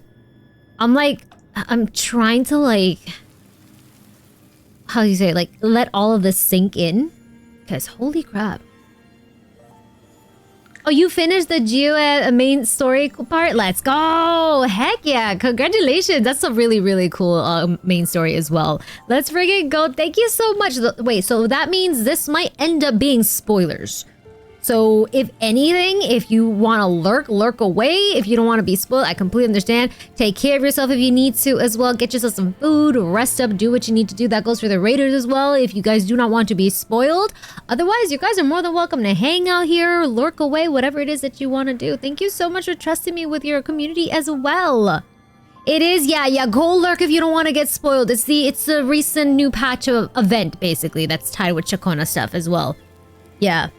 [SPEAKER 1] I'm trying to how do you say it? Let all of this sink in. Guys, holy crap. Oh, you finished the Geo main story part? Let's go! Heck yeah! Congratulations! That's a really, really cool main story as well. Let's friggin' go. Thank you so much. Wait, so that means this might end up being spoilers. So if anything, if you want to lurk away. If you don't want to be spoiled, I completely understand. Take care of yourself if you need to as well. Get yourself some food, rest up, do what you need to do. That goes for the raiders as well if you guys do not want to be spoiled. Otherwise, you guys are more than welcome to hang out here, lurk away, whatever it is that you want to do. Thank you so much for trusting me with your community as well. It is, yeah, go lurk if you don't want to get spoiled. It's the recent new patch of event, basically, that's tied with Ciaccona stuff as well. Yeah.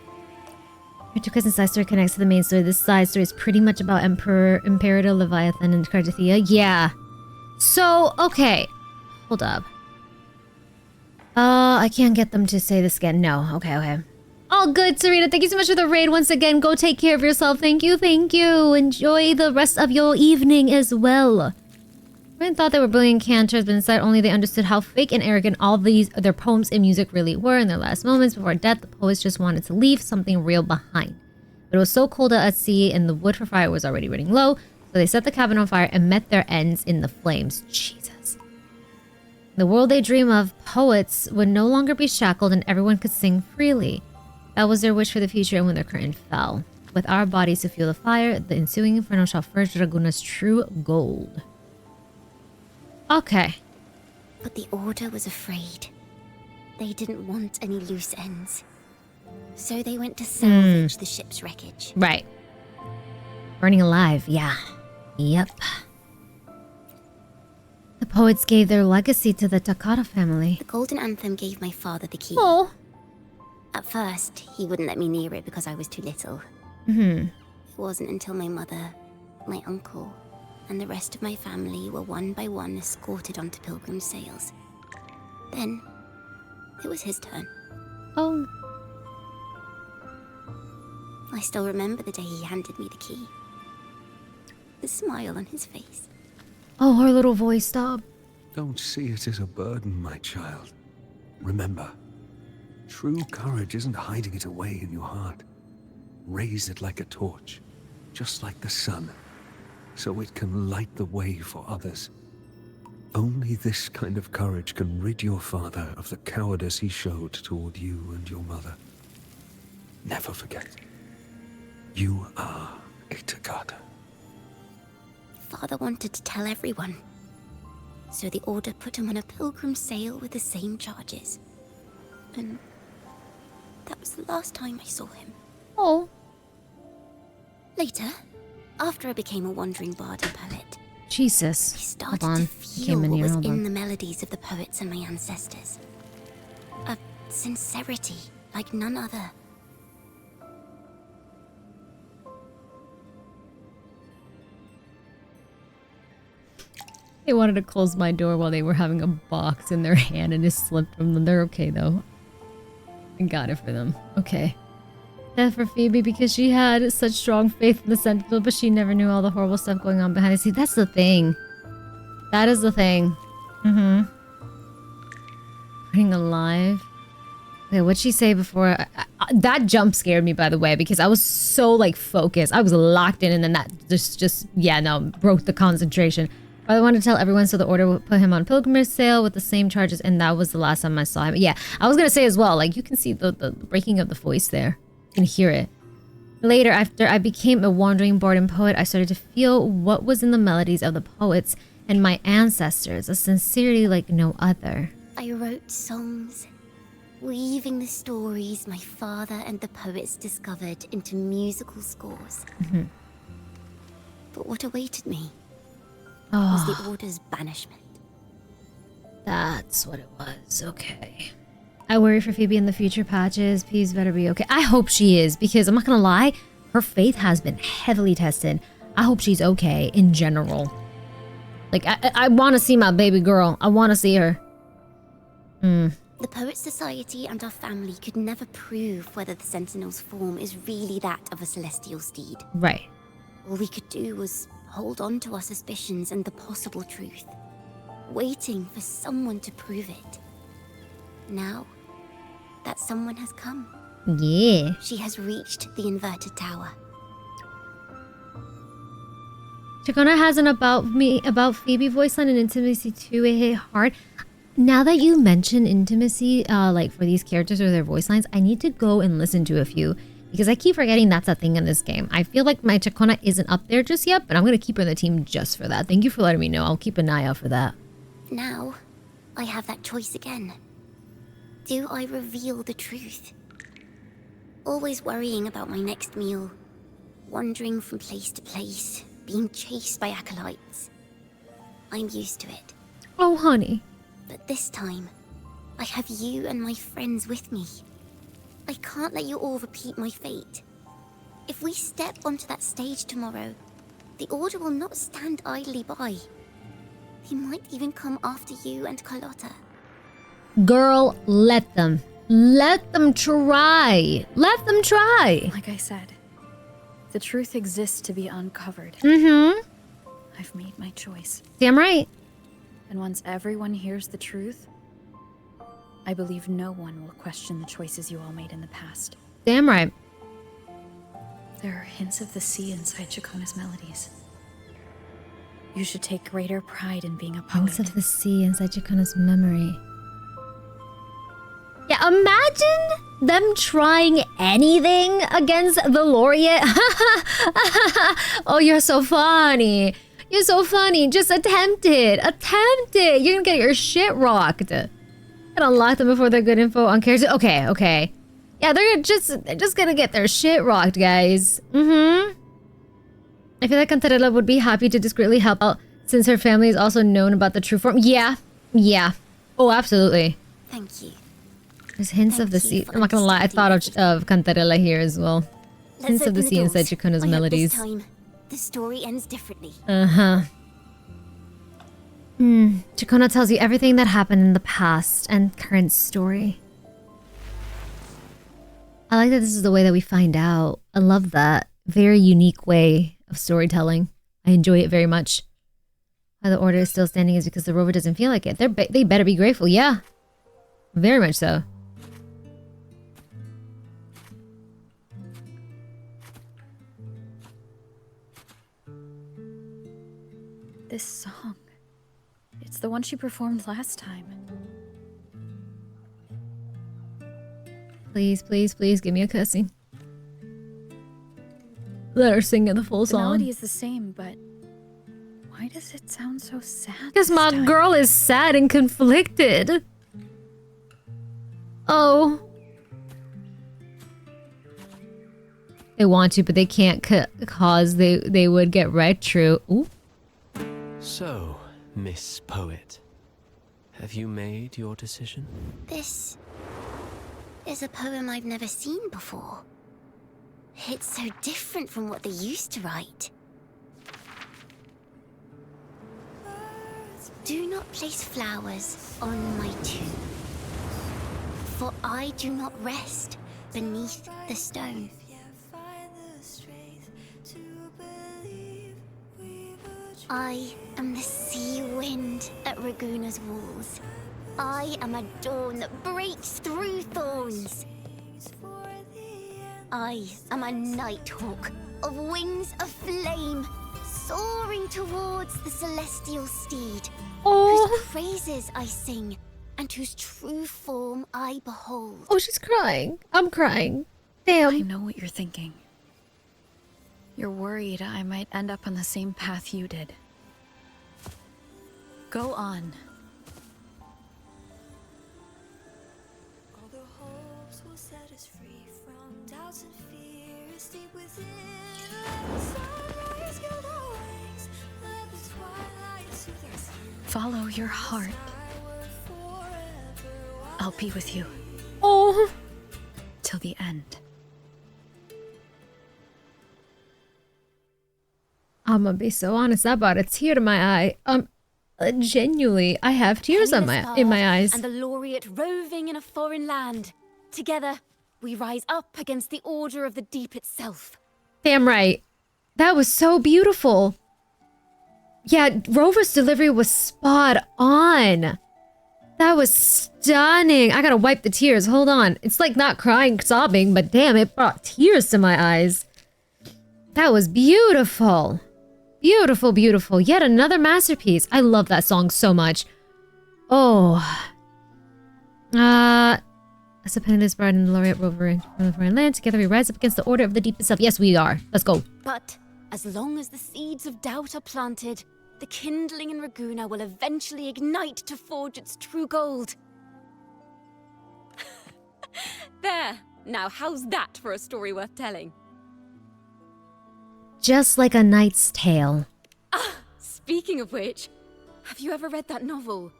[SPEAKER 1] Your two cousins' side story connects to the main story. This side story is pretty much about Imperator Leviathan and Cardathia. Yeah. So, okay. Hold up. I can't get them to say this again. No. Okay. All good, Serena. Thank you so much for the raid once again. Go take care of yourself. Thank you. Enjoy the rest of your evening as well. Everyone thought they were brilliant cantors, but instead only they understood how fake and arrogant all their poems and music really were. In their last moments before death, the poets just wanted to leave something real behind. But it was so cold out at sea and the wood for fire was already running low, so they set the cabin on fire and met their ends in the flames. Jesus. The world they dream of, poets would no longer be shackled and everyone could sing freely. That was their wish for the future, and when their curtain fell. With our bodies to fuel the fire, the ensuing inferno shall forge Raguna's true gold. Okay.
[SPEAKER 17] But the Order was afraid. They didn't want any loose ends. So they went to salvage the ship's wreckage.
[SPEAKER 1] Right. Burning alive, yeah. Yep. The poets gave their legacy to the Takata family.
[SPEAKER 17] The Golden Anthem gave my father the key.
[SPEAKER 1] Oh.
[SPEAKER 17] At first, he wouldn't let me near it because I was too little.
[SPEAKER 1] Mm-hmm.
[SPEAKER 17] It wasn't until my mother, my uncle, and the rest of my family were one by one escorted onto pilgrim sails. Then, it was his turn.
[SPEAKER 1] Oh.
[SPEAKER 17] I still remember the day he handed me the key. The smile on his face.
[SPEAKER 1] Oh, her little voice stopped.
[SPEAKER 3] Don't see it as a burden, my child. Remember, true courage isn't hiding it away in your heart. Raise it like a torch, just like the sun, so it can light the way for others. Only this kind of courage can rid your father of the cowardice he showed toward you and your mother. Never forget, you are a Takata.
[SPEAKER 17] Father wanted to tell everyone. So the Order put him on a pilgrim sail with the same charges. And that was the last time I saw him.
[SPEAKER 1] Oh.
[SPEAKER 17] Later, after I became a wandering bard and poet,
[SPEAKER 1] Jesus.
[SPEAKER 17] I started
[SPEAKER 1] Hold on.
[SPEAKER 17] to feel what was
[SPEAKER 1] Hold
[SPEAKER 17] in
[SPEAKER 1] on.
[SPEAKER 17] the melodies of the poets and my ancestors. A sincerity like none other.
[SPEAKER 1] They wanted to close my door while they were having a box in their hand and it slipped from them. They're okay though. I got it for them. Okay. Death for Phoebe because she had such strong faith in the Sentinel, but she never knew all the horrible stuff going on behind the scenes. That's the thing. That is the thing. Putting alive. Okay, what'd she say before? That jump scared me, by the way, because I was so, like, focused. I was locked in, and then that just yeah, no, broke the concentration. But I wanted to tell everyone so the Order would put him on pilgrimage sale with the same charges, and that was the last time I saw him. Yeah, I was gonna say as well, like, you can see the breaking of the voice there. You can hear it. Later, after I became a wandering bard and poet, I started to feel what was in the melodies of the poets and my ancestors, a sincerity like no other.
[SPEAKER 17] I wrote songs, weaving the stories my father and the poets discovered into musical scores. But what awaited me was the Order's banishment.
[SPEAKER 1] That's what it was. Okay. I worry for Phoebe in the future patches. Please better be okay. I hope she is, because I'm not gonna lie, her faith has been heavily tested. I hope she's okay in general. Like, I want to see my baby girl. I want to see her.
[SPEAKER 17] The Poets Society and our family could never prove whether the Sentinel's form is really that of a celestial steed.
[SPEAKER 1] Right.
[SPEAKER 17] All we could do was hold on to our suspicions and the possible truth, waiting for someone to prove it. Now, that someone has come.
[SPEAKER 1] Yeah.
[SPEAKER 17] She has reached the inverted tower.
[SPEAKER 1] Ciaccona has an about Phoebe voice line and Intimacy 2. It hit hard. Now that you mention Intimacy, like for these characters or their voice lines, I need to go and listen to a few because I keep forgetting that's a thing in this game. I feel like my Ciaccona isn't up there just yet, but I'm gonna keep her in the team just for that. Thank you for letting me know. I'll keep an eye out for that.
[SPEAKER 17] Now, I have that choice again. Do I reveal the truth? Always worrying about my next meal, wandering from place to place, being chased by acolytes. I'm used to it.
[SPEAKER 1] Oh, honey.
[SPEAKER 17] But this time, I have you and my friends with me. I can't let you all repeat my fate. If we step onto that stage tomorrow, the Order will not stand idly by. He might even come after you and Carlotta.
[SPEAKER 1] Girl, let them. Let them try. Let them try.
[SPEAKER 9] Like I said, the truth exists to be uncovered. I've made my choice.
[SPEAKER 1] Damn right.
[SPEAKER 9] And once everyone hears the truth, I believe no one will question the choices you all made in the past.
[SPEAKER 1] Damn right.
[SPEAKER 9] There are hints of the sea inside Ciaccona's melodies. You should take greater pride in being a poet.
[SPEAKER 1] Hints of the sea inside Ciaccona's memory. Yeah, imagine them trying anything against the laureate. Oh, you're so funny. You're so funny. Just attempt it. Attempt it. You're gonna get your shit rocked. And unlock them before they're good info on characters. Okay, okay. Yeah, they're just gonna get their shit rocked, guys. I feel like Cantarella would be happy to discreetly help out since her family is also known about the true form. Yeah. Yeah. Oh, absolutely.
[SPEAKER 17] Thank you.
[SPEAKER 1] There's hints of the sea. I'm not gonna lie, I thought of Cantarella here as well. Hints of the sea inside Ciaccona's melodies.
[SPEAKER 17] This time, the story ends differently.
[SPEAKER 1] Ciaccona tells you everything that happened in the past and current story. I like that this is the way that we find out. I love that. Very unique way of storytelling. I enjoy it very much. Why the Order is still standing is because the rover doesn't feel like it. They better be grateful, yeah. Very much so.
[SPEAKER 9] This song. It's the one she performed last time.
[SPEAKER 1] Please, please, please give me a cussing. Let her sing the full song.
[SPEAKER 9] The melody is the same, but why does it sound so sad?
[SPEAKER 1] Because my girl is sad and conflicted. Oh. They want to, but they can't cause they would get retro. Ooh.
[SPEAKER 5] So, Miss Poet, have you made your decision?
[SPEAKER 17] This is a poem I've never seen before. It's so different from what they used to write. Do not place flowers on my tomb, for I do not rest beneath the stone. I am the sea wind at Raguna's walls. I am a dawn that breaks through thorns. I am a nighthawk of wings of flame, soaring towards the celestial steed, whose praises I sing and whose true form I behold.
[SPEAKER 1] Oh, she's crying. I'm crying. Damn.
[SPEAKER 9] I know what you're thinking. You're worried I might end up on the same path you did. Go on.
[SPEAKER 20] All the hopes will set us free from doubts and fears deep within. Let the sunrise gild our wings. Let the twilight soothe us.
[SPEAKER 9] Follow your heart. I'll be with you.
[SPEAKER 1] Oh.
[SPEAKER 9] Till the end.
[SPEAKER 1] I'm gonna be so honest. I brought a tear to my eye. Genuinely, I have tears in my eyes.
[SPEAKER 6] And the laureate roving in a foreign land. Together, we rise up against the order of the deep itself.
[SPEAKER 1] Damn right. That was so beautiful. Yeah, Rover's delivery was spot on. That was stunning. I gotta wipe the tears. Hold on. It's like not crying, sobbing, but damn, it brought tears to my eyes. That was beautiful. Beautiful, beautiful. Yet another masterpiece. I love that song so much. Oh. As a penniless bride and the laureate rover from the foreign land, together we rise up against the order of the deep itself. Yes, we are. Let's go.
[SPEAKER 6] But as long as the seeds of doubt are planted, the kindling in Raguna will eventually ignite to forge its true gold. There. Now, how's that for a story worth telling?
[SPEAKER 1] Just like A Knight's Tale.
[SPEAKER 6] Ah, speaking of which, have you ever read that novel?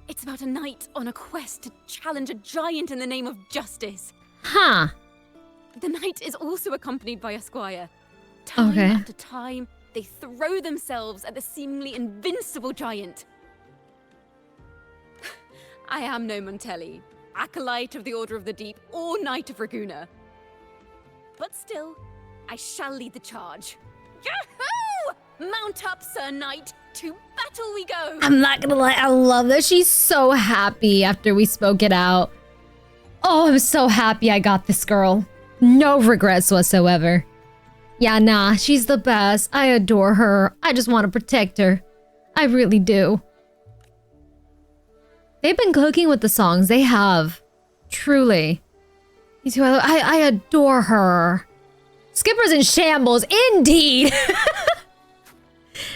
[SPEAKER 6] It's about a knight on a quest to challenge a giant in the name of justice.
[SPEAKER 1] Huh.
[SPEAKER 6] The knight is also accompanied by a squire. Time after time, they throw themselves at the seemingly invincible giant. I am no Montelli, acolyte of the Order of the Deep, or Knight of Raguna. But still, I shall lead the charge. Yahoo! Mount up, Sir Knight. To battle we go.
[SPEAKER 1] I'm not gonna lie, I love that she's so happy after we spoke it out. Oh, I'm so happy I got this girl. No regrets whatsoever. Yeah, nah, she's the best. I adore her. I just want to protect her. I really do. They've been cooking with the songs. They have. Truly. I adore her. Skipper's in shambles, indeed!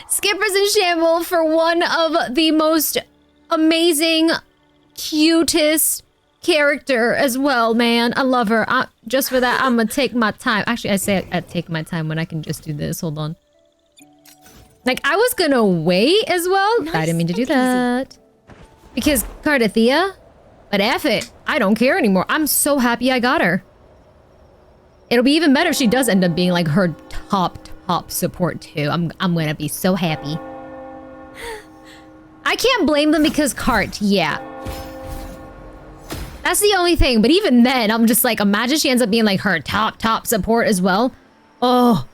[SPEAKER 1] Skipper's in shambles for one of the most amazing, cutest character as well, man. I love her. Just for that, I'm gonna take my time. Actually, I say I take my time when I can just do this. Hold on. Like, I was gonna wait as well. Nice. I didn't mean to do that. Because Cardathea? But F it. I don't care anymore. I'm so happy I got her. It'll be even better if she does end up being like her top support too. I'm gonna be so happy. I can't blame them because Cart, yeah. That's the only thing, but even then, I'm just like, imagine she ends up being like her top support as well. Oh.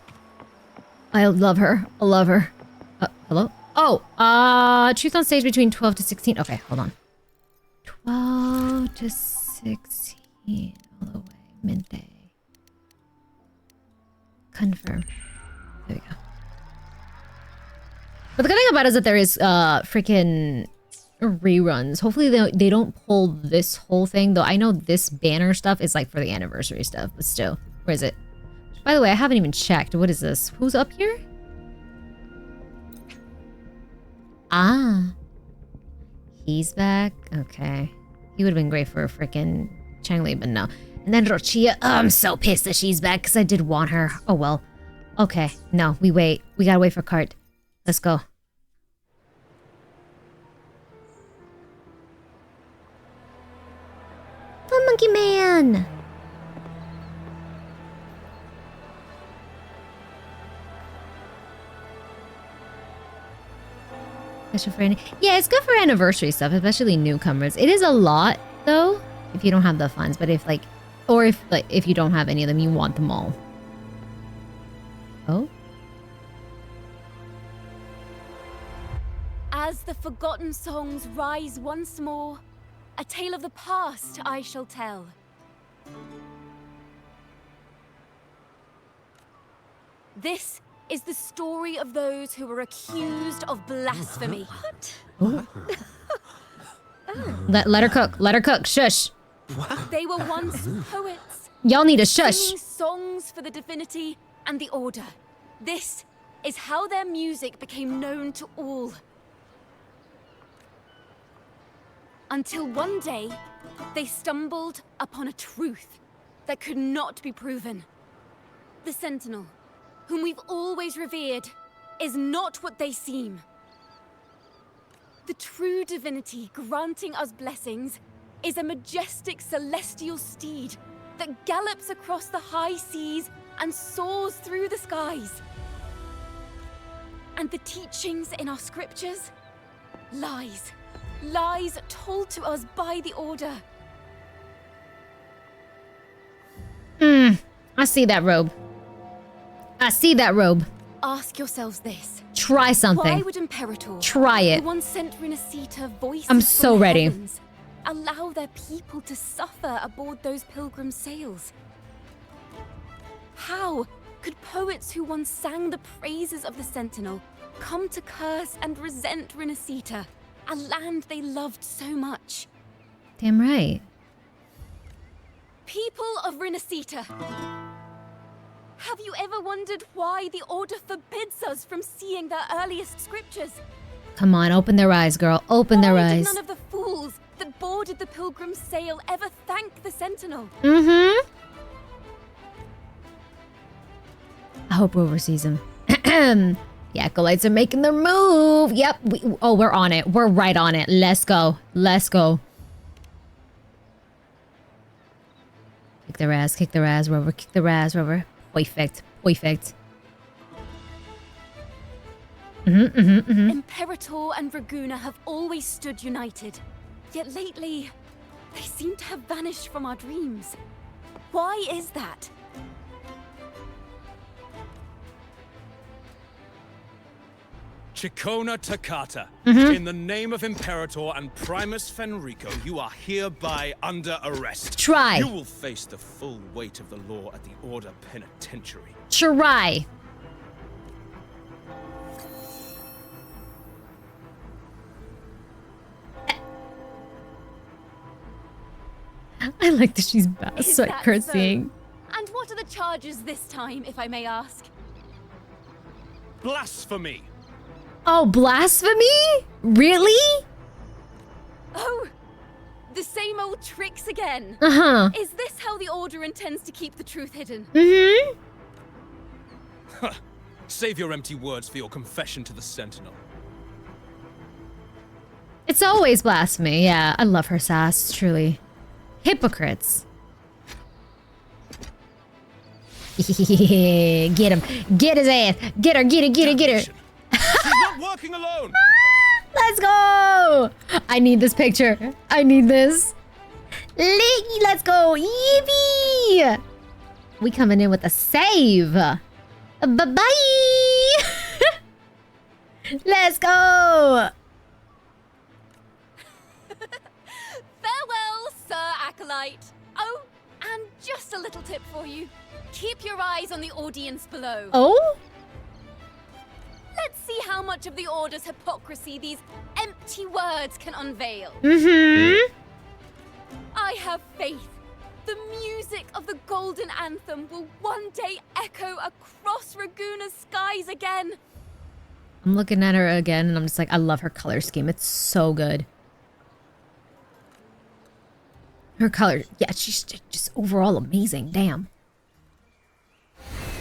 [SPEAKER 1] I love her. I love her. Hello? Oh, truth on stage between 12 to 16. Okay, hold on. 12 to 16 all the way. Midday. Confirm. There we go. But the good thing about it is that there is freaking reruns. Hopefully they don't pull this whole thing, though I know this banner stuff is like for the anniversary stuff, but still. Where is it? By the way, I haven't even checked. What is this? Who's up here? Ah. He's back? Okay. He would have been great for a freaking Changli, but no. And then Rochia. Oh, I'm so pissed that she's back because I did want her. Oh well. Okay. No, we wait. We gotta wait for Cart. Let's go. The monkey man! special for any. Yeah, it's good for anniversary stuff, especially newcomers. It is a lot though, if you don't have the funds. But if like, or if you don't have any of them, you want them all. Oh.
[SPEAKER 16] As the forgotten songs rise once more, a tale of the past I shall tell. This is the story of those who were accused of blasphemy.
[SPEAKER 1] What? Let her cook. Let her cook. Shush.
[SPEAKER 16] They were once poets.
[SPEAKER 1] Y'all need a shush.
[SPEAKER 16] Singing songs for the divinity and the order. This is how their music became known to all. Until one day, they stumbled upon a truth that could not be proven. The Sentinel, whom we've always revered, is not what they seem. The true divinity granting us blessings is a majestic celestial steed that gallops across the high seas and soars through the skies. And the teachings in our scriptures? Lies. Lies told to us by the Order.
[SPEAKER 1] I see that robe. I see that robe.
[SPEAKER 16] Ask yourselves this.
[SPEAKER 1] Try something.
[SPEAKER 16] Why would Imperator,
[SPEAKER 1] try it.
[SPEAKER 16] who once sent Rinascita voices
[SPEAKER 1] I'm so
[SPEAKER 16] from
[SPEAKER 1] ready.
[SPEAKER 16] heavens, allow their people to suffer aboard those pilgrim sails? How could poets who once sang the praises of the Sentinel come to curse and resent Rinascita, a land they loved so much?
[SPEAKER 1] Damn right.
[SPEAKER 16] People of Rinascita, have you ever wondered why the Order forbids us from seeing their earliest scriptures?
[SPEAKER 1] Come on, open their eyes, girl. Open their
[SPEAKER 16] Why did
[SPEAKER 1] eyes.
[SPEAKER 16] none of the fools that boarded the pilgrim sail ever thank the Sentinel?
[SPEAKER 1] Mm-hmm. I hope Rover sees him. The acolytes are making their move. Yep. We're on it. We're right on it. Let's go. Let's go. Kick their ass. Kick their ass, Rover. Kick their ass, Rover. Perfect. Perfect.
[SPEAKER 16] Imperator and Raguna have always stood united. Yet lately, they seem to have vanished from our dreams. Why is that?
[SPEAKER 21] Ciaccona Toccata,
[SPEAKER 1] Mhm.
[SPEAKER 21] in the name of Imperator and Primus Fenrico, you are hereby under arrest.
[SPEAKER 1] Try.
[SPEAKER 21] You will face the full weight of the law at the Order Penitentiary.
[SPEAKER 1] Try. I like that she's back.
[SPEAKER 16] Is
[SPEAKER 1] So
[SPEAKER 16] that
[SPEAKER 1] curtsying.
[SPEAKER 16] so? And what are the charges this time, if I may ask?
[SPEAKER 21] Blasphemy!
[SPEAKER 1] Oh, blasphemy? Really?
[SPEAKER 16] Oh, the same old tricks again.
[SPEAKER 1] Uh-huh.
[SPEAKER 16] Is this how the Order intends to keep the truth hidden?
[SPEAKER 1] Mm-hmm.
[SPEAKER 21] Save your empty words for your confession to the Sentinel.
[SPEAKER 1] It's always blasphemy. Yeah, I love her sass, truly. Hypocrites. Get him. Get his ass. Get her, get her, get her, get her.
[SPEAKER 21] She's not working alone!
[SPEAKER 1] Let's go! I need this picture. I need this. Let's go. Yippee! We coming in with a save. Bye-bye! Let's go!
[SPEAKER 16] Farewell, Sir Acolyte. Oh, and just a little tip for you. Keep your eyes on the audience below.
[SPEAKER 1] Oh?
[SPEAKER 16] Let's see how much of the Order's hypocrisy these empty words can unveil.
[SPEAKER 1] Mm-hmm.
[SPEAKER 16] I have faith. The music of the Golden Anthem will one day echo across Raguna's skies again.
[SPEAKER 1] I'm looking at her again and I'm just like, I love her color scheme. It's so good. Her color, yeah, she's just overall amazing. Damn.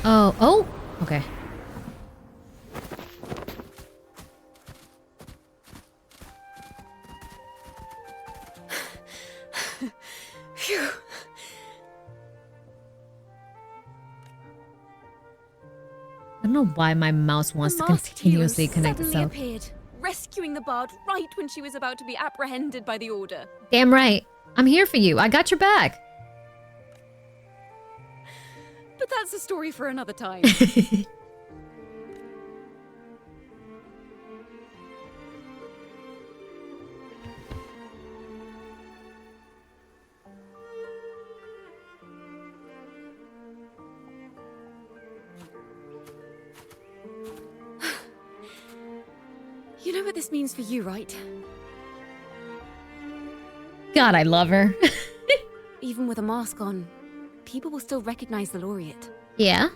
[SPEAKER 1] Oh, okay.
[SPEAKER 16] Phew.
[SPEAKER 1] I don't know why my mouse wants to
[SPEAKER 16] Masked
[SPEAKER 1] continuously
[SPEAKER 16] hero
[SPEAKER 1] connect
[SPEAKER 16] suddenly
[SPEAKER 1] itself.
[SPEAKER 16] appeared. rescuing the Bard right when she was about to be apprehended by the Order.
[SPEAKER 1] Damn right. I'm here for you. I got your back.
[SPEAKER 16] But that's a story for another time. You know what this means for you, right?
[SPEAKER 1] God, I love her.
[SPEAKER 16] Even with a mask on, people will still recognize the laureate.
[SPEAKER 1] Yeah.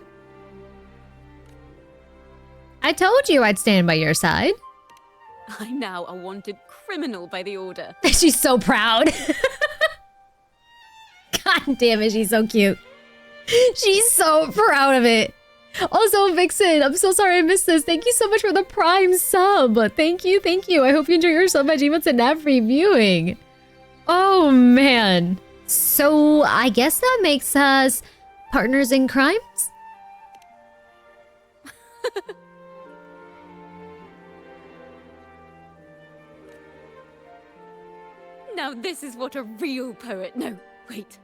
[SPEAKER 1] I told you I'd stand by your side.
[SPEAKER 16] I'm now a wanted criminal by the Order.
[SPEAKER 1] She's so proud. God damn it, she's so cute. She's so proud of it. Also, Vixen, I'm so sorry I missed this. Thank you so much for the Prime sub. Thank you, thank you. I hope you enjoy your so much emotes and every viewing. Oh, man. So, I guess that makes us partners in crimes?
[SPEAKER 16] Now this is what a real poet, no, wait,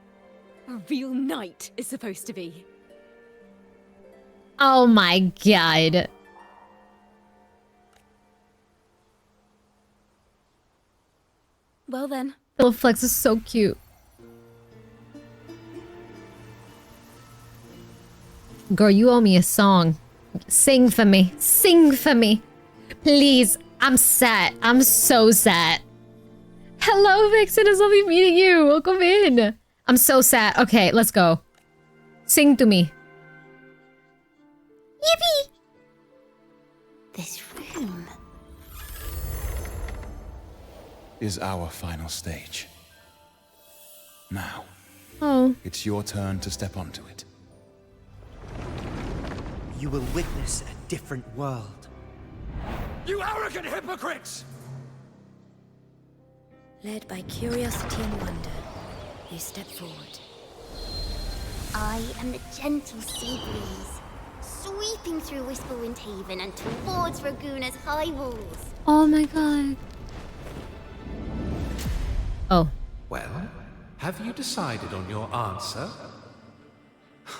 [SPEAKER 16] a real knight is supposed to be.
[SPEAKER 1] Oh my god.
[SPEAKER 16] Well then.
[SPEAKER 1] Little Flex is so cute. Girl, you owe me a song. Sing for me. Sing for me. Please. I'm sad. I'm so sad. Hello, Vixen. It's lovely meeting you. Welcome in. I'm so sad. Okay, let's go. Sing to me. Yippee!
[SPEAKER 17] This room
[SPEAKER 11] Is our final stage. Now,
[SPEAKER 1] Oh.
[SPEAKER 11] it's your turn to step onto it.
[SPEAKER 12] You will witness a different world.
[SPEAKER 3] You arrogant hypocrites!
[SPEAKER 8] Led by curiosity and wonder, you step forward.
[SPEAKER 13] I am the gentle sea breeze, sweeping through Whisperwind Haven and towards Raguna's high walls.
[SPEAKER 1] Oh my god. Oh.
[SPEAKER 19] Well, have you decided on your answer?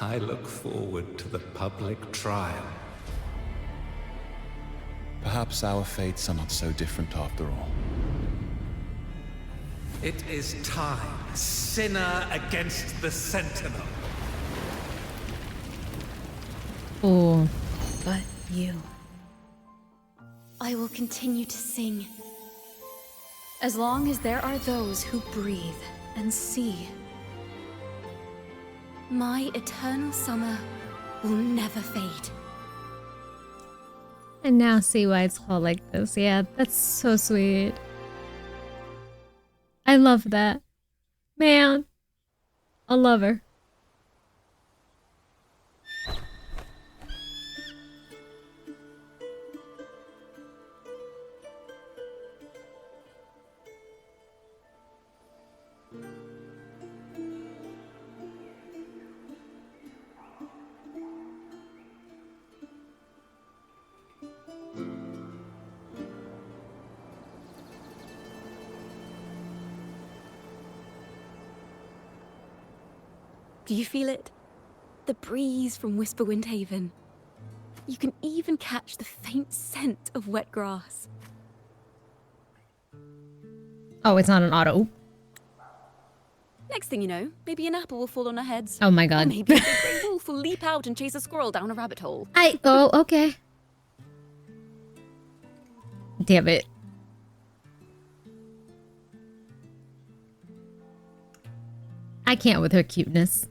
[SPEAKER 19] I look forward to the public trial.
[SPEAKER 11] Perhaps our fates are not so different after all.
[SPEAKER 19] It is time, sinner against the Sentinel.
[SPEAKER 1] Oh.
[SPEAKER 16] But you. I will continue to sing. As long as there are those who breathe and see. My eternal summer will never fade.
[SPEAKER 1] And now see why it's called like this. Yeah, that's so sweet. I love that. Man. I love her.
[SPEAKER 16] Do you feel it? The breeze from Whisperwind Haven. You can even catch the faint scent of wet grass.
[SPEAKER 1] Oh, it's not an auto.
[SPEAKER 16] Next thing you know, maybe an apple will fall on our heads.
[SPEAKER 1] Oh my god.
[SPEAKER 16] Or maybe a grey wolf will leap out and chase a squirrel down a rabbit hole.
[SPEAKER 1] Oh, okay. Damn it. I can't with her cuteness.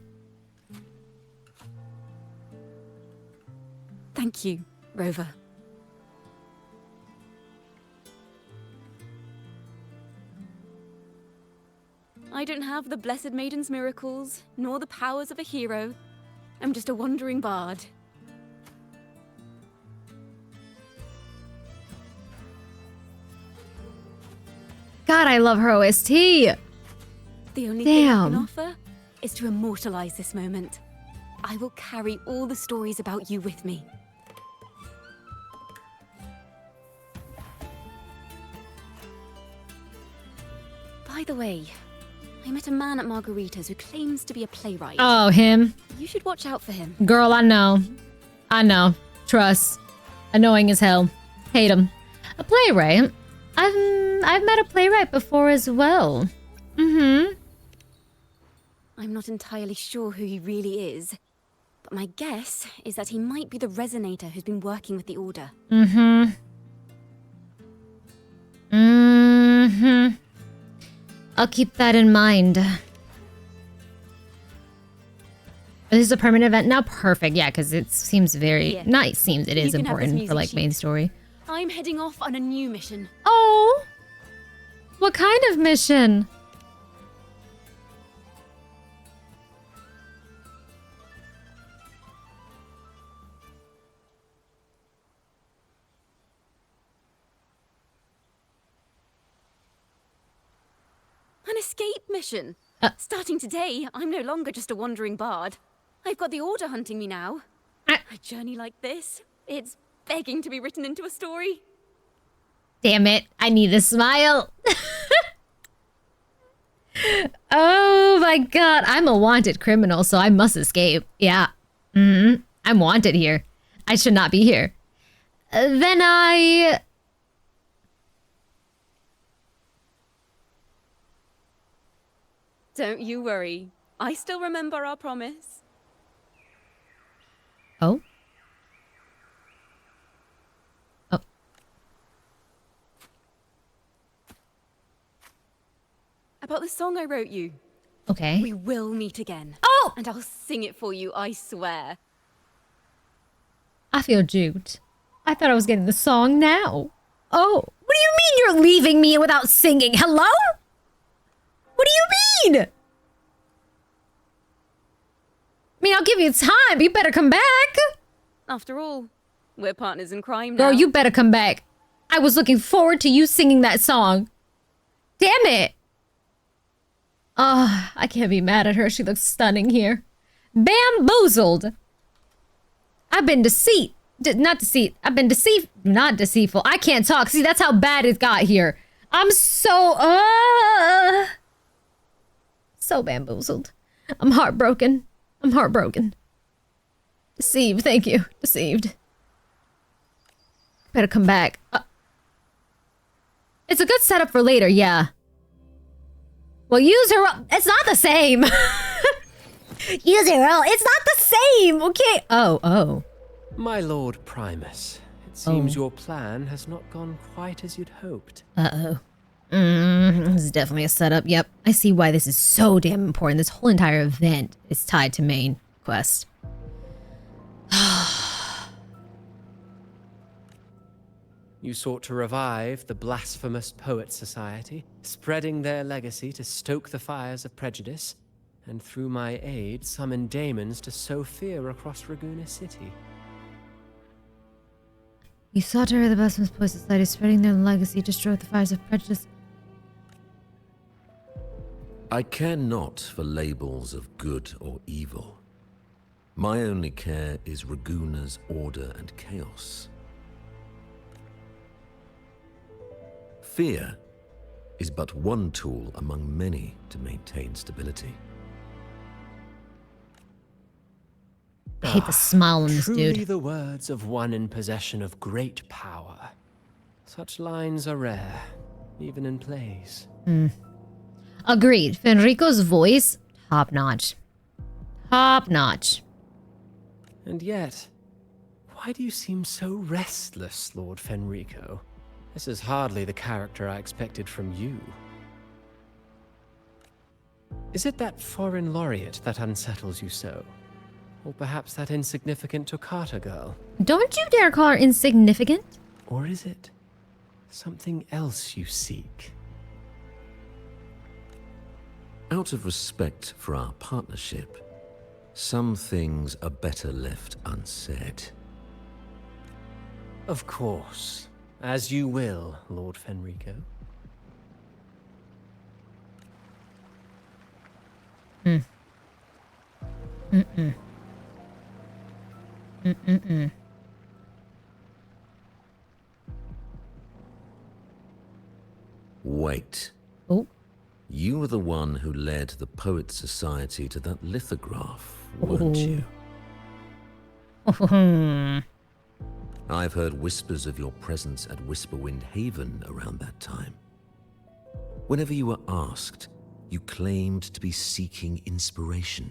[SPEAKER 16] Thank you, Rover. I don't have the Blessed Maiden's miracles, nor the powers of a hero. I'm just a wandering bard.
[SPEAKER 1] God, I love her OST.
[SPEAKER 16] The only thing I can
[SPEAKER 1] Damn.
[SPEAKER 16] offer is to immortalize this moment. I will carry all the stories about you with me. By the way, I met a man at Margarita's who claims to be a playwright.
[SPEAKER 1] Oh, him.
[SPEAKER 16] You should watch out for him.
[SPEAKER 1] Girl, I know. I know. Trust. Annoying as hell. Hate him. A playwright? I've met a playwright before as well. Mm-hmm.
[SPEAKER 16] I'm not entirely sure who he really is, but my guess is that he might be the resonator who's been working with the Order.
[SPEAKER 1] Mm-hmm. Mm-hmm. I'll keep that in mind. This is a permanent event now? Perfect, yeah, because it seems very...
[SPEAKER 16] Yeah.
[SPEAKER 1] Not seems, it is
[SPEAKER 16] You can have this
[SPEAKER 1] important for, like,
[SPEAKER 16] music
[SPEAKER 1] main
[SPEAKER 16] sheet.
[SPEAKER 1] story.
[SPEAKER 16] I'm heading off on a new mission.
[SPEAKER 1] Oh! What kind of mission?
[SPEAKER 16] An escape mission. Starting today, I'm no longer just a wandering bard. I've got the Order hunting me now. A journey like this, it's begging to be written into a story.
[SPEAKER 1] Damn it, I need a smile. Oh my god, I'm a wanted criminal, so I must escape. Yeah. Mm-hmm. I'm wanted here. I should not be here. Then I...
[SPEAKER 16] Don't you worry. I still remember our promise.
[SPEAKER 1] Oh? Oh.
[SPEAKER 16] About the song I wrote you.
[SPEAKER 1] Okay.
[SPEAKER 16] We will meet again.
[SPEAKER 1] Oh!
[SPEAKER 16] And I'll sing it for you, I swear.
[SPEAKER 1] I feel duped. I thought I was getting the song now. Oh. What do you mean you're leaving me without singing? Hello? What do you mean? I mean, I'll give you time, but you better come back.
[SPEAKER 16] After all, we're partners in crime now.
[SPEAKER 1] Girl, you better come back. I was looking forward to you singing that song. Damn it. Oh, I can't be mad at her. She looks stunning here. Bamboozled. I've been I've been not deceitful. I can't talk. See, that's how bad it got here. I'm so bamboozled. I'm heartbroken. I'm heartbroken. Deceived, thank you. Deceived. Better come back. It's a good setup for later, yeah. Well, use her. It's not the same. Use her. It's not the same. Okay. Oh.
[SPEAKER 5] My Lord Primus, it seems your plan has not gone quite as you'd hoped.
[SPEAKER 1] Uh-oh. This is definitely a setup. Yep. I see why this is so damn important. This whole entire event is tied to main quest.
[SPEAKER 5] You sought to revive the blasphemous Poet Society, spreading their legacy to stoke the fires of prejudice, and through my aid summon daemons to sow fear across Raguna City.
[SPEAKER 1] You sought to revive the blasphemous Poet Society, spreading their legacy to stoke the fires of prejudice.
[SPEAKER 7] I care not for labels of good or evil. My only care is Raguna's order and chaos. Fear is but one tool among many to maintain stability.
[SPEAKER 1] I hate the smile on this
[SPEAKER 5] Truly
[SPEAKER 1] dude.
[SPEAKER 5] the words of one in possession of great power. Such lines are rare, even in plays.
[SPEAKER 1] Agreed. Fenrico's voice, top notch. Top notch.
[SPEAKER 5] And yet, why do you seem so restless, Lord Fenrico? This is hardly the character I expected from you. Is it that foreign laureate that unsettles you so? Or perhaps that insignificant Toccata girl?
[SPEAKER 1] Don't you dare call her insignificant.
[SPEAKER 5] Or is it something else you seek?
[SPEAKER 7] Out of respect for our partnership, some things are better left unsaid.
[SPEAKER 5] Of course. As you will, Lord Fenrico.
[SPEAKER 7] Wait.
[SPEAKER 1] Oh.
[SPEAKER 7] You were the one who led the Poets Society to that lithograph, weren't you? I've heard whispers of your presence at Whisperwind Haven around that time. Whenever you were asked, you claimed to be seeking inspiration.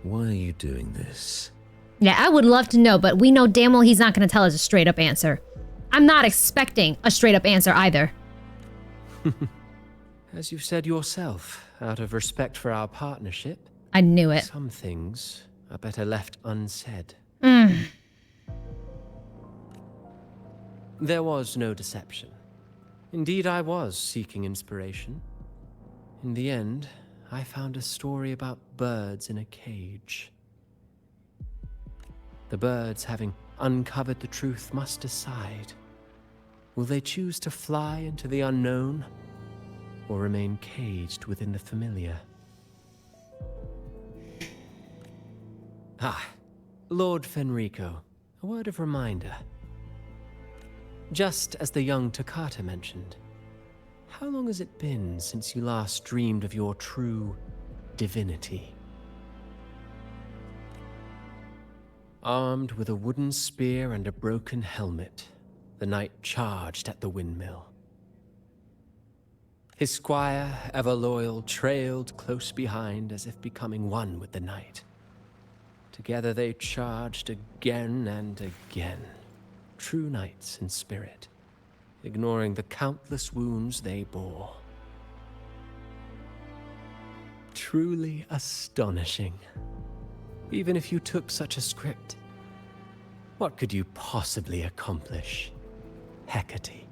[SPEAKER 7] Why are you doing this?
[SPEAKER 1] Yeah, I would love to know, but we know damn well he's not going to tell us a straight up answer. I'm not expecting a straight up answer either.
[SPEAKER 5] As you've said yourself, out of respect for our partnership,
[SPEAKER 1] I knew it.
[SPEAKER 5] Some things are better left unsaid. There was no deception. Indeed, I was seeking inspiration. In the end, I found a story about birds in a cage. The birds, having uncovered the truth, must decide. Will they choose to fly into the unknown, or remain caged within the familiar? Lord Fenrico, a word of reminder. Just as the young Toccata mentioned, how long has it been since you last dreamed of your true divinity? Armed with a wooden spear and a broken helmet, the knight charged at the windmill. His squire, ever loyal, trailed close behind as if becoming one with the knight. Together they charged again and again, true knights in spirit, ignoring the countless wounds they bore. Truly astonishing. Even if you took such a script, what could you possibly accomplish, Hecate?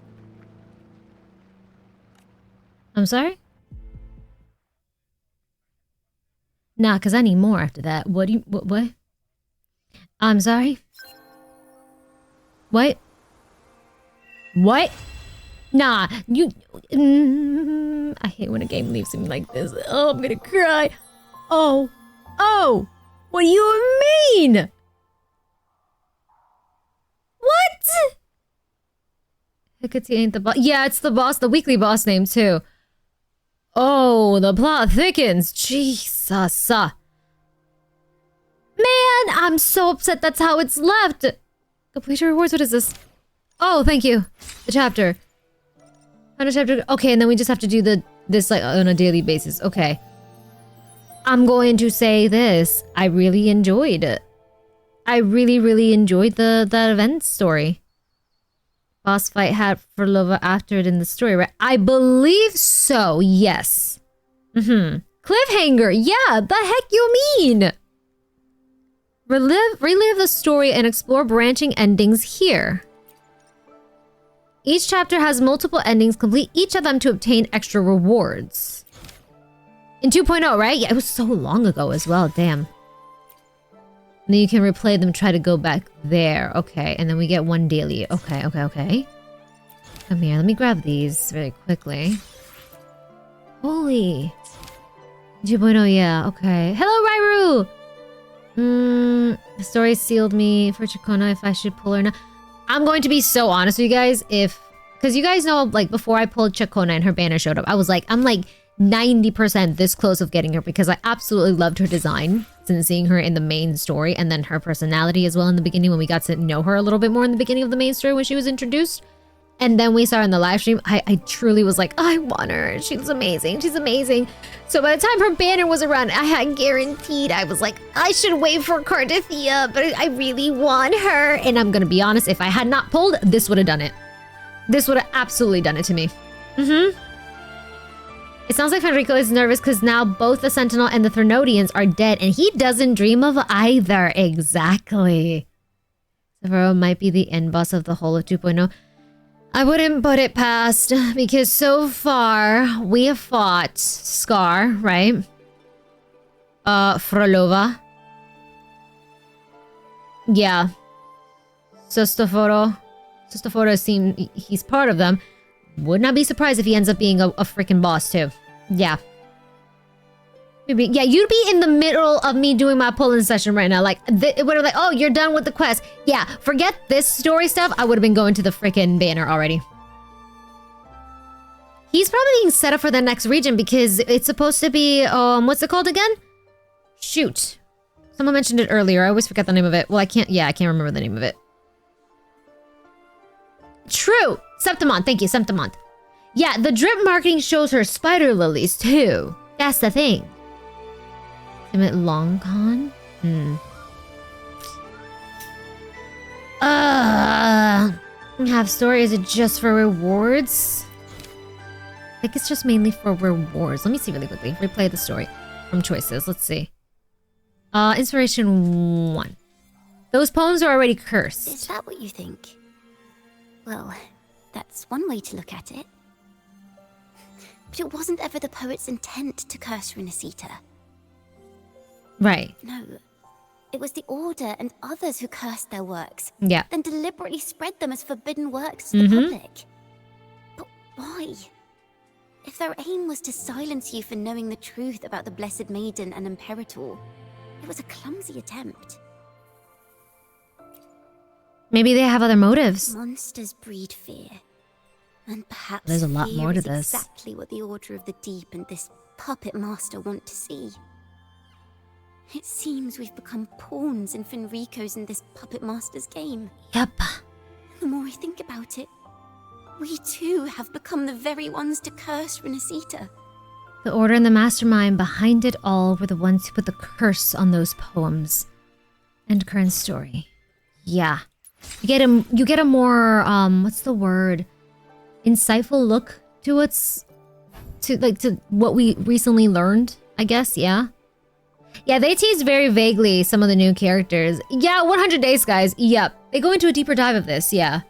[SPEAKER 1] I'm sorry? Nah, because I need more after that. What? I'm sorry? What? Nah, you... I hate when a game leaves me like this. Oh, I'm gonna cry. Oh! What do you mean? What? Hecate ain't the boss. Yeah, it's the boss, the weekly boss name too. Oh, the plot thickens. Jesus. Man, I'm so upset that's how it's left. Complete your rewards. What is this? Oh, thank you. The chapter. Okay, and then we just have to do this like on a daily basis. Okay. I'm going to say this. I really enjoyed it. I really enjoyed that event story. Boss fight had for Lova after it in the story, right? I believe so, yes. Cliffhanger, yeah, the heck you mean? Relive the story and explore branching endings here. Each chapter has multiple endings. Complete each of them to obtain extra rewards. In 2.0, right? Yeah, it was so long ago as well, damn. And then you can replay them, try to go back there. Okay, and then we get one daily. Okay. Come here, let me grab these very quickly. Holy. 2.0, yeah, okay. Hello, Rairu! The story sealed me for Ciaccona if I should pull or not. I'm going to be so honest with you guys, because you guys know, like, before I pulled Ciaccona and her banner showed up, I'm like 90% this close of getting her because I absolutely loved her design since seeing her in the main story, and then her personality as well in the beginning when we got to know her a little bit more in the beginning of the main story when she was introduced. And then we saw her in the live stream. I truly was like, I want her. She's amazing. She's amazing. So by the time her banner was around, I had guaranteed. I was like, I should wait for Cardathia, but I really want her. And I'm going to be honest, if I had not pulled, this would have done it. This would have absolutely done it to me. It sounds like Fenrico is nervous because now both the Sentinel and the Thrnodians are dead, and he doesn't dream of either. Exactly. Severo might be the end boss of the whole of 2.0. I wouldn't put it past, because so far we have fought Scar, right? Frolova. Yeah. Sostoforo seems he's part of them. Would not be surprised if he ends up being a freaking boss too. Yeah. Yeah, you'd be in the middle of me doing my pulling session right now. Like, it would have like, oh, you're done with the quest. Yeah, forget this story stuff. I would have been going to the freaking banner already. He's probably being set up for the next region because it's supposed to be, what's it called again? Shoot. Someone mentioned it earlier. I always forget the name of it. Well, I can't remember the name of it. True! Septimont, thank you, Septimont. Yeah, the drip marking shows her spider lilies too. That's the thing. Ultimate long con? Half story, is it just for rewards? I think it's just mainly for rewards. Let me see really quickly. Replay the story from choices. Let's see. Inspiration 1. Those poems are already cursed.
[SPEAKER 17] Is that what you think? Well, that's one way to look at it. But it wasn't ever the poet's intent to curse Rinascita.
[SPEAKER 1] Right.
[SPEAKER 17] No. It was the Order and others who cursed their works.
[SPEAKER 1] Yeah.
[SPEAKER 17] Then deliberately spread them as forbidden works to the public. But why? If their aim was to silence you for knowing the truth about the Blessed Maiden and Imperator, it was a clumsy attempt.
[SPEAKER 1] Maybe they have other motives.
[SPEAKER 17] Monsters breed fear. And perhaps
[SPEAKER 1] there's a lot more to this.
[SPEAKER 17] Exactly what the Order of the Deep and this puppet master want to see. It seems we've become pawns in Fenrico's and this puppet master's game.
[SPEAKER 1] Yep.
[SPEAKER 17] The more I think about it, we too have become the very ones to curse Rinascita.
[SPEAKER 1] The Order and the mastermind behind it all were the ones who put the curse on those poems. End current story. Yeah. You get a more, what's the word? Insightful look to to what we recently learned, I guess, yeah? Yeah, they teased very vaguely some of the new characters. Yeah, 100 Days, guys. Yep. They go into a deeper dive of this, yeah.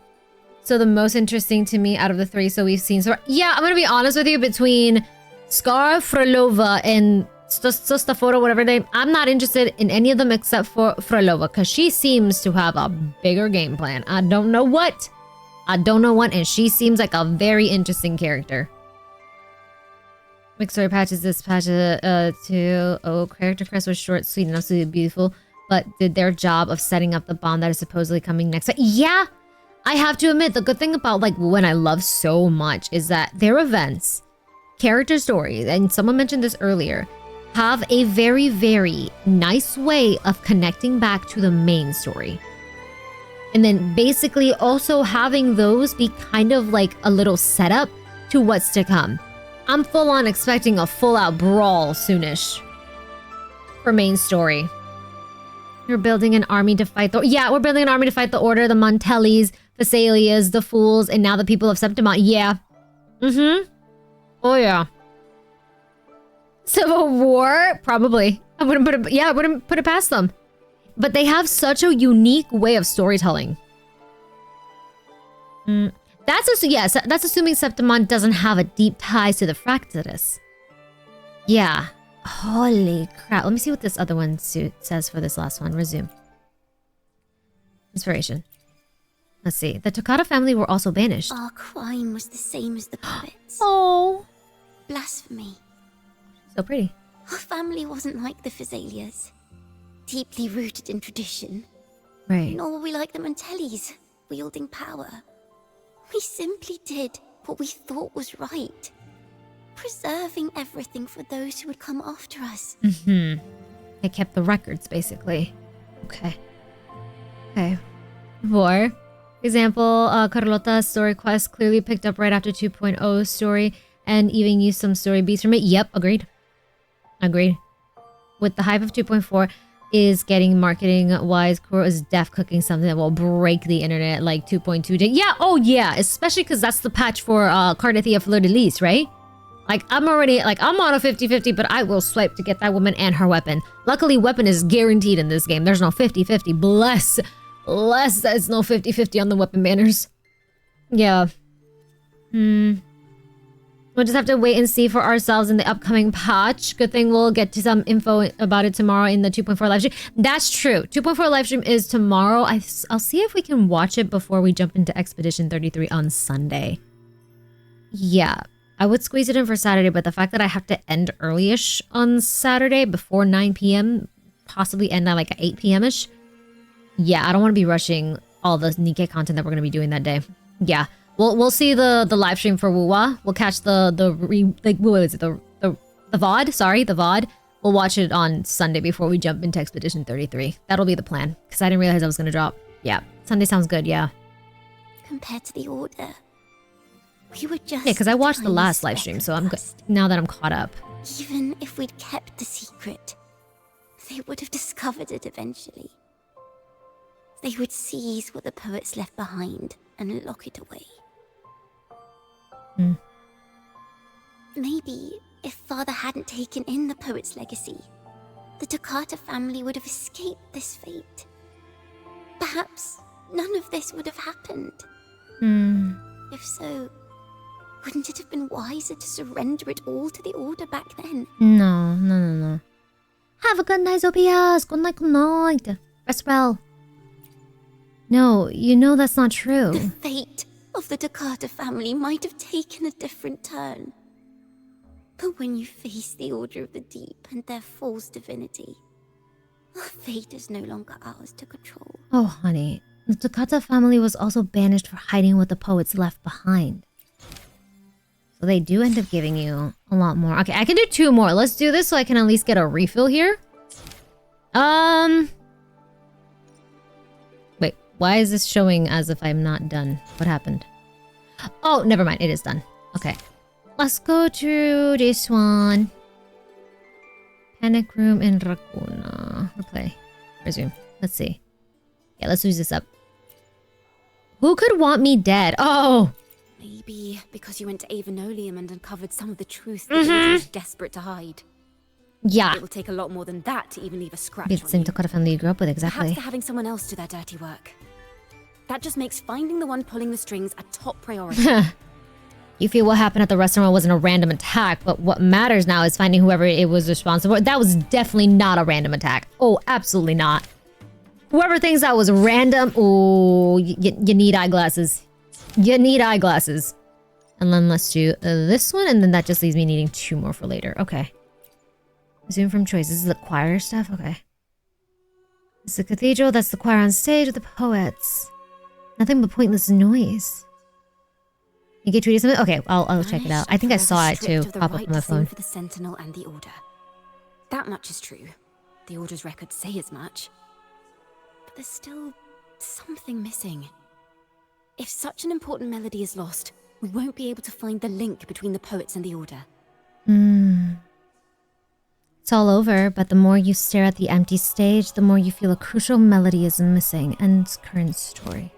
[SPEAKER 1] So the most interesting to me out of the three so we've seen. So yeah, I'm gonna be honest with you, between Scar, Frolova, and Stafora, whatever name, I'm not interested in any of them except for Frolova, because she seems to have a bigger game plan. I don't know what, and she seems like a very interesting character. Big story patches this patch character crest was short, sweet, and absolutely beautiful, but did their job of setting up the bomb that is supposedly coming next. Yeah, I have to admit, the good thing about like when I love so much is that their events, character stories, and someone mentioned this earlier, have a very, very nice way of connecting back to the main story. And then basically also having those be kind of like a little setup to what's to come. I'm full on expecting a full out brawl soonish for main story. You're building an army to fight we're building an army to fight the Order, the Montellis, the Salias, the Fools, and now the people of Septimont. Yeah. Oh yeah. Civil War? Probably. I wouldn't put it past them. But they have such a unique way of storytelling. That's assuming Septimont doesn't have a deep ties to the Fractus. Yeah. Holy crap. Let me see what this other one says for this last one. Resume. Inspiration. Let's see. The Toccata family were also banished.
[SPEAKER 17] Our crime was the same as the puppets.
[SPEAKER 1] Oh.
[SPEAKER 17] Blasphemy.
[SPEAKER 1] So pretty.
[SPEAKER 17] Our family wasn't like the Physaelias. Deeply rooted in tradition.
[SPEAKER 1] Right.
[SPEAKER 17] Nor were we like the Montellis, wielding power. We simply did what we thought was right. Preserving everything for those who would come after us.
[SPEAKER 1] They kept the records, basically. Okay. For example, Carlota's story quest clearly picked up right after 2.0 story and even used some story beats from it. Yep, agreed. With the hype of 2.4 is getting marketing-wise, Kuro is def cooking something that will break the internet like 2.2 did. Yeah, oh yeah, especially because that's the patch for Cardathia Fleur-de-Lis, right? Like, I'm on a 50-50, but I will swipe to get that woman and her weapon. Luckily, weapon is guaranteed in this game. There's no 50-50. Bless there's no 50-50 on the weapon banners. Yeah. We'll just have to wait and see for ourselves in the upcoming patch. Good thing we'll get to some info about it tomorrow in the 2.4 livestream. That's true. 2.4 livestream is tomorrow. I'll see if we can watch it before we jump into Expedition 33 on Sunday. Yeah, I would squeeze it in for Saturday, but the fact that I have to end early-ish on Saturday before 9 p.m., possibly end at like 8 p.m.-ish. Yeah, I don't want to be rushing all the Nikkei content that we're going to be doing that day. Yeah. We'll see the live stream for wuwa. We'll catch the VOD. Sorry, the VOD. We'll watch it on Sunday before we jump into Expedition 33. That'll be the plan because I didn't realize I was gonna drop. Yeah, Sunday sounds good. Yeah.
[SPEAKER 17] Compared to the Order, we were just.
[SPEAKER 1] Yeah, because I watched the last live stream, so I'm good now that I'm caught up.
[SPEAKER 17] Even if we'd kept the secret, they would have discovered it eventually. They would seize what the poets left behind and lock it away. Maybe if Father hadn't taken in the poet's legacy, the Toccata family would have escaped this fate. Perhaps none of this would have happened. If so, wouldn't it have been wiser to surrender it all to the Order back then?
[SPEAKER 1] No. Have a good night, Zopias. Good night, good night. Rest well. No, you know that's not true.
[SPEAKER 17] The fate of the Toccata family might have taken a different turn. But when you face the Order of the Deep and their false divinity, our fate is no longer ours to control.
[SPEAKER 1] Oh, honey. The Toccata family was also banished for hiding what the poets left behind. So they do end up giving you a lot more. Okay, I can do 2 more. Let's do this so I can at least get a refill here. Wait, why is this showing as if I'm not done? What happened? Oh, never mind. It is done. Okay. Let's go to this one. Panic Room in Ciaccona. Replay. Resume. Let's see. Yeah, let's use this up. Who could want me dead? Oh!
[SPEAKER 16] Maybe because you went to Avenolium and uncovered some of the truth that you was desperate to hide.
[SPEAKER 1] Yeah.
[SPEAKER 16] It will take a lot more than that to even leave a scratch
[SPEAKER 1] It's the
[SPEAKER 16] on
[SPEAKER 1] same
[SPEAKER 16] you.
[SPEAKER 1] Toccata family you grew up with, exactly.
[SPEAKER 16] Perhaps they're having someone else do their dirty work. That just makes finding the one pulling the strings a top priority.
[SPEAKER 1] You feel what happened at the restaurant wasn't a random attack, but what matters now is finding whoever it was responsible. That was definitely not a random attack. Oh, absolutely not. Whoever thinks that was random, oh, you need eyeglasses. You need eyeglasses. And then let's do this one, and then that just leaves me needing 2 more for later. Okay. Resume from choice. This is the choir stuff? Okay. This is the cathedral. That's the choir on stage with the poets. Nothing but pointless noise. You get tweeted something? Okay, I'll check it out. I think I saw it too. Pop up on my phone.
[SPEAKER 16] For the Sentinel and the Order. That much is true. The Order's records say as much. But there's still something missing. If such an important melody is lost, we won't be able to find the link between the poets and the Order.
[SPEAKER 1] It's all over, but the more you stare at the empty stage, the more you feel a crucial melody is missing. Ends current story.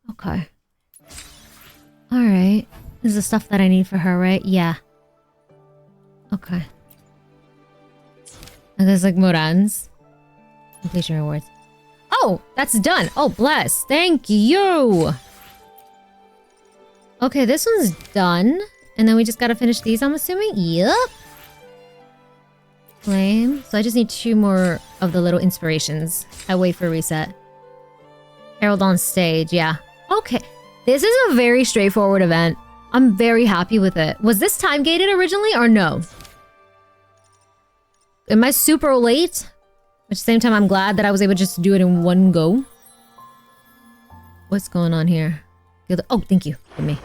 [SPEAKER 1] Okay. Alright. This is the stuff that I need for her, right? Yeah. Okay. And there's like Morans. Completion rewards. Oh! That's done! Oh, bless! Thank you! Okay, this one's done. And then we just gotta finish these, I'm assuming? Yep. Flame. So I just need 2 more of the little inspirations. I wait for reset. Herald on stage, yeah. Okay. This is a very straightforward event. I'm very happy with it. Was this time gated originally or no? Am I super late? At the same time, I'm glad that I was able just to do it in one go. What's going on here? Oh, thank you. For me.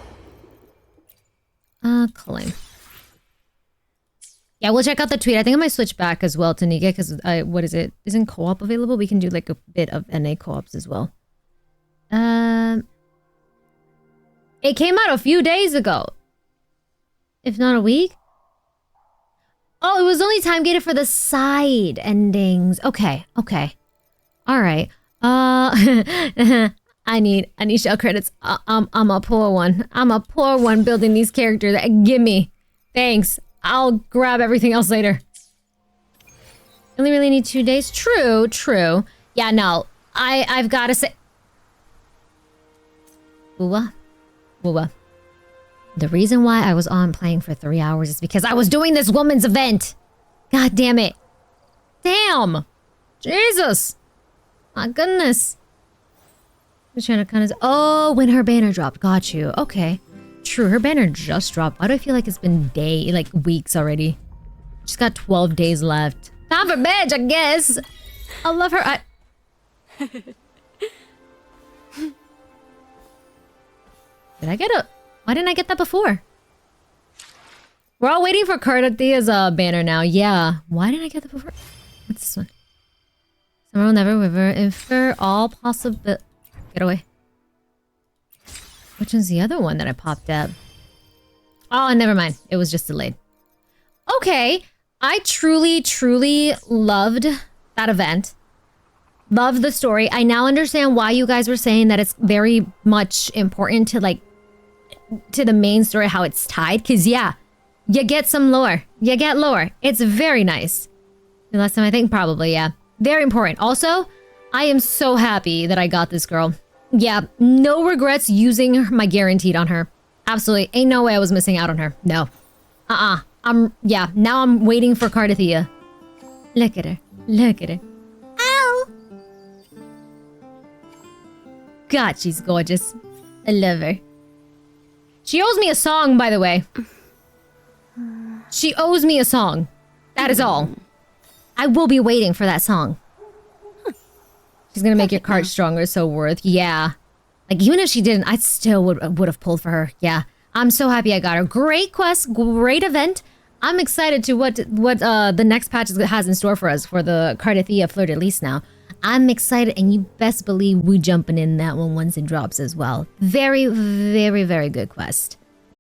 [SPEAKER 1] Claim. Yeah, we'll check out the tweet. I think I might switch back as well to Niga because what is it? Isn't co-op available? We can do like a bit of NA co-ops as well. It came out a few days ago. If not a week. Oh, it was only time gated for the side endings. Okay, okay. Alright. I need shell credits. I'm a poor one. I'm a poor one building these characters. Gimme. Thanks. I'll grab everything else later. Only really need 2 days. True, true. Yeah, no. I've gotta say. Wuwa. Wuwa. The reason why I was on playing for 3 hours is because I was doing this woman's event. God damn it. Damn. Jesus. My goodness. Just trying to kind of... Oh, when her banner dropped. Got you. Okay. True, her banner just dropped. Why do I feel like it's been weeks already? She's got 12 days left. Time for bed, I guess. I love her. Did I get a... Why didn't I get that before? We're all waiting for Cardathia's banner now. Yeah. Why didn't I get that before? What's this one? Summer will never wither. Infer all possible... Get away. Which one's the other one that I popped up? Oh, never mind. It was just delayed. Okay. I truly loved that event. Loved the story. I now understand why you guys were saying that it's very much important to like... to the main story, how it's tied. Because yeah, you get some lore. You get lore. It's very nice. The last time I think probably, yeah. Very important. Also, I am so happy that I got this girl. Yeah, no regrets using my guaranteed on her. Absolutely. Ain't no way I was missing out on her. No. Yeah, now I'm waiting for Cardathia. Look at her. Look at her. Ow! God, she's gorgeous. I love her. She owes me a song, by the way. She owes me a song. That is all. I will be waiting for that song. She's gonna make your card stronger, so worth. Yeah. Like, even if she didn't, I still would have pulled for her. Yeah. I'm so happy I got her. Great quest, great event. I'm excited to what the next patch has in store for us for the Cardathia Fleur-de-Lis now. I'm excited, and you best believe we jumping in that one once it drops as well. Very, very, very good quest.